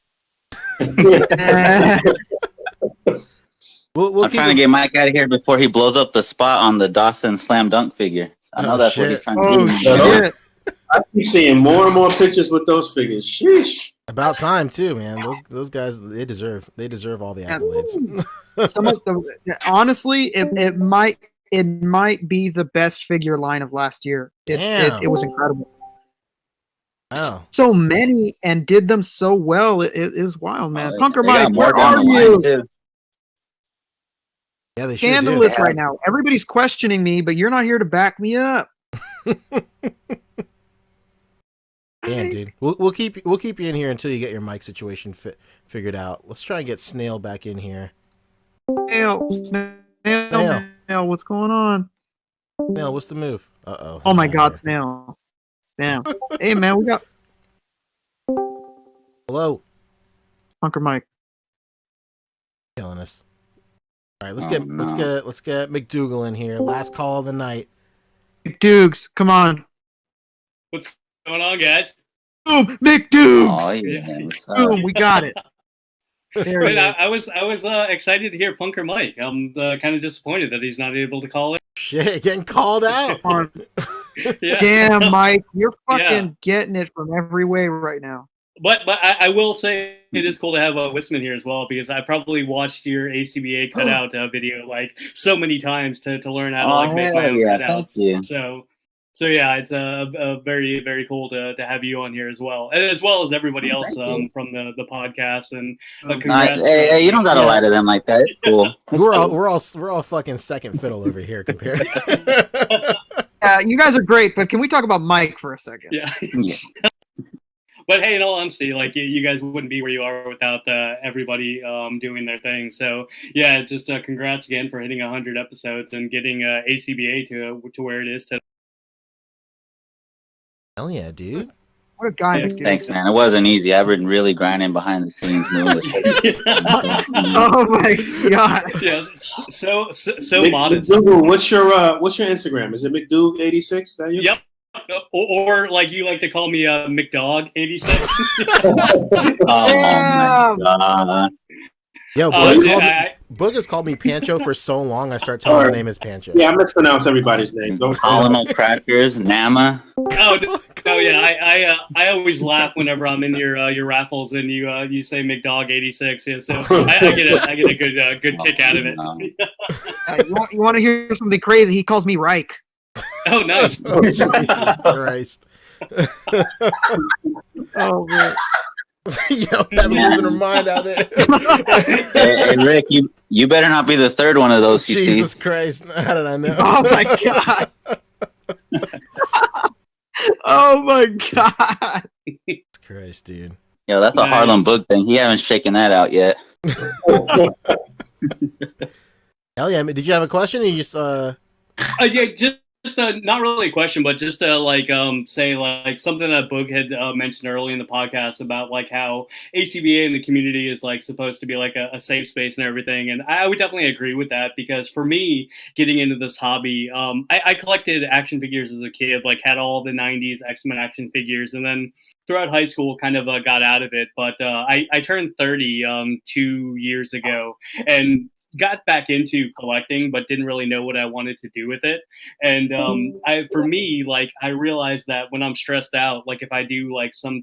We'll I'm trying to get Mike out of here before he blows up the spot on the Dawson slam dunk figure. I know that's what he's trying to do. I keep seeing more and more pictures with those figures. Sheesh. About time too, man. Those guys, they deserve all the accolades. Honestly, it might be the best figure line of last year. It was incredible. Wow. So many and did them so well. It was wild, man. Punker They Mike, got more where down are the line, you? too. Yeah, they sure scandalous do. right now. Everybody's questioning me, but you're not here to back me up. Damn, dude. We'll keep you in here until you get your mic situation figured out. Let's try and get Snail back in here. Snail, what's going on? Snail, what's the move? Uh-oh. Oh my God, Snail. Damn. Hey, man, we got Hello. Hunker Mike. Killing us. All right, let's get McDougal in here. Last call of the night. McDougs, come on. What's going on, guys? Boom, McDougs. Oh, yeah. Boom, we got it. There But it is. I was excited to hear Punker Mike. I'm kind of disappointed that he's not able to call it. Shit, getting called out. Yeah. Damn, Mike, you're fucking Yeah. getting it from every way right now. But I will say it is cool to have Wisman here as well, because I probably watched your A.C.B.A. cutout video like so many times to learn how to like make my own Thank you. cutouts. So yeah, it's very, very cool to have you on here as well as everybody else from the podcast. And congrats. Hey, you don't gotta lie to them like that. It's cool. We're all fucking second fiddle over here compared. You guys are great, but can we talk about Mike for a second? Yeah. But hey, in all honesty, like you guys wouldn't be where you are without everybody doing their thing. So yeah, just congrats again for hitting 100 episodes and getting A.C.B.A. to where it is today. Hell yeah, dude. What a guy. Yeah. Thanks, man. It wasn't easy. I've been really grinding behind the scenes, moving this. Oh my God. Yeah, so Mc- modest. McDougal, what's your Instagram? Is it McDougal86? Is that you? Yep. Or like you like to call me McDog86. Oh my God. Yo, Boog has called me Pancho for so long. I start telling my name is Pancho. Yeah, I mispronounce everybody's name. Don't Colonel Crackers, Nama. Oh yeah, I always laugh whenever I'm in your raffles and you say McDog86. Yeah, so I get a good kick out of it. You want to hear something crazy? He calls me Reich. Oh, nice. Oh, Jesus Christ. Oh man. Yo, Peppa losing her mind out there. Hey, Rick, you better not be the third one of those. You Jesus see? Christ! How did I know? Oh my God. Oh my God. Christ, dude. Yo, that's a Harlem Book thing. He haven't shaken that out yet. Hell yeah! Did you have a question? Or you just Yeah, just not really a question, but just to like say like something that Boog had mentioned early in the podcast about like how A.C.B.A. in the community is like supposed to be like a safe space and everything, and I would definitely agree with that, because for me getting into this hobby, I collected action figures as a kid, like had all the 90s X-Men action figures, and then throughout high school kind of got out of it, but I turned 30 2 years ago and got back into collecting, but didn't really know what I wanted to do with it. And for me, like I realized that when I'm stressed out, like if I do like some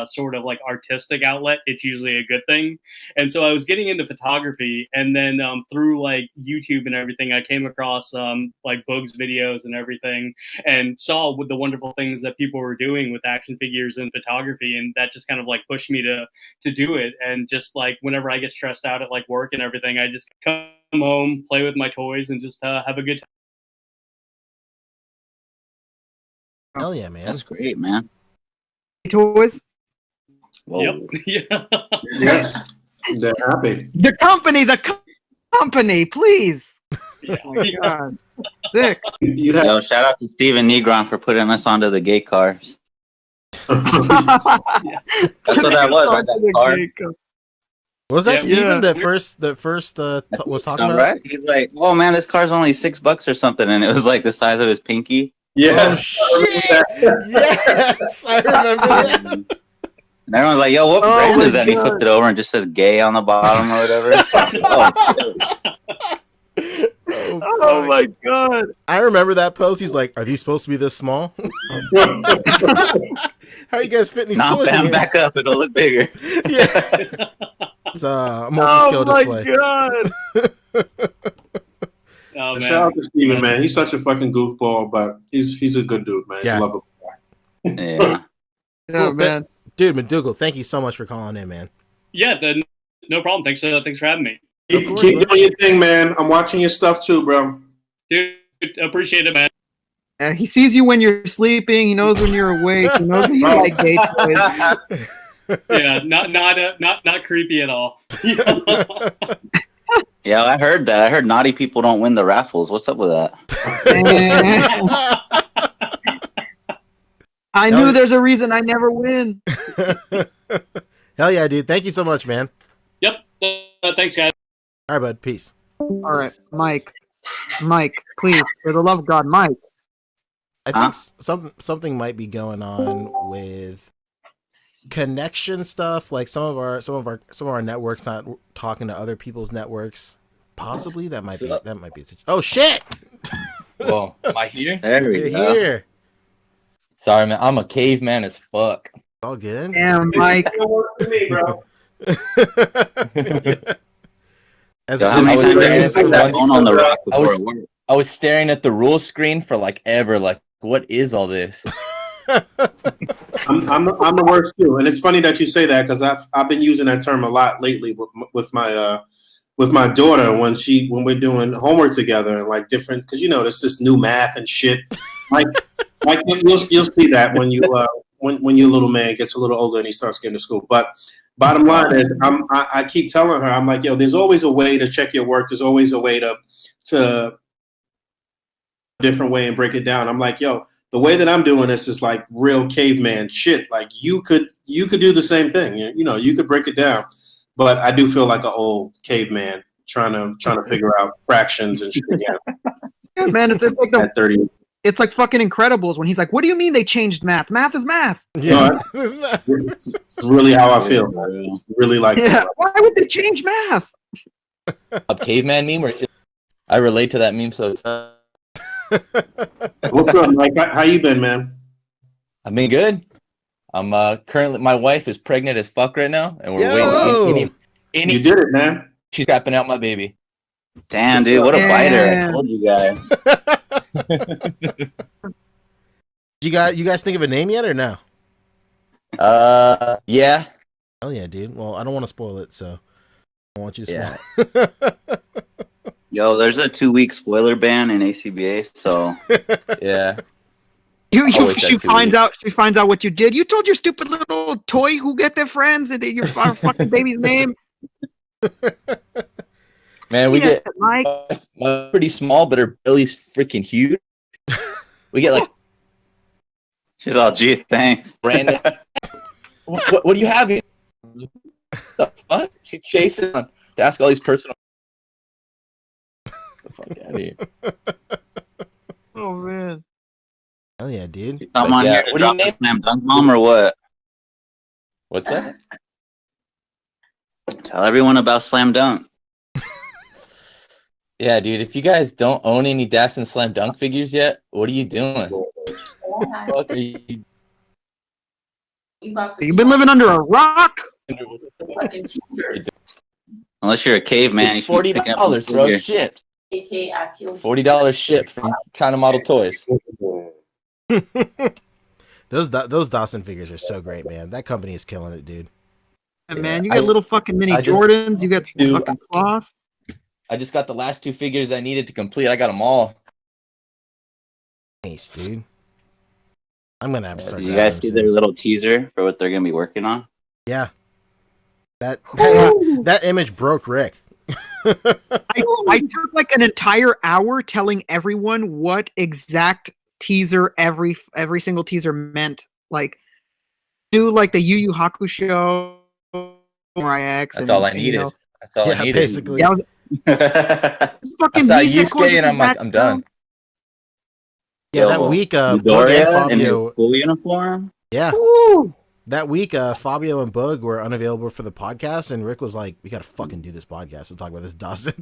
sort of like artistic outlet, it's usually a good thing. And so I was getting into photography, and then through like YouTube and everything, I came across like Boog's videos and everything, and saw with the wonderful things that people were doing with action figures and photography, and that just kind of like pushed me to do it. And just like whenever I get stressed out at like work and everything, I just come home, play with my toys, and just have a good time. hell yeah, man. That's great, man. Toys. Whoa. Yep. Yeah. Yes. They're happy. The company, please. Oh my God. Sick. Yo, shout out to Steven Negron for putting us onto the gay cars. That's what that was, right? That car. Was that Yeah. Steven that first was talking about? Right? He's like, "Oh man, this car's only $6 or something," and it was like the size of his pinky. Yes. Oh, shit. Yes, I remember that. And everyone's like, "Yo, what brand is that?" And he flipped it over and just says "gay" on the bottom or whatever. Oh my God. I remember that post. He's like, "Are these supposed to be this small? How are you guys fitting these toys in here?" Back up, it'll look bigger. Yeah. It's a multi-scale display. God. Oh, man. Shout out to Steven, man. He's such a fucking goofball, but he's a good dude, man. He's Yeah. lovable. Yeah. Oh man. Dude, McDougal, thank you so much for calling in, man. Yeah, no problem. Thanks for having me. Keep doing your thing, man. I'm watching your stuff too, bro. Dude, appreciate it, man. He sees you when you're sleeping. He knows when you're awake. He knows when you like gay toys. Yeah, not creepy at all. Yeah, I heard that. I heard naughty people don't win the raffles. What's up with that? I knew there's a reason I never win. Hell yeah, dude. Thank you so much, man. Yep. Thanks, guys. All right, bud. Peace. All right, Mike, please, for the love of God, Mike. I think something might be going on with connection stuff. Like some of our networks not talking to other people's networks. Possibly that might be. Oh shit! Whoa, am I here? There we go. Here. Sorry, man. I'm a caveman as fuck. All good. Damn, Mike. Work for me, bro. I was staring at the rule screen for like ever. Like, what is all this? I'm the worst too, and it's funny that you say that because I've been using that term a lot lately with my daughter when we're doing homework together and like different because there's this new math and shit. Like you'll see that when your little man gets a little older and he starts getting to school. But bottom line is, I keep telling her, I'm like, yo, there's always a way to check your work. There's always a way to different way and break it down. I'm like, yo, the way that I'm doing this is like real caveman shit. Like you could do the same thing. You could break it down. But I do feel like an old caveman trying to figure out fractions and shit again. Yeah, man, it's like at 30. It's like fucking Incredibles when he's like, "What do you mean they changed math? Math is math." Yeah, it's really how I feel. It's really like, why would they change math? A caveman meme, or I relate to that meme so tough. What's up, Mike? How you been, man? I've been good. I'm currently, my wife is pregnant as fuck right now, and we're waiting. You did it, man. She's crapping out my baby. Damn, dude, what a biter! I told you guys. You guys think of a name yet or no? Yeah. Hell yeah, dude. Well, I don't want to spoil it, so I want you to spoil it. Yo, there's a 2-week spoiler ban in A.C.B.A, so yeah. She finds out what you did. You told your stupid little toy who get their friends and your fucking baby's name. Man, we get pretty small, but her belly's freaking huge. We get like, she's all, gee, thanks. Brandon, what do you have here? The fuck? She chasing on to ask all these personal. The fuck out of here. Oh man. Hell yeah, dude. I'm on here to drop the slam dunk bomb or what? What's that? Tell everyone about slam dunk. Yeah, dude. If you guys don't own any Das and Slam Dunk figures yet, what are you doing? Fuck are you? You've been living under a rock. Unless you're a caveman. It's $40, bro. Shit. $40 ship from China Model Toys. Those Dawson figures are so great, man. That company is killing it, dude. And man, you got little fucking mini Jordans. You got fucking cloth. I just got the last 2 figures I needed to complete. I got them all. Nice, dude. I'm gonna have to start. Did you guys see their little teaser for what they're gonna be working on? Yeah. That image broke Rick. I took like an entire hour telling everyone what exact teaser every single teaser meant. Like, knew like the Yu Yu Hakusho, X. That's all I needed. That's all I needed. Basically. Yeah, I saw Yusuke and I'm like, I'm done. Yeah, that week, Midoriya in his school uniform. Yeah. Woo! That week, Fabio and Bug were unavailable for the podcast, and Rick was like, "We gotta fucking do this podcast and talk about this Dawson.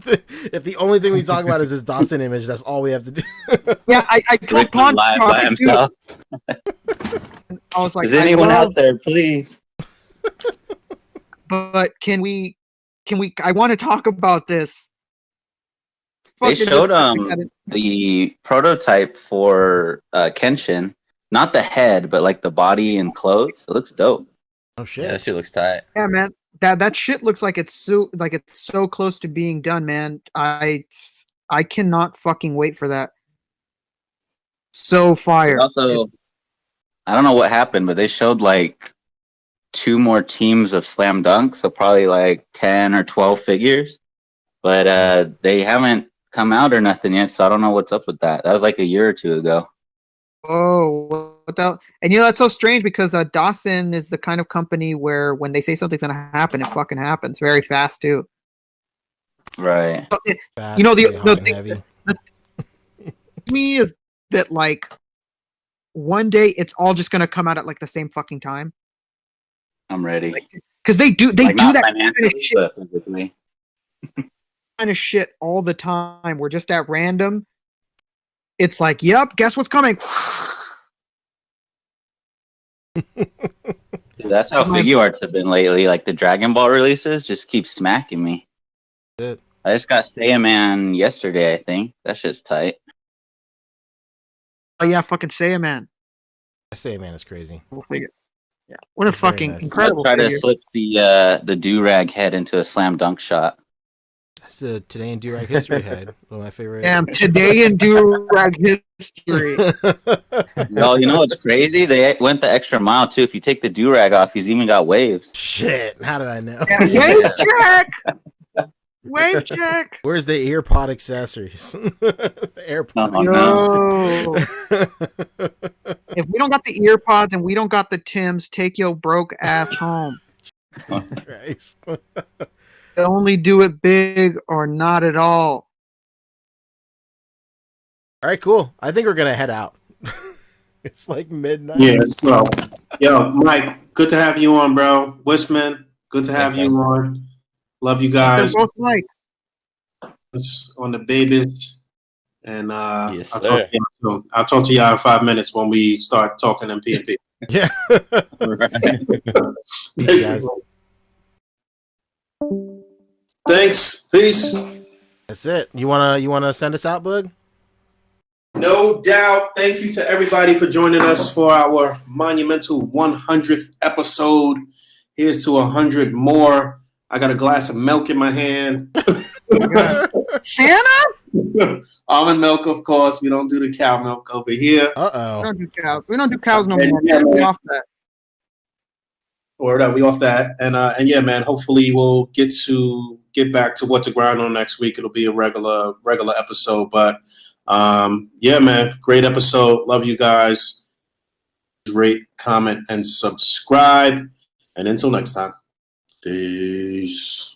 If the only thing we talk about is this Dawson image, that's all we have to do." Yeah, I told Pon by himself. I was like, "Is anyone out there, please?" But can we? I want to talk about this. They showed the prototype for Kenshin. Not the head, but like the body and clothes. It looks dope. Oh shit! Yeah, that shit looks tight. Yeah, man. that shit looks like it's so close to being done, man. I cannot fucking wait for that. So fire. Also, I don't know what happened, but they showed like 2 more teams of slam dunk, so probably like 10 or 12 figures. But they haven't come out or nothing yet, so I don't know what's up with that. That was like a year or 2 ago. Oh, without, and that's so strange because Dawson is the kind of company where when they say something's gonna happen, it fucking happens very fast too. Right. Fast, The hot, and heavy. Me is that like one day it's all just gonna come out at like the same fucking time. I'm ready. Because they do like, do not that kind of financially, shit. but physically. Kind of shit all the time. We're just at random. It's like, yep, guess what's coming? Dude, that's how figure arts have been lately. Like the Dragon Ball releases just keep smacking me. I just got A.C.B.A yesterday, I think. That shit's tight. Oh yeah, fucking Saiyan Man. A.C.B.A is crazy. We'll figure. Yeah, what a It's very fucking nice. incredible I'll try figure. to flip the do-rag head into a slam dunk shot. That's the Today in Durag history head. One of my favorite. Damn, Today in Durag history. Yo, you know what's crazy? They went the extra mile too. If you take the do-rag off, he's even got waves. Shit, how did I know? Yeah, wave check! Wave check! Where's the ear pod accessories? The AirPod Yo. If we don't got the ear pods and we don't got the Tims, take your broke ass home. Christ. Only do it big or not at all. All right, cool. I think we're gonna head out. It's like midnight. Yeah, so yo, Mike, good to have you on, bro. Wisman, good to have you on. Love you guys. They're both Mike. On the babies. And Yes, I'll talk to y'all in 5 minutes when we start talking in PNP. Yeah. Peace, guys. Thanks. Peace. That's it. You wanna send us out, Bug? No doubt. Thank you to everybody for joining us for our monumental 100th episode. Here's to 100 more. I got a glass of milk in my hand. Santa? Almond milk, of course. We don't do the cow milk over here. We don't do cows. We don't do cows no more. Yeah, We man. off that. Word up, we off that. And yeah, man, hopefully we'll get back to what to grind on next week. It'll be a regular episode. But yeah, man, great episode. Love you guys. Rate, comment, and subscribe. And until next time. Peace.